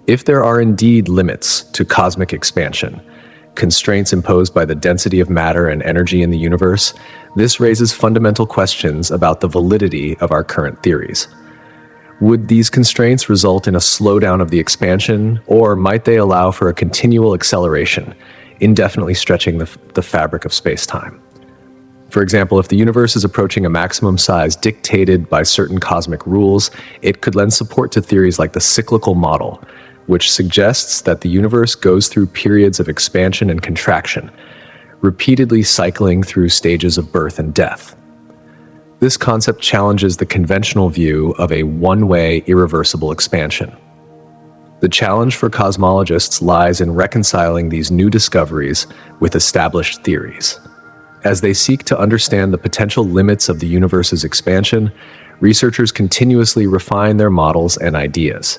If there are indeed limits to cosmic expansion, constraints imposed by the density of matter and energy in the universe, this raises fundamental questions about the validity of our current theories. Would these constraints result in a slowdown of the expansion, or might they allow for a continual acceleration, indefinitely stretching the fabric of space-time? For example, if the universe is approaching a maximum size dictated by certain cosmic rules, it could lend support to theories like the cyclical model, which suggests that the universe goes through periods of expansion and contraction, repeatedly cycling through stages of birth and death. This concept challenges the conventional view of a one-way, irreversible expansion. The challenge for cosmologists lies in reconciling these new discoveries with established theories. As they seek to understand the potential limits of the universe's expansion, researchers continuously refine their models and ideas.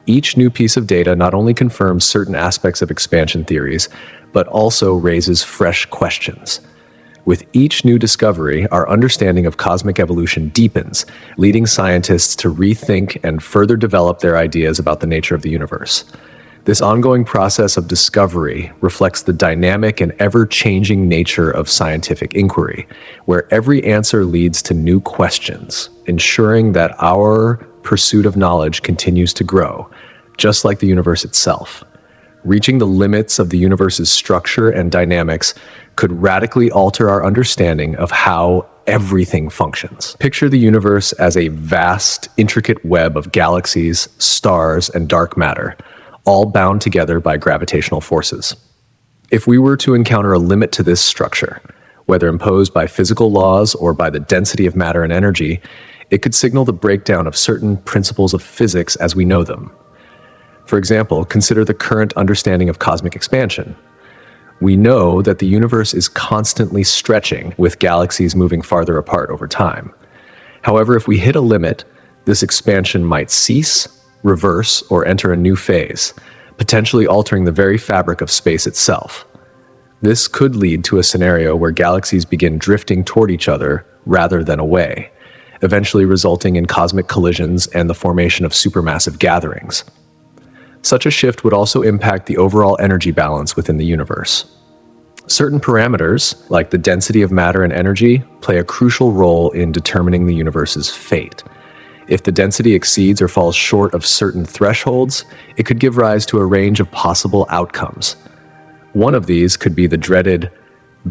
Each new piece of data not only confirms certain aspects of expansion theories, but also raises fresh questions. With each new discovery, our understanding of cosmic evolution deepens, leading scientists to rethink and further develop their ideas about the nature of the universe. This ongoing process of discovery reflects the dynamic and ever-changing nature of scientific inquiry, where every answer leads to new questions, ensuring that our pursuit of knowledge continues to grow, just like the universe itself. Reaching the limits of the universe's structure and dynamics could radically alter our understanding of how everything functions. Picture the universe as a vast, intricate web of galaxies, stars, and dark matter, all bound together by gravitational forces. If we were to encounter a limit to this structure, whether imposed by physical laws or by the density of matter and energy, it could signal the breakdown of certain principles of physics as we know them. For example, consider the current understanding of cosmic expansion. We know that the universe is constantly stretching, with galaxies moving farther apart over time. However, if we hit a limit, this expansion might cease, reverse, or enter a new phase, potentially altering the very fabric of space itself. This could lead to a scenario where galaxies begin drifting toward each other rather than away, eventually resulting in cosmic collisions and the formation of supermassive gatherings. Such a shift would also impact the overall energy balance within the universe. Certain parameters, like the density of matter and energy, play a crucial role in determining the universe's fate. If the density exceeds or falls short of certain thresholds, it could give rise to a range of possible outcomes. One of these could be the dreaded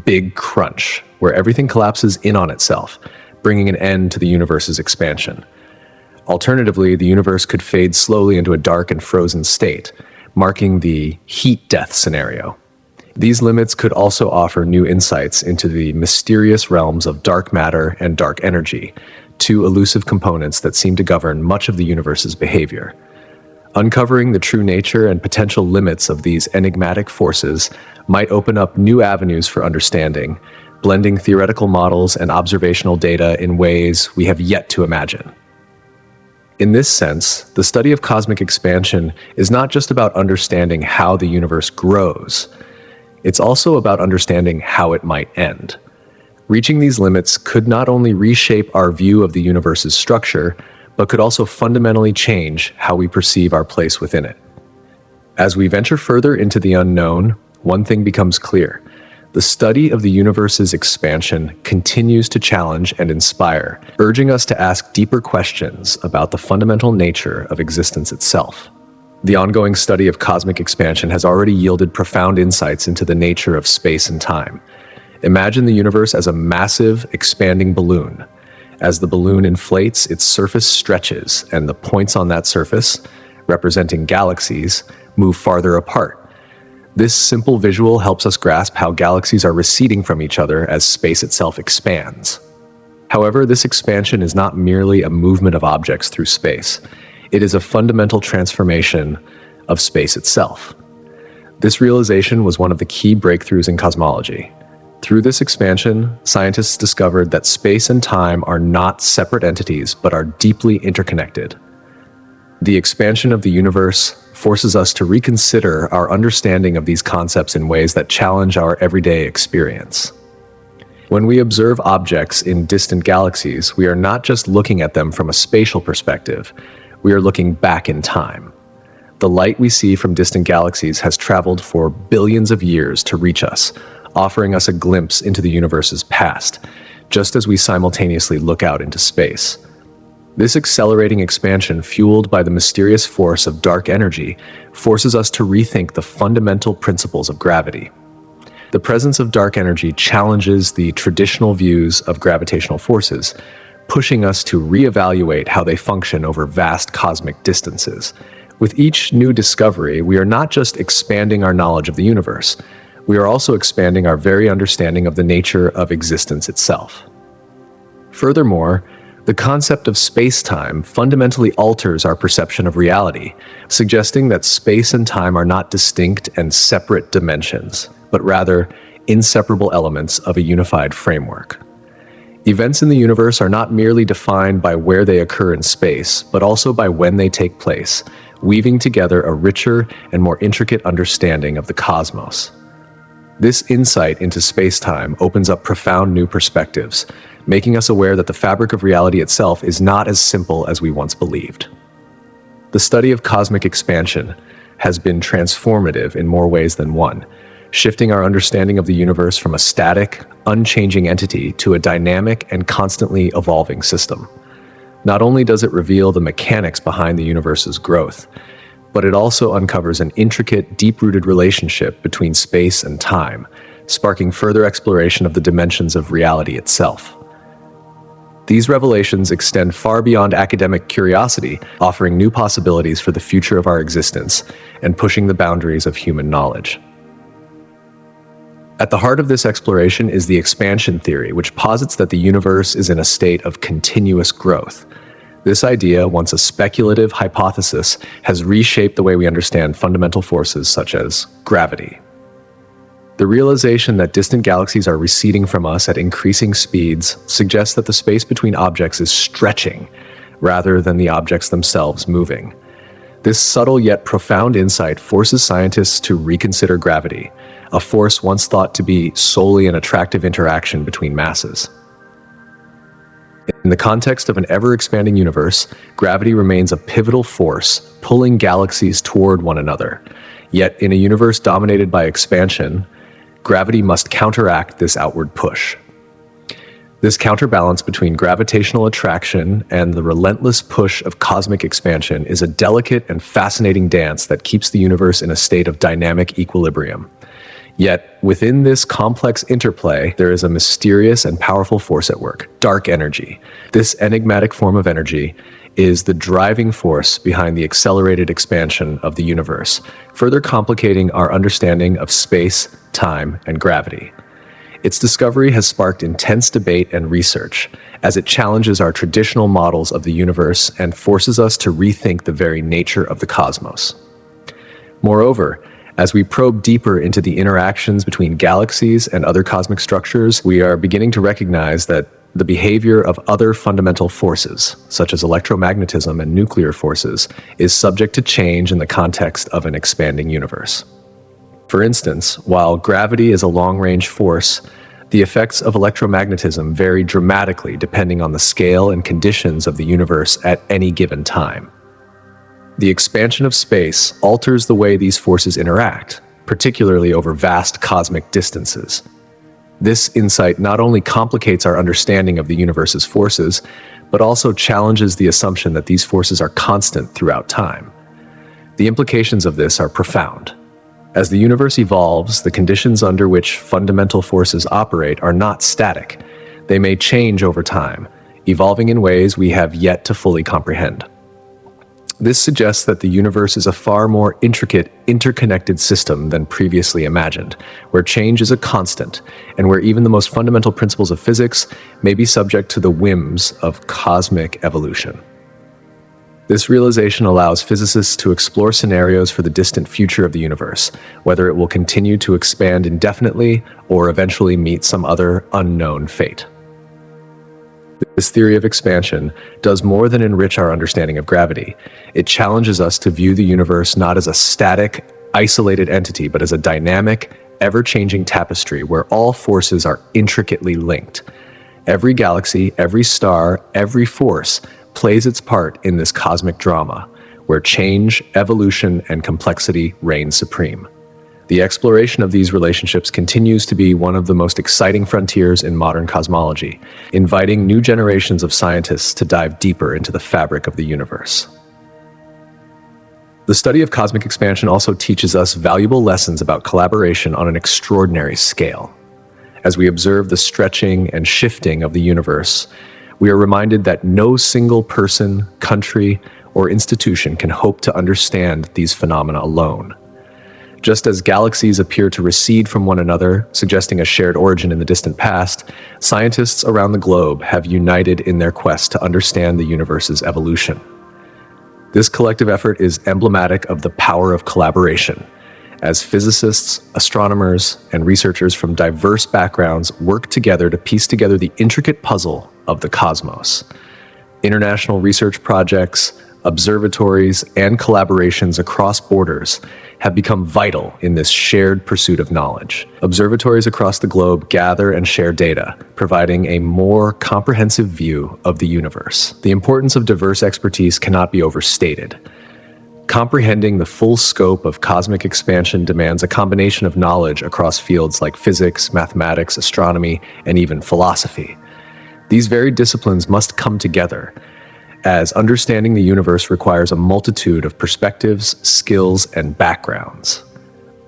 Big Crunch, where everything collapses in on itself, bringing an end to the universe's expansion. Alternatively, the universe could fade slowly into a dark and frozen state, marking the heat death scenario. These limits could also offer new insights into the mysterious realms of dark matter and dark energy, two elusive components that seem to govern much of the universe's behavior. Uncovering the true nature and potential limits of these enigmatic forces might open up new avenues for understanding, blending theoretical models and observational data in ways we have yet to imagine. In this sense, the study of cosmic expansion is not just about understanding how the universe grows, it's also about understanding how it might end. Reaching these limits could not only reshape our view of the universe's structure, but could also fundamentally change how we perceive our place within it. As we venture further into the unknown, one thing becomes clear. The study of the universe's expansion continues to challenge and inspire, urging us to ask deeper questions about the fundamental nature of existence itself. The ongoing study of cosmic expansion has already yielded profound insights into the nature of space and time. Imagine the universe as a massive, expanding balloon. As the balloon inflates, its surface stretches, and the points on that surface, representing galaxies, move farther apart. This simple visual helps us grasp how galaxies are receding from each other as space itself expands. However, this expansion is not merely a movement of objects through space. It is a fundamental transformation of space itself. This realization was one of the key breakthroughs in cosmology. Through this expansion, scientists discovered that space and time are not separate entities, but are deeply interconnected. The expansion of the universe forces us to reconsider our understanding of these concepts in ways that challenge our everyday experience. When we observe objects in distant galaxies, we are not just looking at them from a spatial perspective, we are looking back in time. The light we see from distant galaxies has traveled for billions of years to reach us, offering us a glimpse into the universe's past, just as we simultaneously look out into space. This accelerating expansion, fueled by the mysterious force of dark energy, forces us to rethink the fundamental principles of gravity. The presence of dark energy challenges the traditional views of gravitational forces, pushing us to reevaluate how they function over vast cosmic distances. With each new discovery, we are not just expanding our knowledge of the universe, we are also expanding our very understanding of the nature of existence itself. Furthermore, the concept of space-time fundamentally alters our perception of reality, suggesting that space and time are not distinct and separate dimensions, but rather inseparable elements of a unified framework. Events in the universe are not merely defined by where they occur in space, but also by when they take place, weaving together a richer and more intricate understanding of the cosmos. This insight into space-time opens up profound new perspectives, making us aware that the fabric of reality itself is not as simple as we once believed. The study of cosmic expansion has been transformative in more ways than one, shifting our understanding of the universe from a static, unchanging entity to a dynamic and constantly evolving system. Not only does it reveal the mechanics behind the universe's growth, but it also uncovers an intricate, deep-rooted relationship between space and time, sparking further exploration of the dimensions of reality itself. These revelations extend far beyond academic curiosity, offering new possibilities for the future of our existence and pushing the boundaries of human knowledge. At the heart of this exploration is the expansion theory, which posits that the universe is in a state of continuous growth. This idea, once a speculative hypothesis, has reshaped the way we understand fundamental forces such as gravity. The realization that distant galaxies are receding from us at increasing speeds suggests that the space between objects is stretching, rather than the objects themselves moving. This subtle yet profound insight forces scientists to reconsider gravity, a force once thought to be solely an attractive interaction between masses. In the context of an ever-expanding universe, gravity remains a pivotal force, pulling galaxies toward one another. Yet, in a universe dominated by expansion, gravity must counteract this outward push. This counterbalance between gravitational attraction and the relentless push of cosmic expansion is a delicate and fascinating dance that keeps the universe in a state of dynamic equilibrium. Yet, within this complex interplay, there is a mysterious and powerful force at work: dark energy. This enigmatic form of energy is the driving force behind the accelerated expansion of the universe, further complicating our understanding of space, time, and gravity. Its discovery has sparked intense debate and research, as it challenges our traditional models of the universe and forces us to rethink the very nature of the cosmos. Moreover, as we probe deeper into the interactions between galaxies and other cosmic structures, we are beginning to recognize that the behavior of other fundamental forces, such as electromagnetism and nuclear forces, is subject to change in the context of an expanding universe. For instance, while gravity is a long-range force, the effects of electromagnetism vary dramatically depending on the scale and conditions of the universe at any given time. The expansion of space alters the way these forces interact, particularly over vast cosmic distances. This insight not only complicates our understanding of the universe's forces, but also challenges the assumption that these forces are constant throughout time. The implications of this are profound. As the universe evolves, the conditions under which fundamental forces operate are not static. They may change over time, evolving in ways we have yet to fully comprehend. This suggests that the universe is a far more intricate, interconnected system than previously imagined, where change is a constant, and where even the most fundamental principles of physics may be subject to the whims of cosmic evolution. This realization allows physicists to explore scenarios for the distant future of the universe, whether it will continue to expand indefinitely or eventually meet some other unknown fate. This theory of expansion does more than enrich our understanding of gravity. It challenges us to view the universe not as a static, isolated entity, but as a dynamic, ever-changing tapestry where all forces are intricately linked. Every galaxy, every star, every force plays its part in this cosmic drama, where change, evolution, and complexity reign supreme. The exploration of these relationships continues to be one of the most exciting frontiers in modern cosmology, inviting new generations of scientists to dive deeper into the fabric of the universe. The study of cosmic expansion also teaches us valuable lessons about collaboration on an extraordinary scale. As we observe the stretching and shifting of the universe, we are reminded that no single person, country, or institution can hope to understand these phenomena alone. Just as galaxies appear to recede from one another, suggesting a shared origin in the distant past, scientists around the globe have united in their quest to understand the universe's evolution. This collective effort is emblematic of the power of collaboration, as physicists, astronomers, and researchers from diverse backgrounds work together to piece together the intricate puzzle of the cosmos. International research projects, observatories, and collaborations across borders have become vital in this shared pursuit of knowledge. Observatories across the globe gather and share data, providing a more comprehensive view of the universe. The importance of diverse expertise cannot be overstated. Comprehending the full scope of cosmic expansion demands a combination of knowledge across fields like physics, mathematics, astronomy, and even philosophy. These varied disciplines must come together, as understanding the universe requires a multitude of perspectives, skills, and backgrounds.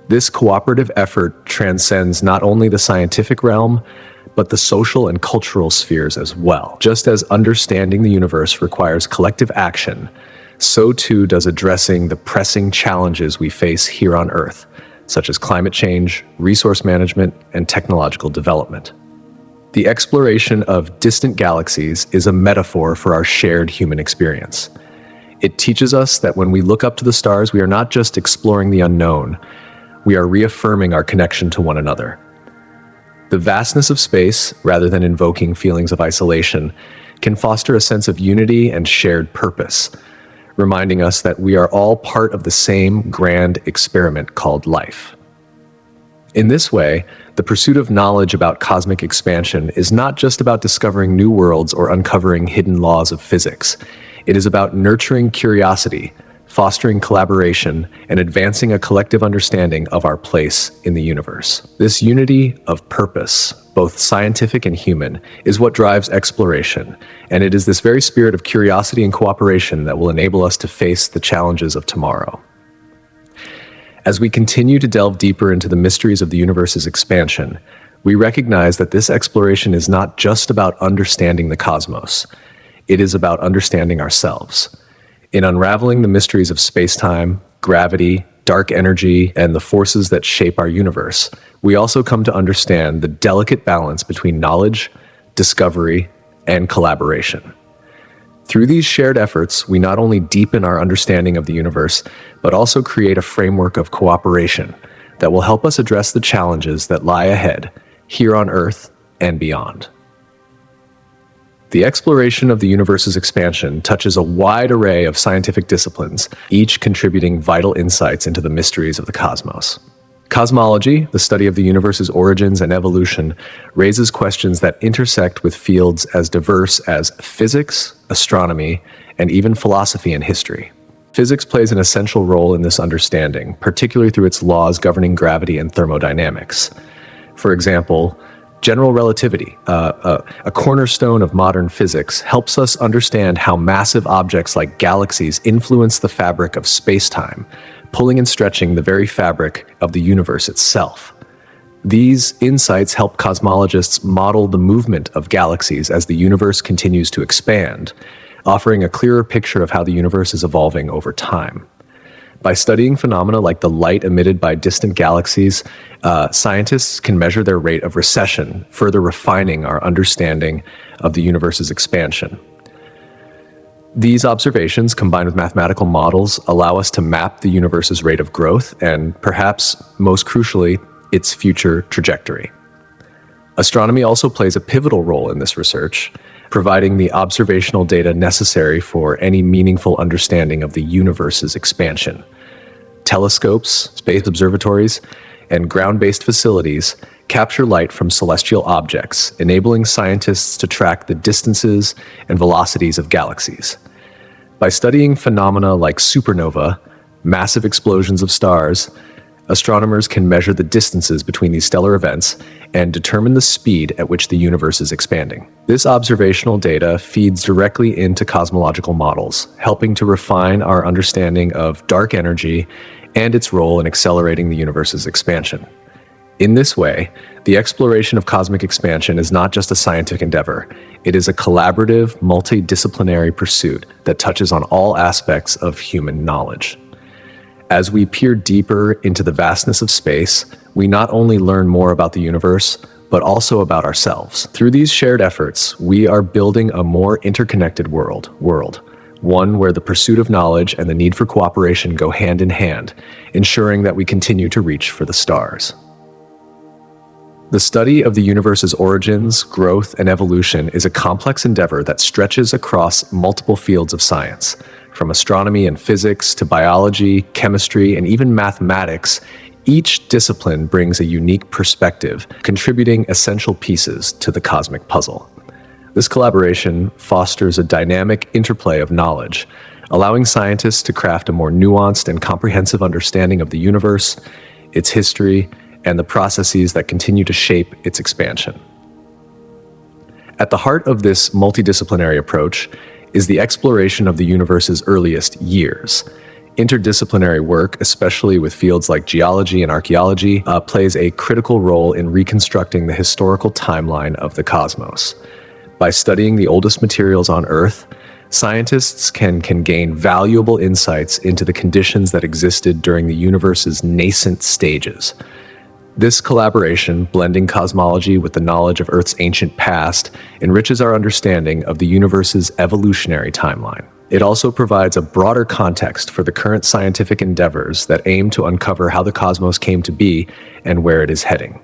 This cooperative effort transcends not only the scientific realm, but the social and cultural spheres as well. Just as understanding the universe requires collective action, so too does addressing the pressing challenges we face here on Earth, such as climate change, resource management, and technological development. The exploration of distant galaxies is a metaphor for our shared human experience. It teaches us that when we look up to the stars, we are not just exploring the unknown, we are reaffirming our connection to one another. The vastness of space, rather than invoking feelings of isolation, can foster a sense of unity and shared purpose, reminding us that we are all part of the same grand experiment called life. In this way, the pursuit of knowledge about cosmic expansion is not just about discovering new worlds or uncovering hidden laws of physics. It is about nurturing curiosity, fostering collaboration, and advancing a collective understanding of our place in the universe. This unity of purpose, both scientific and human, is what drives exploration, and it is this very spirit of curiosity and cooperation that will enable us to face the challenges of tomorrow. As we continue to delve deeper into the mysteries of the universe's expansion, we recognize that this exploration is not just about understanding the cosmos. It is about understanding ourselves. In unraveling the mysteries of space-time, gravity, dark energy, and the forces that shape our universe, we also come to understand the delicate balance between knowledge, discovery, and collaboration. Through these shared efforts, we not only deepen our understanding of the universe, but also create a framework of cooperation that will help us address the challenges that lie ahead, here on Earth and beyond. The exploration of the universe's expansion touches a wide array of scientific disciplines, each contributing vital insights into the mysteries of the cosmos. Cosmology, the study of the universe's origins and evolution, raises questions that intersect with fields as diverse as physics, astronomy, and even philosophy and history. Physics plays an essential role in this understanding, particularly through its laws governing gravity and thermodynamics. For example, general relativity, a cornerstone of modern physics, helps us understand how massive objects like galaxies influence the fabric of space-time, pulling and stretching the very fabric of the universe itself. These insights help cosmologists model the movement of galaxies as the universe continues to expand, offering a clearer picture of how the universe is evolving over time. By studying phenomena like the light emitted by distant galaxies, scientists can measure their rate of recession, further refining our understanding of the universe's expansion. These observations, combined with mathematical models, allow us to map the universe's rate of growth and, perhaps most crucially, its future trajectory. Astronomy also plays a pivotal role in this research, providing the observational data necessary for any meaningful understanding of the universe's expansion. Telescopes, space observatories, and ground-based facilities capture light from celestial objects, enabling scientists to track the distances and velocities of galaxies. By studying phenomena like supernova, massive explosions of stars, astronomers can measure the distances between these stellar events and determine the speed at which the universe is expanding. This observational data feeds directly into cosmological models, helping to refine our understanding of dark energy and its role in accelerating the universe's expansion. In this way, the exploration of cosmic expansion is not just a scientific endeavor. It is a collaborative, multidisciplinary pursuit that touches on all aspects of human knowledge. As we peer deeper into the vastness of space, we not only learn more about the universe, but also about ourselves. Through these shared efforts, we are building a more interconnected world, one where the pursuit of knowledge and the need for cooperation go hand in hand, ensuring that we continue to reach for the stars. The study of the universe's origins, growth, and evolution is a complex endeavor that stretches across multiple fields of science. From astronomy and physics to biology, chemistry, and even mathematics, each discipline brings a unique perspective, contributing essential pieces to the cosmic puzzle. This collaboration fosters a dynamic interplay of knowledge, allowing scientists to craft a more nuanced and comprehensive understanding of the universe, its history, and the processes that continue to shape its expansion. At the heart of this multidisciplinary approach is the exploration of the universe's earliest years. Interdisciplinary work, especially with fields like geology and archaeology, plays a critical role in reconstructing the historical timeline of the cosmos. By studying the oldest materials on Earth, scientists can gain valuable insights into the conditions that existed during the universe's nascent stages. This collaboration, blending cosmology with the knowledge of Earth's ancient past, enriches our understanding of the universe's evolutionary timeline. It also provides a broader context for the current scientific endeavors that aim to uncover how the cosmos came to be and where it is heading.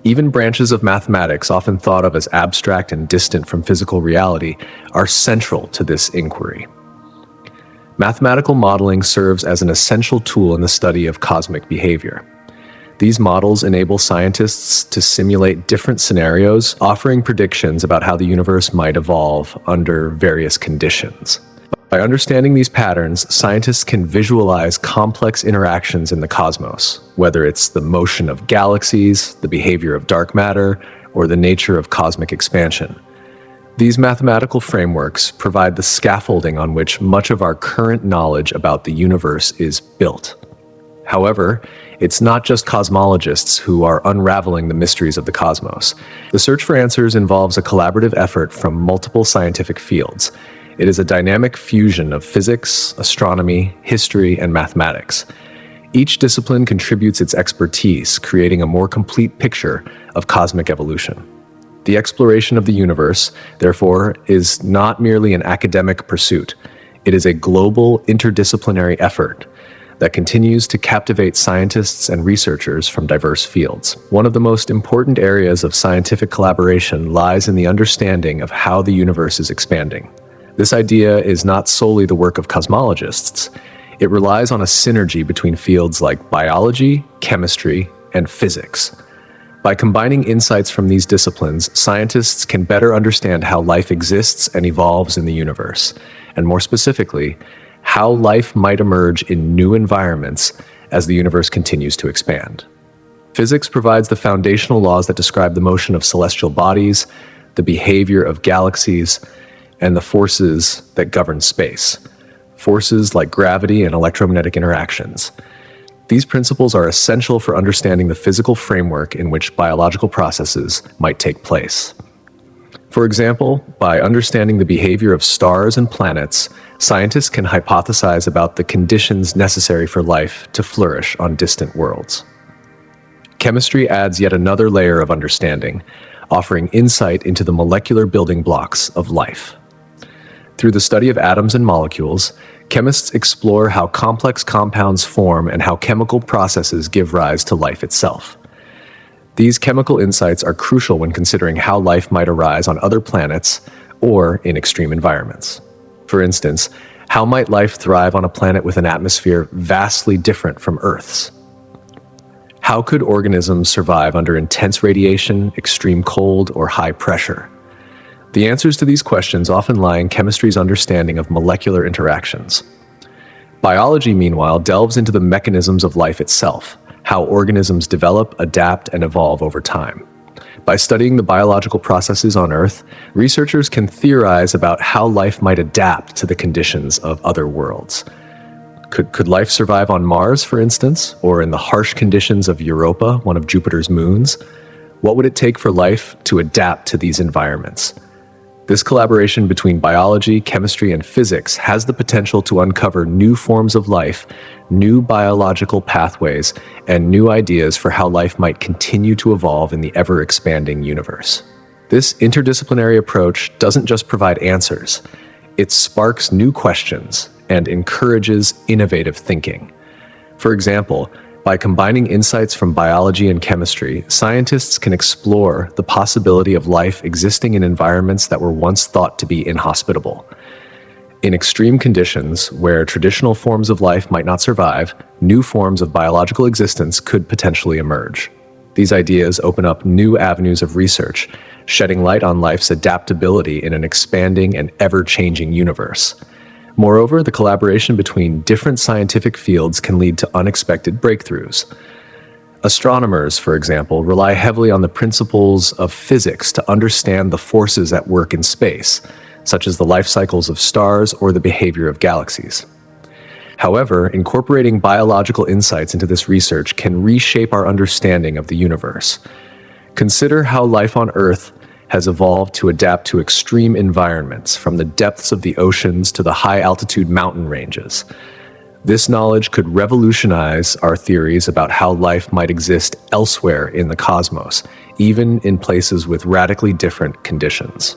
Even branches of mathematics, often thought of as abstract and distant from physical reality, are central to this inquiry. Mathematical modeling serves as an essential tool in the study of cosmic behavior. These models enable scientists to simulate different scenarios, offering predictions about how the universe might evolve under various conditions. By understanding these patterns, scientists can visualize complex interactions in the cosmos, whether it's the motion of galaxies, the behavior of dark matter, or the nature of cosmic expansion. These mathematical frameworks provide the scaffolding on which much of our current knowledge about the universe is built. However, it's not just cosmologists who are unraveling the mysteries of the cosmos. The search for answers involves a collaborative effort from multiple scientific fields. It is a dynamic fusion of physics, astronomy, history, and mathematics. Each discipline contributes its expertise, creating a more complete picture of cosmic evolution. The exploration of the universe, therefore, is not merely an academic pursuit. It is a global, interdisciplinary effort that continues to captivate scientists and researchers from diverse fields. One of the most important areas of scientific collaboration lies in the understanding of how the universe is expanding. This idea is not solely the work of cosmologists. It relies on a synergy between fields like biology, chemistry, and physics. By combining insights from these disciplines, scientists can better understand how life exists and evolves in the universe, and more specifically, how life might emerge in new environments as the universe continues to expand. Physics provides the foundational laws that describe the motion of celestial bodies, the behavior of galaxies, and the forces that govern space. Forces like gravity and electromagnetic interactions. These principles are essential for understanding the physical framework in which biological processes might take place. For example, by understanding the behavior of stars and planets, scientists can hypothesize about the conditions necessary for life to flourish on distant worlds. Chemistry adds yet another layer of understanding, offering insight into the molecular building blocks of life. Through the study of atoms and molecules, chemists explore how complex compounds form and how chemical processes give rise to life itself. These chemical insights are crucial when considering how life might arise on other planets or in extreme environments. For instance, how might life thrive on a planet with an atmosphere vastly different from Earth's? How could organisms survive under intense radiation, extreme cold, or high pressure? The answers to these questions often lie in chemistry's understanding of molecular interactions. Biology, meanwhile, delves into the mechanisms of life itself, how organisms develop, adapt, and evolve over time. By studying the biological processes on Earth, researchers can theorize about how life might adapt to the conditions of other worlds. Could life survive on Mars, for instance, or in the harsh conditions of Europa, one of Jupiter's moons? What would it take for life to adapt to these environments? This collaboration between biology, chemistry, and physics has the potential to uncover new forms of life, new biological pathways, and new ideas for how life might continue to evolve in the ever-expanding universe. This interdisciplinary approach doesn't just provide answers, it sparks new questions and encourages innovative thinking. For example, by combining insights from biology and chemistry, scientists can explore the possibility of life existing in environments that were once thought to be inhospitable. In extreme conditions, where traditional forms of life might not survive, new forms of biological existence could potentially emerge. These ideas open up new avenues of research, shedding light on life's adaptability in an expanding and ever-changing universe. Moreover, the collaboration between different scientific fields can lead to unexpected breakthroughs. Astronomers, for example, rely heavily on the principles of physics to understand the forces at work in space, such as the life cycles of stars or the behavior of galaxies. However, incorporating biological insights into this research can reshape our understanding of the universe. Consider how life on Earth has evolved to adapt to extreme environments, from the depths of the oceans to the high-altitude mountain ranges. This knowledge could revolutionize our theories about how life might exist elsewhere in the cosmos, even in places with radically different conditions.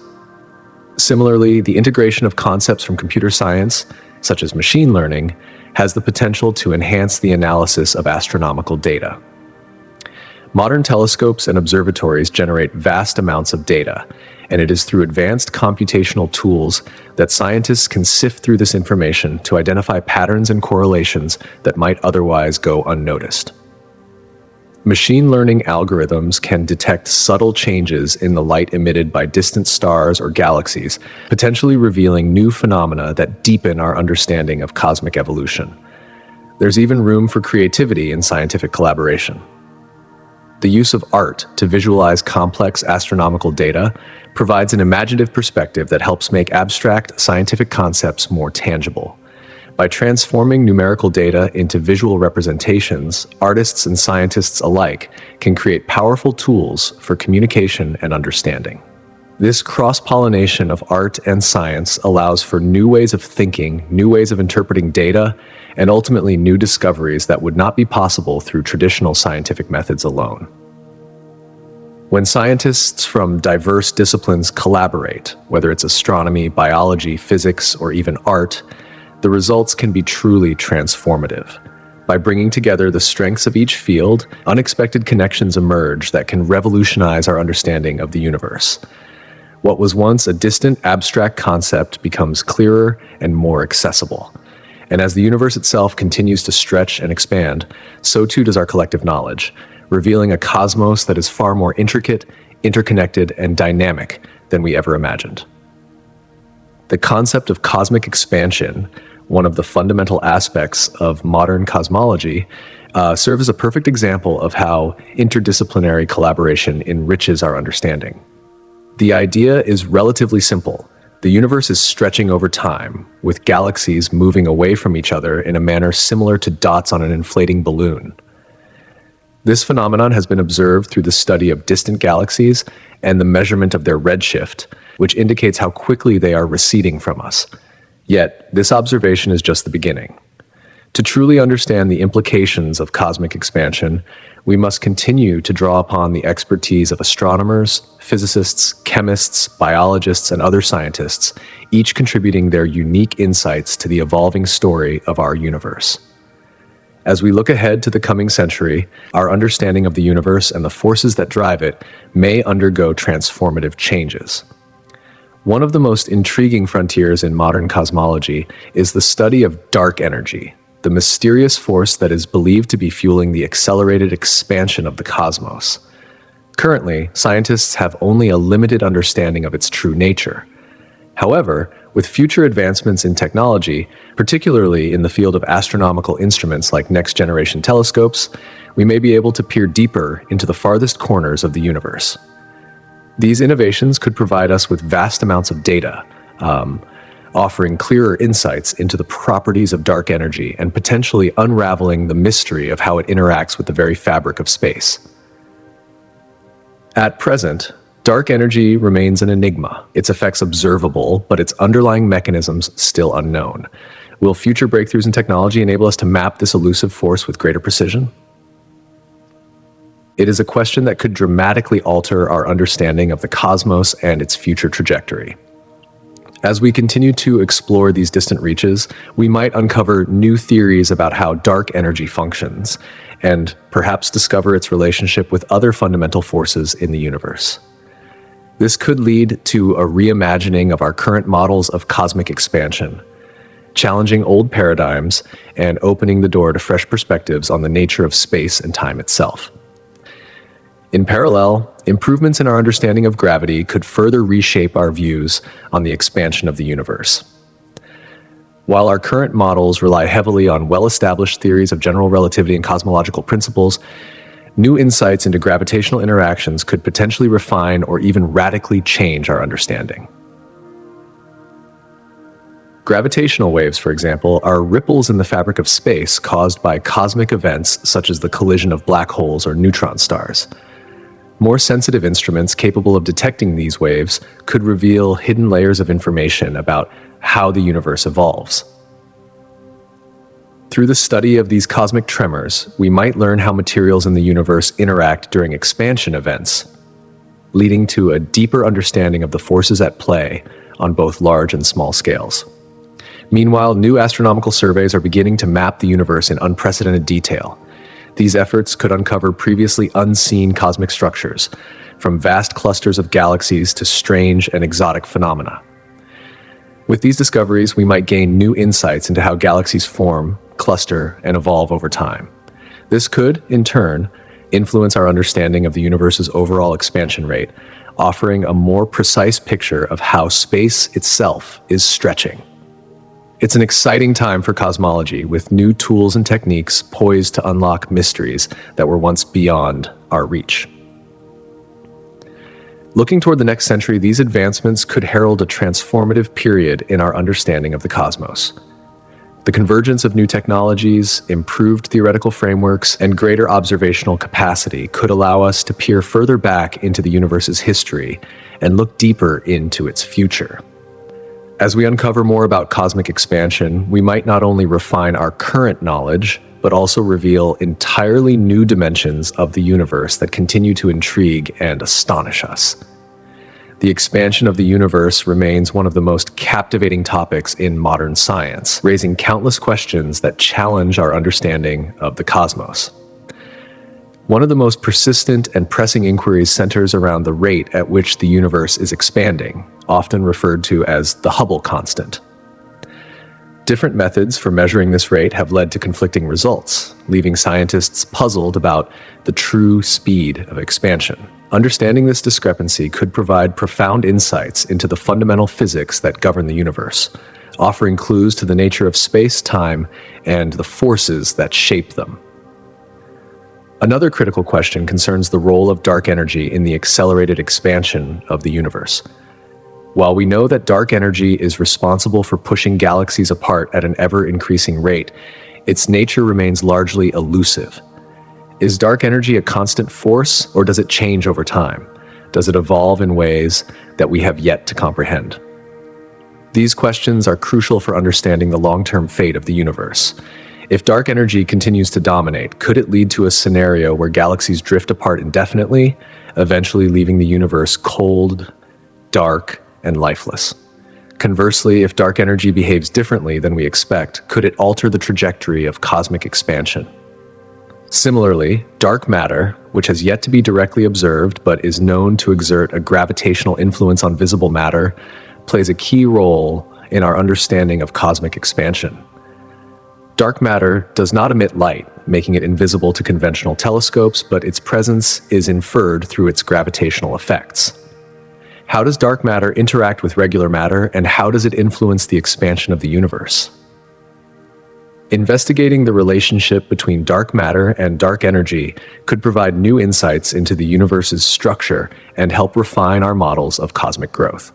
Similarly, the integration of concepts from computer science, such as machine learning, has the potential to enhance the analysis of astronomical data. Modern telescopes and observatories generate vast amounts of data, and it is through advanced computational tools that scientists can sift through this information to identify patterns and correlations that might otherwise go unnoticed. Machine learning algorithms can detect subtle changes in the light emitted by distant stars or galaxies, potentially revealing new phenomena that deepen our understanding of cosmic evolution. There's even room for creativity in scientific collaboration. The use of art to visualize complex astronomical data provides an imaginative perspective that helps make abstract scientific concepts more tangible. By transforming numerical data into visual representations, artists and scientists alike can create powerful tools for communication and understanding. This cross-pollination of art and science allows for new ways of thinking, new ways of interpreting data, and ultimately new discoveries that would not be possible through traditional scientific methods alone. When scientists from diverse disciplines collaborate, whether it's astronomy, biology, physics, or even art, the results can be truly transformative. By bringing together the strengths of each field, unexpected connections emerge that can revolutionize our understanding of the universe. What was once a distant, abstract concept becomes clearer and more accessible. And as the universe itself continues to stretch and expand, so too does our collective knowledge, revealing a cosmos that is far more intricate, interconnected, and dynamic than we ever imagined. The concept of cosmic expansion, one of the fundamental aspects of modern cosmology, serves as a perfect example of how interdisciplinary collaboration enriches our understanding. The idea is relatively simple. The universe is stretching over time, with galaxies moving away from each other in a manner similar to dots on an inflating balloon. This phenomenon has been observed through the study of distant galaxies and the measurement of their redshift, which indicates how quickly they are receding from us. Yet, this observation is just the beginning. To truly understand the implications of cosmic expansion, we must continue to draw upon the expertise of astronomers, physicists, chemists, biologists, and other scientists, each contributing their unique insights to the evolving story of our universe. As we look ahead to the coming century, our understanding of the universe and the forces that drive it may undergo transformative changes. One of the most intriguing frontiers in modern cosmology is the study of dark energy, the mysterious force that is believed to be fueling the accelerated expansion of the cosmos. Currently, scientists have only a limited understanding of its true nature. However, with future advancements in technology, particularly in the field of astronomical instruments like next-generation telescopes, we may be able to peer deeper into the farthest corners of the universe. These innovations could provide us with vast amounts of data, offering clearer insights into the properties of dark energy and potentially unraveling the mystery of how it interacts with the very fabric of space. At present, dark energy remains an enigma, its effects observable, but its underlying mechanisms still unknown. Will future breakthroughs in technology enable us to map this elusive force with greater precision? It is a question that could dramatically alter our understanding of the cosmos and its future trajectory. As we continue to explore these distant reaches, we might uncover new theories about how dark energy functions, and perhaps discover its relationship with other fundamental forces in the universe. This could lead to a reimagining of our current models of cosmic expansion, challenging old paradigms and opening the door to fresh perspectives on the nature of space and time itself. In parallel, improvements in our understanding of gravity could further reshape our views on the expansion of the universe. While our current models rely heavily on well-established theories of general relativity and cosmological principles, new insights into gravitational interactions could potentially refine or even radically change our understanding. Gravitational waves, for example, are ripples in the fabric of space caused by cosmic events such as the collision of black holes or neutron stars. More sensitive instruments capable of detecting these waves could reveal hidden layers of information about how the universe evolves. Through the study of these cosmic tremors, we might learn how materials in the universe interact during expansion events, leading to a deeper understanding of the forces at play on both large and small scales. Meanwhile, new astronomical surveys are beginning to map the universe in unprecedented detail. These efforts could uncover previously unseen cosmic structures, from vast clusters of galaxies to strange and exotic phenomena. With these discoveries, we might gain new insights into how galaxies form, cluster, and evolve over time. This could, in turn, influence our understanding of the universe's overall expansion rate, offering a more precise picture of how space itself is stretching. It's an exciting time for cosmology, with new tools and techniques poised to unlock mysteries that were once beyond our reach. Looking toward the next century, these advancements could herald a transformative period in our understanding of the cosmos. The convergence of new technologies, improved theoretical frameworks, and greater observational capacity could allow us to peer further back into the universe's history and look deeper into its future. As we uncover more about cosmic expansion, we might not only refine our current knowledge, but also reveal entirely new dimensions of the universe that continue to intrigue and astonish us. The expansion of the universe remains one of the most captivating topics in modern science, raising countless questions that challenge our understanding of the cosmos. One of the most persistent and pressing inquiries centers around the rate at which the universe is expanding, often referred to as the Hubble constant. Different methods for measuring this rate have led to conflicting results, leaving scientists puzzled about the true speed of expansion. Understanding this discrepancy could provide profound insights into the fundamental physics that govern the universe, offering clues to the nature of space, time, and the forces that shape them. Another critical question concerns the role of dark energy in the accelerated expansion of the universe. While we know that dark energy is responsible for pushing galaxies apart at an ever-increasing rate, its nature remains largely elusive. Is dark energy a constant force, or does it change over time? Does it evolve in ways that we have yet to comprehend? These questions are crucial for understanding the long-term fate of the universe. If dark energy continues to dominate, could it lead to a scenario where galaxies drift apart indefinitely, eventually leaving the universe cold, dark, and lifeless? Conversely, if dark energy behaves differently than we expect, could it alter the trajectory of cosmic expansion? Similarly, dark matter, which has yet to be directly observed but is known to exert a gravitational influence on visible matter, plays a key role in our understanding of cosmic expansion. Dark matter does not emit light, making it invisible to conventional telescopes, but its presence is inferred through its gravitational effects. How does dark matter interact with regular matter, and how does it influence the expansion of the universe? Investigating the relationship between dark matter and dark energy could provide new insights into the universe's structure and help refine our models of cosmic growth.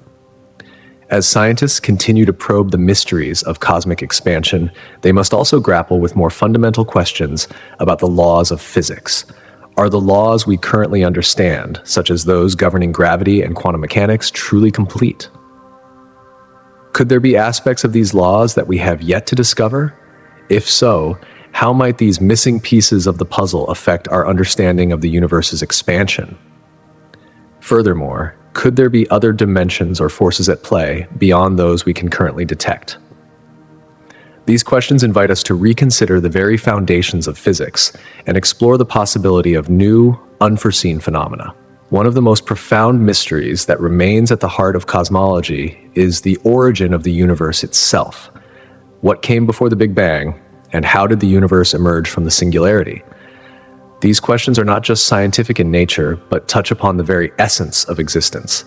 As scientists continue to probe the mysteries of cosmic expansion, they must also grapple with more fundamental questions about the laws of physics. Are the laws we currently understand, such as those governing gravity and quantum mechanics, truly complete? Could there be aspects of these laws that we have yet to discover? If so, how might these missing pieces of the puzzle affect our understanding of the universe's expansion? Furthermore, could there be other dimensions or forces at play beyond those we can currently detect? These questions invite us to reconsider the very foundations of physics and explore the possibility of new, unforeseen phenomena. One of the most profound mysteries that remains at the heart of cosmology is the origin of the universe itself. What came before the Big Bang, and how did the universe emerge from the singularity? These questions are not just scientific in nature, but touch upon the very essence of existence.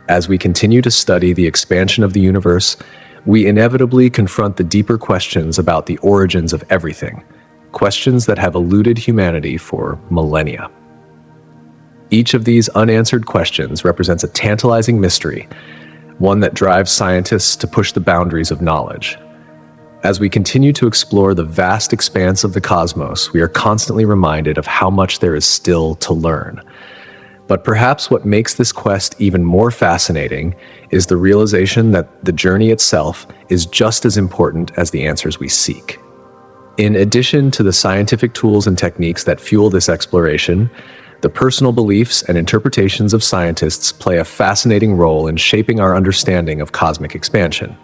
As we continue to study the expansion of the universe, we inevitably confront the deeper questions about the origins of everything, questions that have eluded humanity for millennia. Each of these unanswered questions represents a tantalizing mystery, one that drives scientists to push the boundaries of knowledge. As we continue to explore the vast expanse of the cosmos, we are constantly reminded of how much there is still to learn. But perhaps what makes this quest even more fascinating is the realization that the journey itself is just as important as the answers we seek. In addition to the scientific tools and techniques that fuel this exploration, the personal beliefs and interpretations of scientists play a fascinating role in shaping our understanding of cosmic expansion.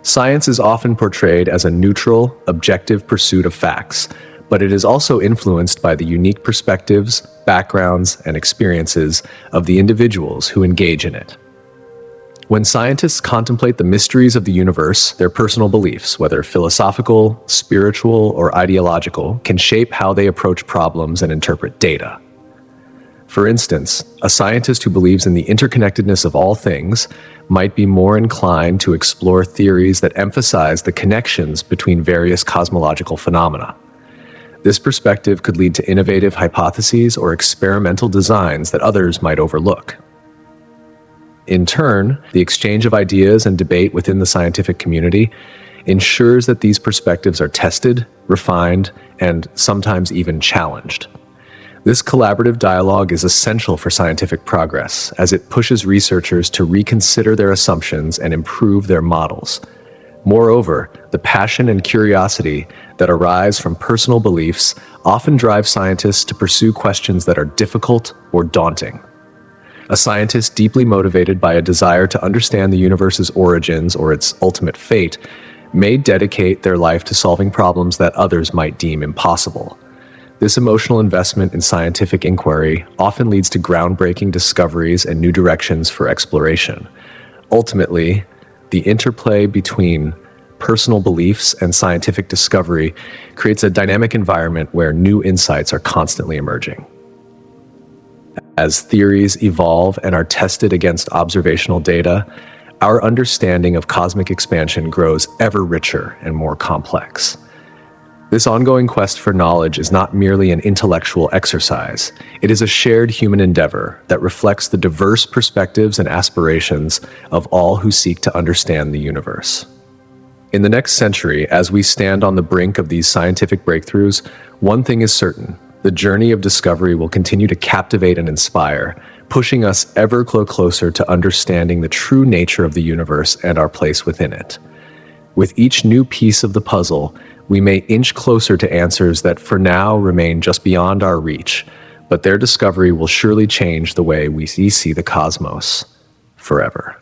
Science is often portrayed as a neutral, objective pursuit of facts, but it is also influenced by the unique perspectives, backgrounds, and experiences of the individuals who engage in it. When scientists contemplate the mysteries of the universe, their personal beliefs, whether philosophical, spiritual, or ideological, can shape how they approach problems and interpret data. For instance, a scientist who believes in the interconnectedness of all things might be more inclined to explore theories that emphasize the connections between various cosmological phenomena. This perspective could lead to innovative hypotheses or experimental designs that others might overlook. In turn, the exchange of ideas and debate within the scientific community ensures that these perspectives are tested, refined, and sometimes even challenged. This collaborative dialogue is essential for scientific progress, as it pushes researchers to reconsider their assumptions and improve their models. Moreover, the passion and curiosity that arise from personal beliefs often drive scientists to pursue questions that are difficult or daunting. A scientist deeply motivated by a desire to understand the universe's origins or its ultimate fate may dedicate their life to solving problems that others might deem impossible. This emotional investment in scientific inquiry often leads to groundbreaking discoveries and new directions for exploration. Ultimately, the interplay between personal beliefs and scientific discovery creates a dynamic environment where new insights are constantly emerging. As theories evolve and are tested against observational data, our understanding of cosmic expansion grows ever richer and more complex. This ongoing quest for knowledge is not merely an intellectual exercise. It is a shared human endeavor that reflects the diverse perspectives and aspirations of all who seek to understand the universe. In the next century, as we stand on the brink of these scientific breakthroughs, one thing is certain: the journey of discovery will continue to captivate and inspire, pushing us ever closer to understanding the true nature of the universe and our place within it. With each new piece of the puzzle, we may inch closer to answers that for now remain just beyond our reach, but their discovery will surely change the way we see the cosmos forever.